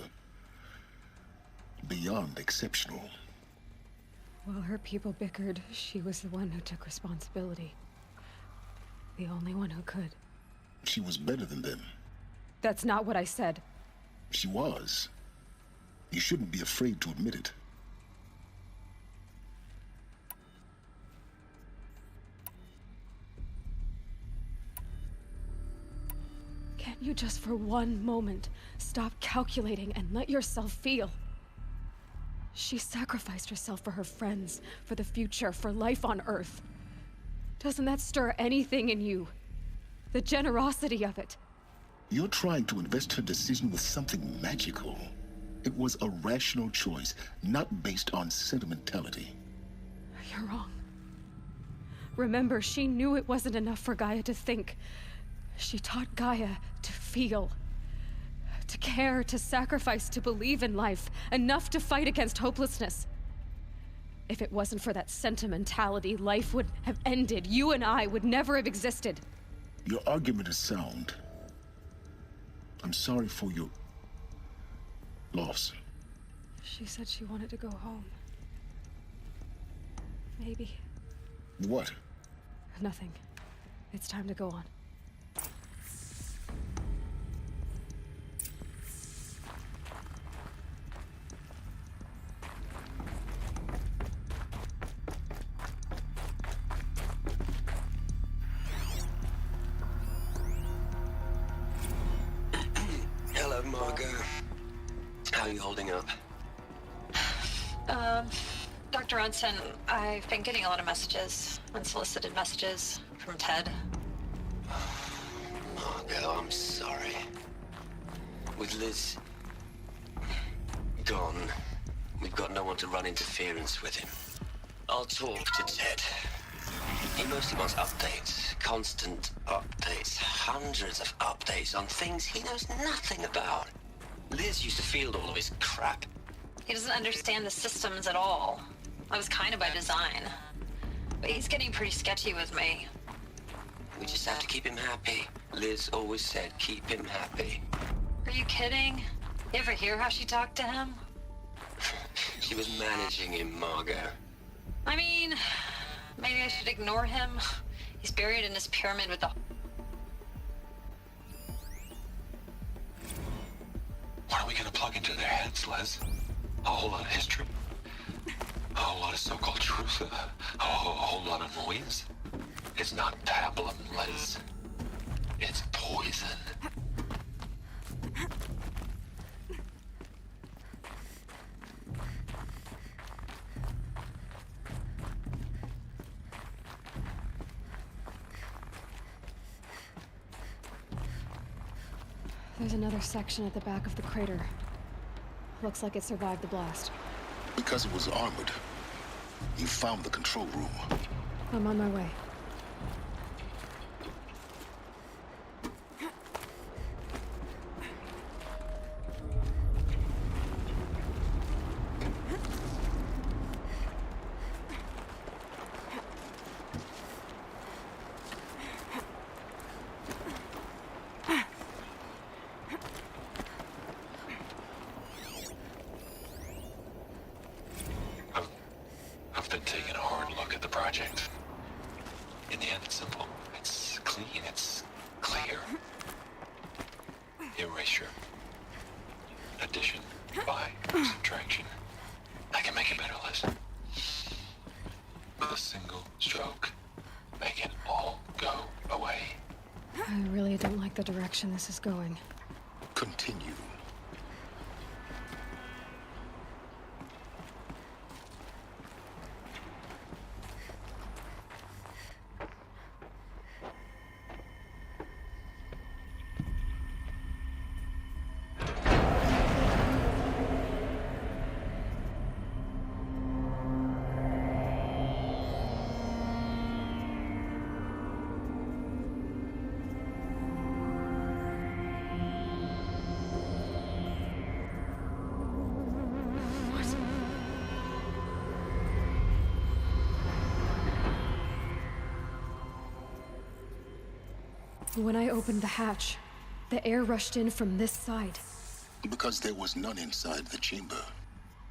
[SPEAKER 7] beyond exceptional.
[SPEAKER 22] While her people bickered, she was the one who took responsibility. The only one who could.
[SPEAKER 7] She was better than them.
[SPEAKER 22] That's not what I said.
[SPEAKER 7] She was. You shouldn't be afraid to admit it.
[SPEAKER 22] Can't you just for one moment stop calculating and let yourself feel? She sacrificed herself for her friends, for the future, for life on Earth. Doesn't that stir anything in you? The generosity of it.
[SPEAKER 7] You're trying to invest her decision with something magical. It was a rational choice, not based on sentimentality.
[SPEAKER 22] You're wrong. Remember, she knew it wasn't enough for Gaia to think. She taught Gaia to feel. To care, to sacrifice, to believe in life. Enough to fight against hopelessness. If it wasn't for that sentimentality, life would have ended. You and I would never have existed.
[SPEAKER 7] Your argument is sound. I'm sorry for your loss.
[SPEAKER 22] She said she wanted to go home. Maybe.
[SPEAKER 7] What?
[SPEAKER 22] Nothing. It's time to go on.
[SPEAKER 2] Hello, Margot. How are you holding up?
[SPEAKER 6] Dr. Ronson, I've been getting a lot of messages, unsolicited messages from Ted.
[SPEAKER 2] Margot, I'm sorry. With Liz gone, we've got no one to run interference with him. I'll talk to Ted. He mostly wants updates, constant updates, hundreds of updates on things he knows nothing about. Liz used to field all of his crap.
[SPEAKER 6] He doesn't understand the systems at all. That was kind of by design. But he's getting pretty sketchy with me.
[SPEAKER 2] We just have to keep him happy. Liz always said, keep him happy.
[SPEAKER 6] Are you kidding? You ever hear how she talked to him?
[SPEAKER 2] She was managing him, Margot.
[SPEAKER 6] I mean, maybe I should ignore him. He's buried in his pyramid with the...
[SPEAKER 4] What are we gonna plug into their heads, Liz? A whole lot of history? A whole lot of so-called truth, a whole lot of noise. It's not pablum, Liz. It's poison.
[SPEAKER 22] There's another section at the back of the crater. Looks like it survived the blast.
[SPEAKER 7] Because it was armored, you found the control room.
[SPEAKER 22] I'm on my way.
[SPEAKER 4] I've been taking a hard look at the project. In the end, it's simple. It's clean. It's clear. Erasure. Addition. By. Subtraction. I can make it better, Liz. With a single stroke. Make it all go away.
[SPEAKER 22] I really don't like the direction this is going.
[SPEAKER 7] Continue.
[SPEAKER 22] When I opened the hatch, the air rushed in from this side.
[SPEAKER 7] Because there was none inside the chamber.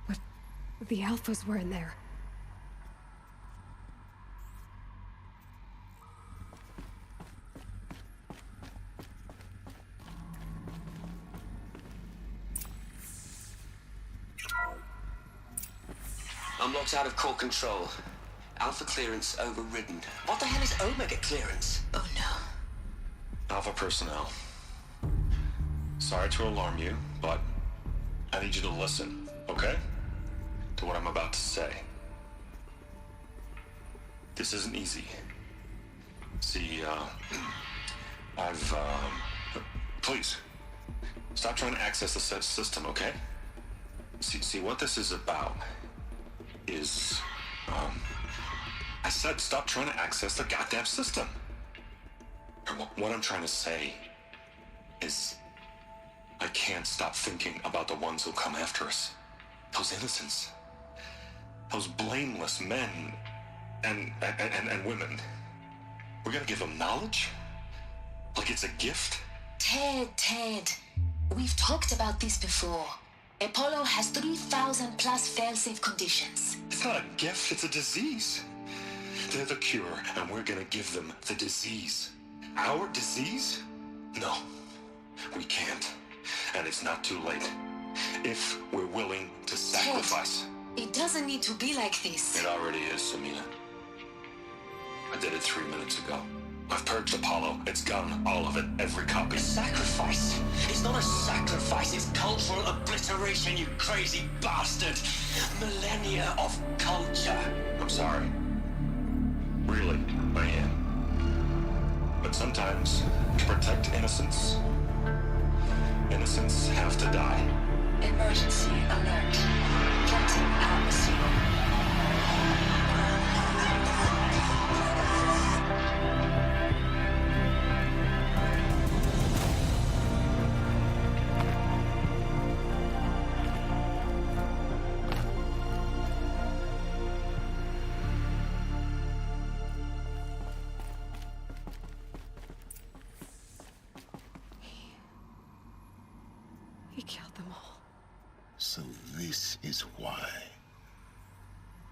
[SPEAKER 22] But the alphas were in there.
[SPEAKER 2] I'm locked out of core control. Alpha clearance overridden. What the hell is Omega clearance?
[SPEAKER 15] Oh no.
[SPEAKER 3] Alpha personnel. Sorry to alarm you, but I need you to listen, okay? To what I'm about to say. This isn't easy. See, please, stop trying to access the system, okay? See, what this is about is, I said stop trying to access the goddamn system. What I'm trying to say is I can't stop thinking about the ones who'll come after us. Those innocents. Those blameless men and women. We're gonna give them knowledge? Like it's a gift?
[SPEAKER 15] Ted. We've talked about this before. Apollo has 3,000 plus fail-safe conditions.
[SPEAKER 3] It's not a gift, it's a disease. They're the cure, and we're gonna give them the disease. Our disease? No, we can't. And it's not too late. If we're willing to sacrifice.
[SPEAKER 15] Ted, it doesn't need to be like this.
[SPEAKER 3] It already is, Samina. I did it 3 minutes ago. I've purged Apollo. It's gone, all of it, every copy.
[SPEAKER 2] A sacrifice? It's not a sacrifice, it's cultural obliteration, you crazy bastard! Millennia of culture.
[SPEAKER 3] I'm sorry. Really, I am. But sometimes, to protect innocence, innocents have to die.
[SPEAKER 15] Emergency alert. Captain Alpha.
[SPEAKER 22] He killed them all.
[SPEAKER 7] So this is why.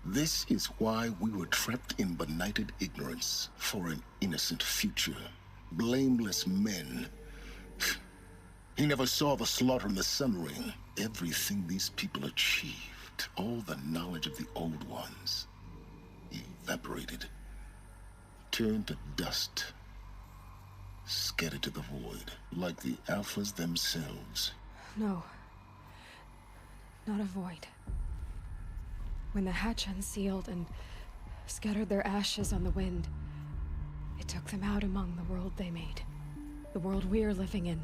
[SPEAKER 7] This is why we were trapped in benighted ignorance for an innocent future. Blameless men. He never saw the slaughter in the Sun Ring. Everything these people achieved. night, all the knowledge of the old ones evaporated, turned to dust, scattered to the void, like the Alphas themselves.
[SPEAKER 22] No. Not a void. When the hatch unsealed and scattered their ashes on the wind, it took them out among the world they made. The world we're living in.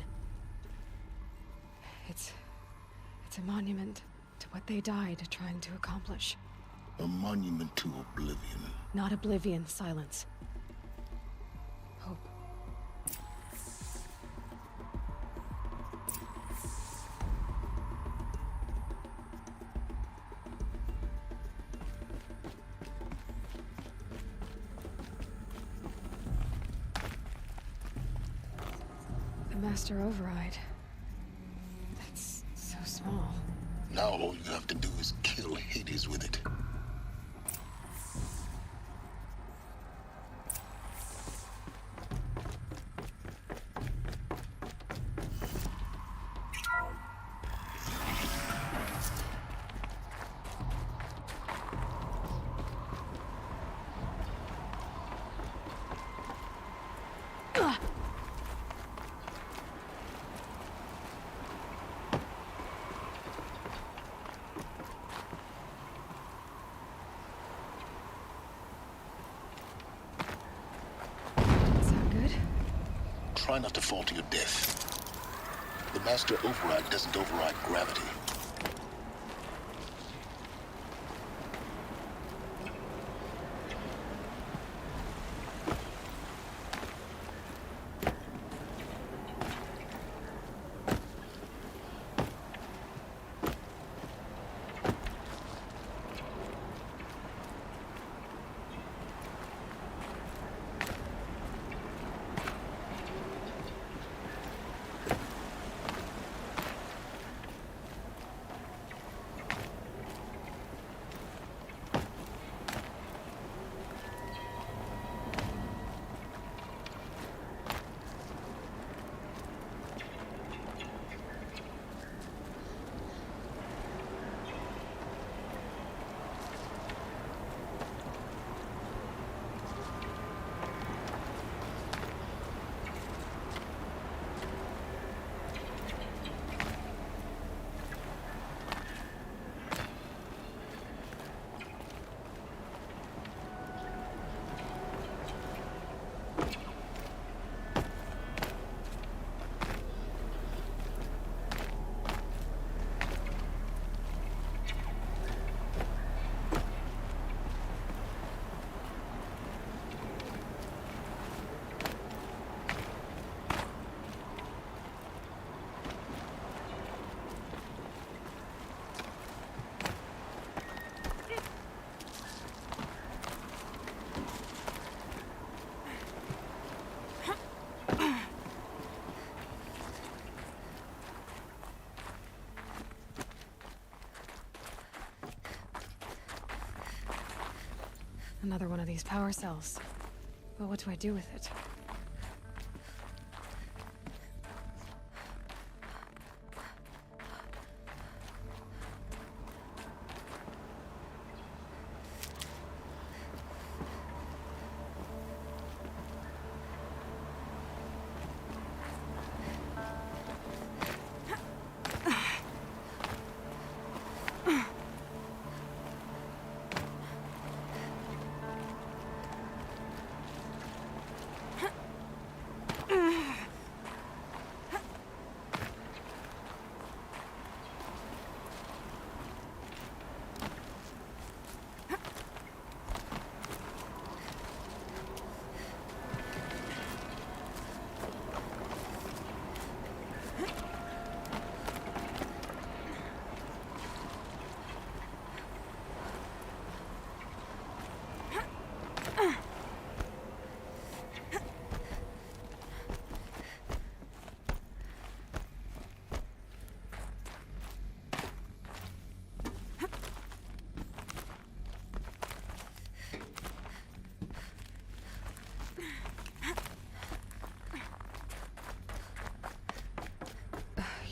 [SPEAKER 22] It's a monument to what they died trying to accomplish.
[SPEAKER 7] A monument to oblivion.
[SPEAKER 22] Not oblivion, silence. Hope. The Master Override. That's so small.
[SPEAKER 7] Now all you have to do is kill Hades with it. Try not to fall to your death. The Master Override doesn't override gravity.
[SPEAKER 22] Another one of these power cells. But what do I do with it?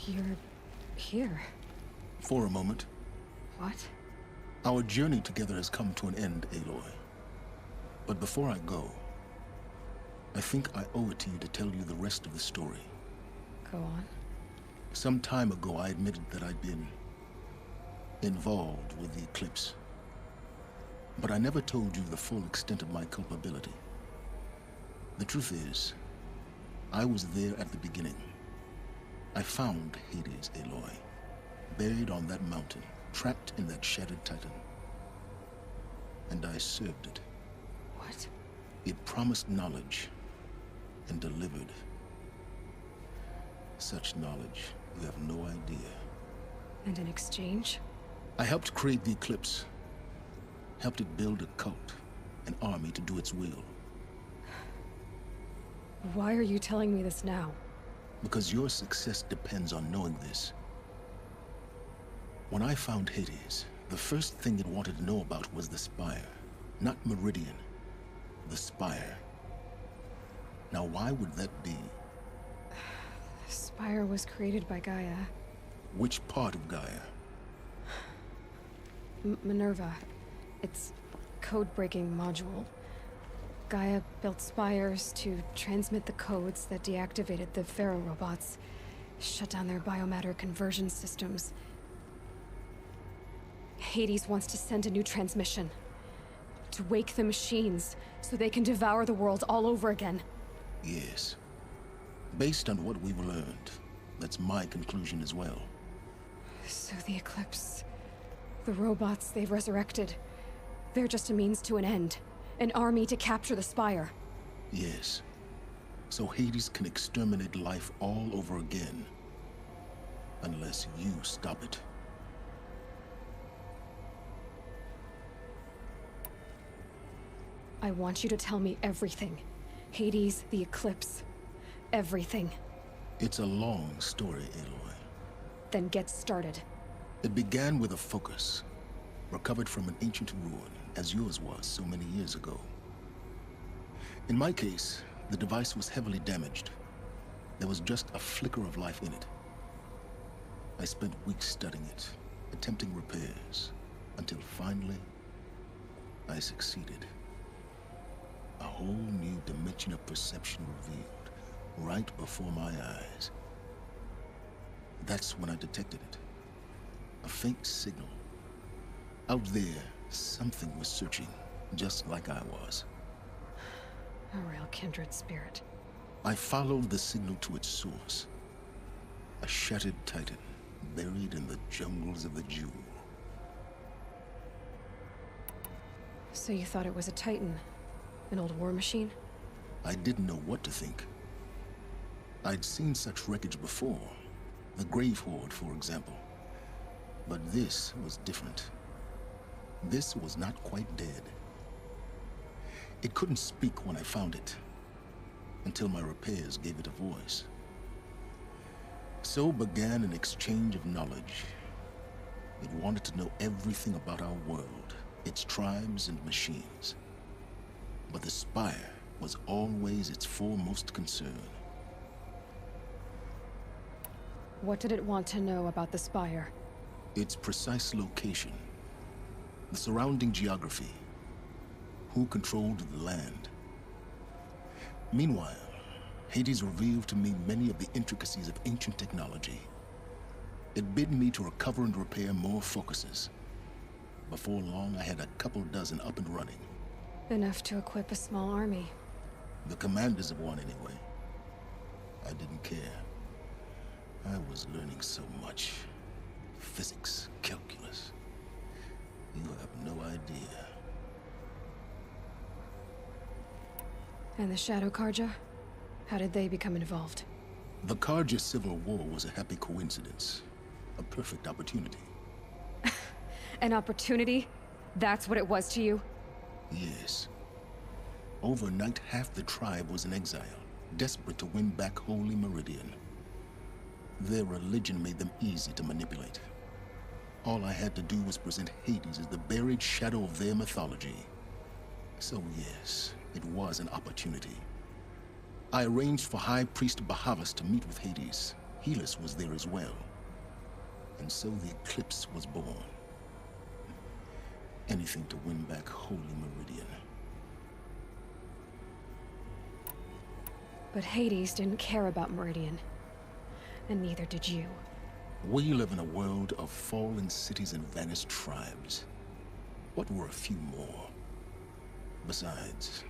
[SPEAKER 22] You're here.
[SPEAKER 11] For a moment.
[SPEAKER 22] What?
[SPEAKER 7] Our journey together has come to an end, Aloy. But before I go, I think I owe it to you to tell you the rest of the story.
[SPEAKER 22] Go on.
[SPEAKER 7] Some time ago, I admitted that I'd been involved with the eclipse. But I never told you the full extent of my culpability. The truth is, I was there at the beginning. I found Hades, Aloy, buried on that mountain, trapped in that shattered titan. And I served it.
[SPEAKER 22] What?
[SPEAKER 7] It promised knowledge and delivered. Such knowledge, you have no idea.
[SPEAKER 22] And in exchange?
[SPEAKER 7] I helped create the eclipse. Helped it build a cult, an army to do its will.
[SPEAKER 22] Why are you telling me this now?
[SPEAKER 7] Because your success depends on knowing this. When I found Hades, the first thing it wanted to know about was the Spire. Not Meridian. The Spire. Now, why would that be?
[SPEAKER 22] The Spire was created by Gaia.
[SPEAKER 7] Which part of Gaia?
[SPEAKER 22] Minerva. It's code-breaking module. Gaia built spires to transmit the codes that deactivated the Pharaoh robots, shut down their biomatter conversion systems. Hades wants to send a new transmission. To wake the machines, so they can devour the world all over again.
[SPEAKER 7] Yes. Based on what we've learned, that's my conclusion as well.
[SPEAKER 22] So the Eclipse, the robots they've resurrected, they're just a means to an end. An army to capture the Spire.
[SPEAKER 7] Yes. So Hades can exterminate life all over again. Unless you stop it.
[SPEAKER 22] I want you to tell me everything. Hades, the Eclipse. Everything.
[SPEAKER 7] It's a long story, Aloy.
[SPEAKER 22] Then get started.
[SPEAKER 7] It began with a focus. Recovered from an ancient ruin, as yours was so many years ago. In my case, the device was heavily damaged. There was just a flicker of life in it. I spent weeks studying it, attempting repairs, until finally, I succeeded. A whole new dimension of perception revealed, right before my eyes. That's when I detected it. A faint signal. Out there, something was searching, just like I was.
[SPEAKER 22] A real kindred spirit.
[SPEAKER 7] I followed the signal to its source. A shattered titan, buried in the jungles of the Jewel.
[SPEAKER 22] So you thought it was a titan? An old war machine?
[SPEAKER 7] I didn't know what to think. I'd seen such wreckage before. The Grave Horde, for example. But this was different. This was not quite dead. It couldn't speak when I found it, until my repairs gave it a voice. So began an exchange of knowledge. It wanted to know everything about our world, its tribes and machines. But the Spire was always its foremost concern.
[SPEAKER 22] What did it want to know about the Spire?
[SPEAKER 7] Its precise location. The surrounding geography. Who controlled the land. Meanwhile, Hades revealed to me many of the intricacies of ancient technology. It bid me to recover and repair more focuses. Before long, I had a couple dozen up and running.
[SPEAKER 22] Enough to equip a small army.
[SPEAKER 7] The commanders of one, anyway. I didn't care. I was learning so much. Physics, calculus. You have no idea.
[SPEAKER 22] And the Shadow Karja? How did they become involved?
[SPEAKER 7] The Karja Civil War was a happy coincidence. A perfect opportunity.
[SPEAKER 22] An opportunity? That's what it was to you?
[SPEAKER 7] Yes. Overnight, half the tribe was in exile, desperate to win back Holy Meridian. Their religion made them easy to manipulate. All I had to do was present Hades as the buried shadow of their mythology. So yes, it was an opportunity. I arranged for High Priest Bahavas to meet with Hades. Helis was there as well. And so the Eclipse was born. Anything to win back Holy Meridian.
[SPEAKER 22] But Hades didn't care about Meridian. And neither did you.
[SPEAKER 7] We live in a world of fallen cities and vanished tribes. What were a few more? Besides,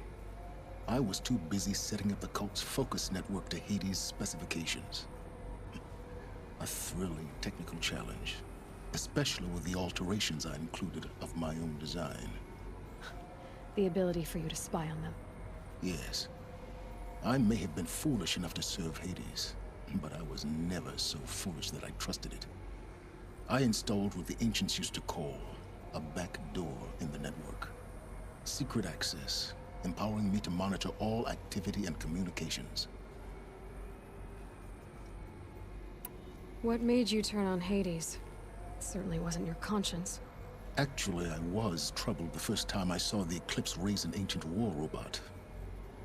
[SPEAKER 7] I was too busy setting up the cult's focus network to Hades' specifications. A thrilling technical challenge, especially with the alterations I included of my own design.
[SPEAKER 22] The ability for you to spy on them.
[SPEAKER 7] Yes. I may have been foolish enough to serve Hades, but I was never so foolish that I trusted it. I installed what the ancients used to call a back door in the network. Secret access, empowering me to monitor all activity and communications.
[SPEAKER 22] What made you turn on Hades? It certainly wasn't your conscience.
[SPEAKER 7] Actually, I was troubled the first time I saw the Eclipse raise an ancient war robot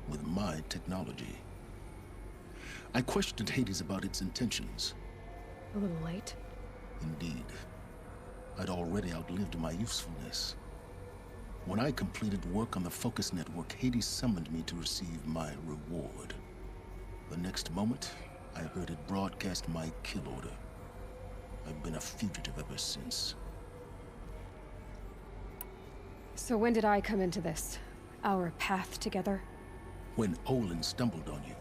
[SPEAKER 7] with my technology. I questioned Hades about its intentions.
[SPEAKER 22] A little late?
[SPEAKER 7] Indeed. I'd already outlived my usefulness. When I completed work on the Focus Network, Hades summoned me to receive my reward. The next moment, I heard it broadcast my kill order. I've been a fugitive ever since.
[SPEAKER 22] So when did I come into this? Our path together?
[SPEAKER 7] When Olin stumbled on you.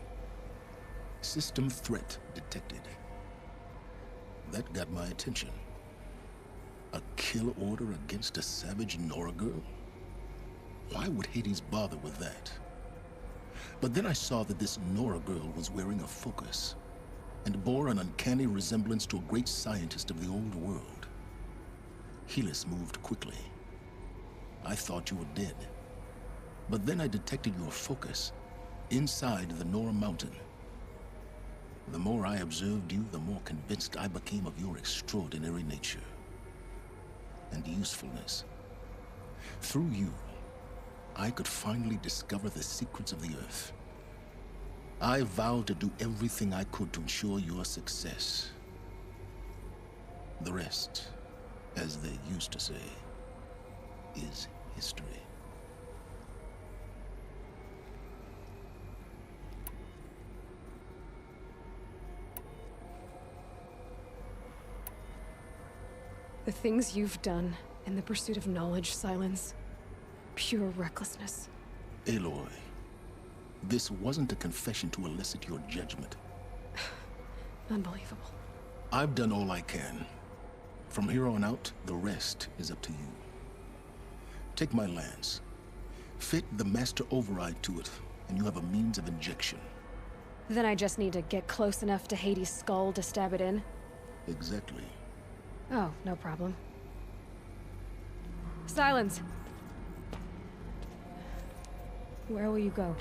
[SPEAKER 7] System threat detected. That got my attention. A kill order against a savage Nora girl? Why would Hades bother with that? But then I saw that this Nora girl was wearing a focus, and bore an uncanny resemblance to a great scientist of the old world. Helis moved quickly. I thought you were dead. But then I detected your focus inside the Nora mountain. The more I observed you, the more convinced I became of your extraordinary nature and usefulness. Through you, I could finally discover the secrets of the Earth. I vowed to do everything I could to ensure your success. The rest, as they used to say, is history.
[SPEAKER 22] The things you've done in the pursuit of knowledge, Silence. Pure recklessness.
[SPEAKER 7] Aloy, this wasn't a confession to elicit your judgment.
[SPEAKER 22] Unbelievable.
[SPEAKER 7] I've done all I can. From here on out, the rest is up to you. Take my lance. Fit the master override to it, and you have a means of injection.
[SPEAKER 22] Then I just need to get close enough to Hades' skull to stab it in?
[SPEAKER 7] Exactly.
[SPEAKER 22] Oh, no problem. Silence! Where will you go?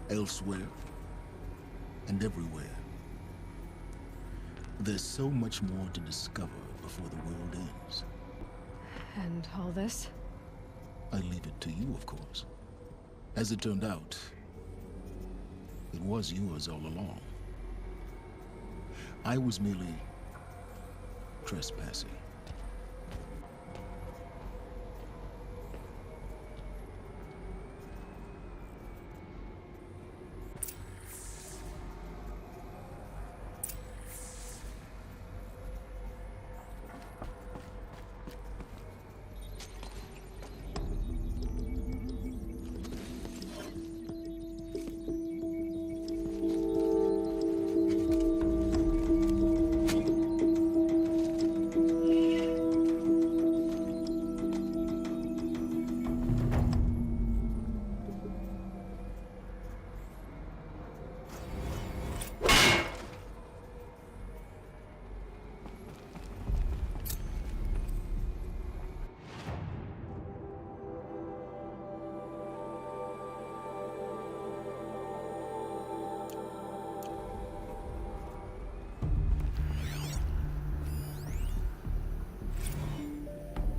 [SPEAKER 7] Elsewhere. And everywhere. There's so much more to discover before the world ends.
[SPEAKER 22] And all this?
[SPEAKER 7] I leave it to you, of course. As it turned out, it was yours all along. I was merely trespassing.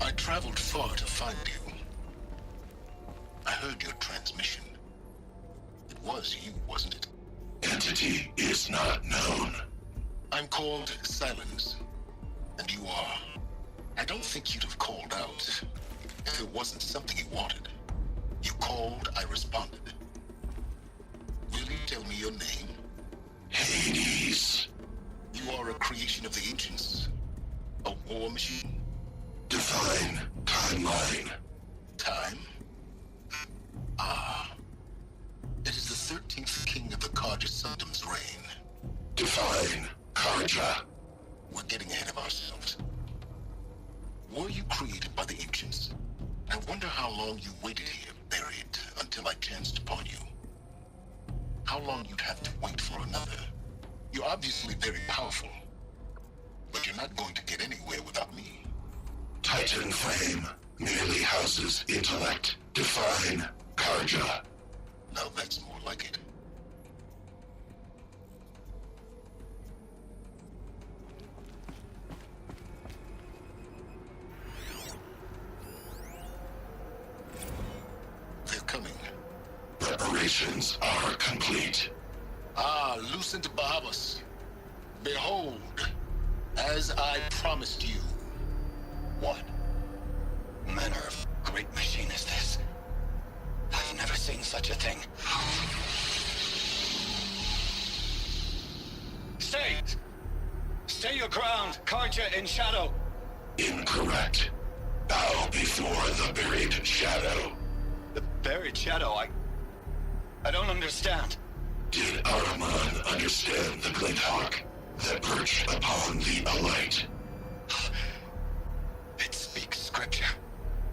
[SPEAKER 7] I traveled far to find you. I heard your transmission. It was you, wasn't it?
[SPEAKER 11] Entity is not known.
[SPEAKER 7] I'm called Silence, and you are. I don't think you'd have called out if it wasn't something you wanted. You called, I responded. Will you tell me your name?
[SPEAKER 10] Hades.
[SPEAKER 7] You are a creation of the ancients. A war machine?
[SPEAKER 10] Define timeline.
[SPEAKER 7] Time? Ah. It is the 13th king of the Karja Sanctum's reign.
[SPEAKER 10] Define Karja.
[SPEAKER 7] We're getting ahead of ourselves. Were you created by the ancients? I wonder how long you waited here, buried, until I chanced upon you. How long you'd have to wait for another. You're obviously very powerful, but you're not going to get anywhere without me.
[SPEAKER 10] Titan flame merely houses intellect. Define Karja.
[SPEAKER 7] Now that's more like it. They're coming.
[SPEAKER 10] Preparations are complete.
[SPEAKER 7] Ah, Lucent Bahamas. Behold, as I promised you.
[SPEAKER 17] What manner of great machine is this? I've never seen such a thing. Stay! Stay your ground, Karja in shadow!
[SPEAKER 10] Incorrect. Bow before the buried shadow.
[SPEAKER 17] The buried shadow? I don't understand.
[SPEAKER 10] Did Ahriman understand the glint hawk that perched upon the alight?
[SPEAKER 17] It speaks scripture.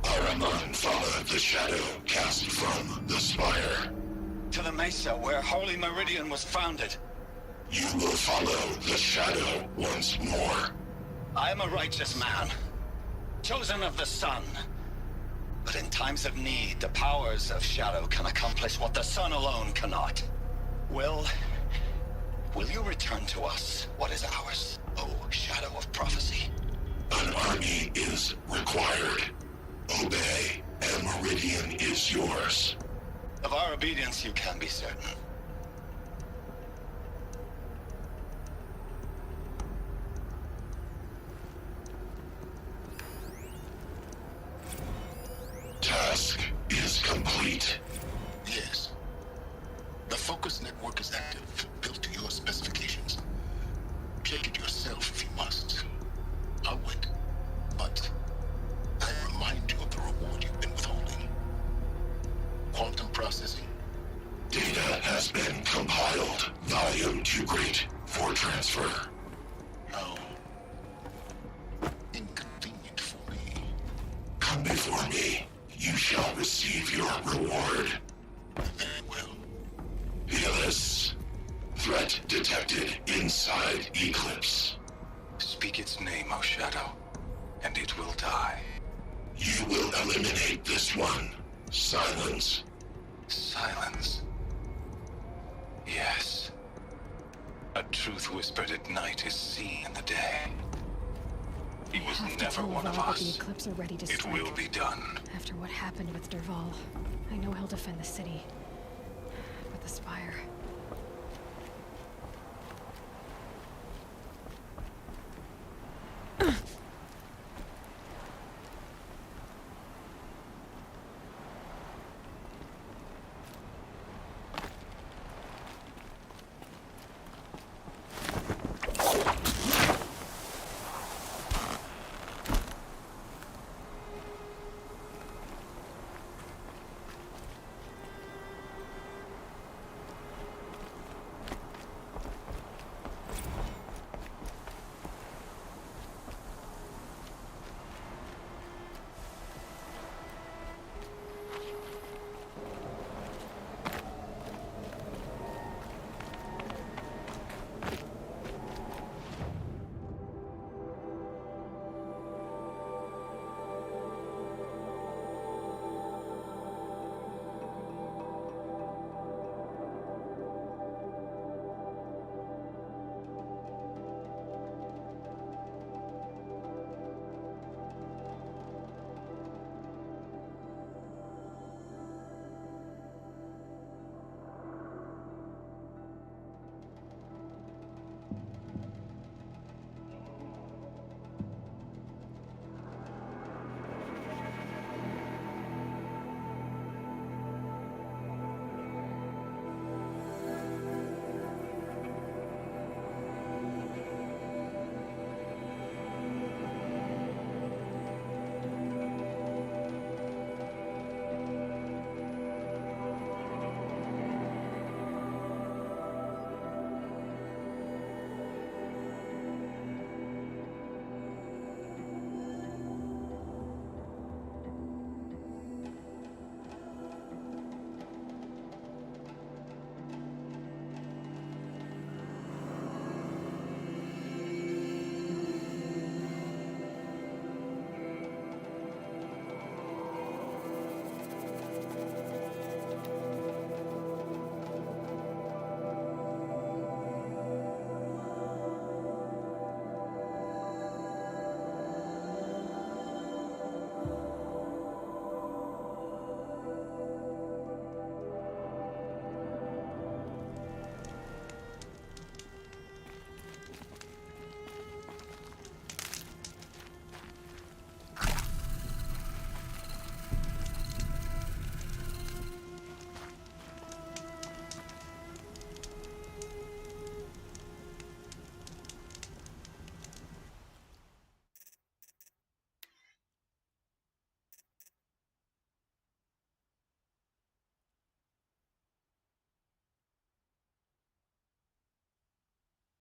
[SPEAKER 10] Ahriman followed the shadow cast from the spire.
[SPEAKER 17] To the mesa where Holy Meridian was founded.
[SPEAKER 10] You will follow the shadow once more.
[SPEAKER 17] I am a righteous man, chosen of the sun. But in times of need, the powers of shadow can accomplish what the sun alone cannot. Will you return to us what is ours, O shadow of prophecy?
[SPEAKER 10] An army is required. Obey, and Meridian is yours.
[SPEAKER 17] Of our obedience you can be certain.
[SPEAKER 10] Task is complete.
[SPEAKER 7] Yes. The focus network is active, built to your specifications. Check it yourself if you must. I'll wait. But I remind you of the reward you've been withholding. Quantum processing.
[SPEAKER 10] Data has been compiled. Volume too great for transfer.
[SPEAKER 7] How inconvenient for me.
[SPEAKER 10] Come before me. You shall receive your reward.
[SPEAKER 7] Very well.
[SPEAKER 10] Helis. Threat detected inside Eclipse.
[SPEAKER 4] Speak its name, O Shadow, and it will die.
[SPEAKER 10] You will eliminate this one. Silence.
[SPEAKER 4] Silence. Yes. A truth whispered at night is seen in the day. He was never one of us.
[SPEAKER 22] The Eclipse are ready to strike.
[SPEAKER 4] It will be done.
[SPEAKER 22] After what happened with Derval, I know he'll defend the city. But the Spire...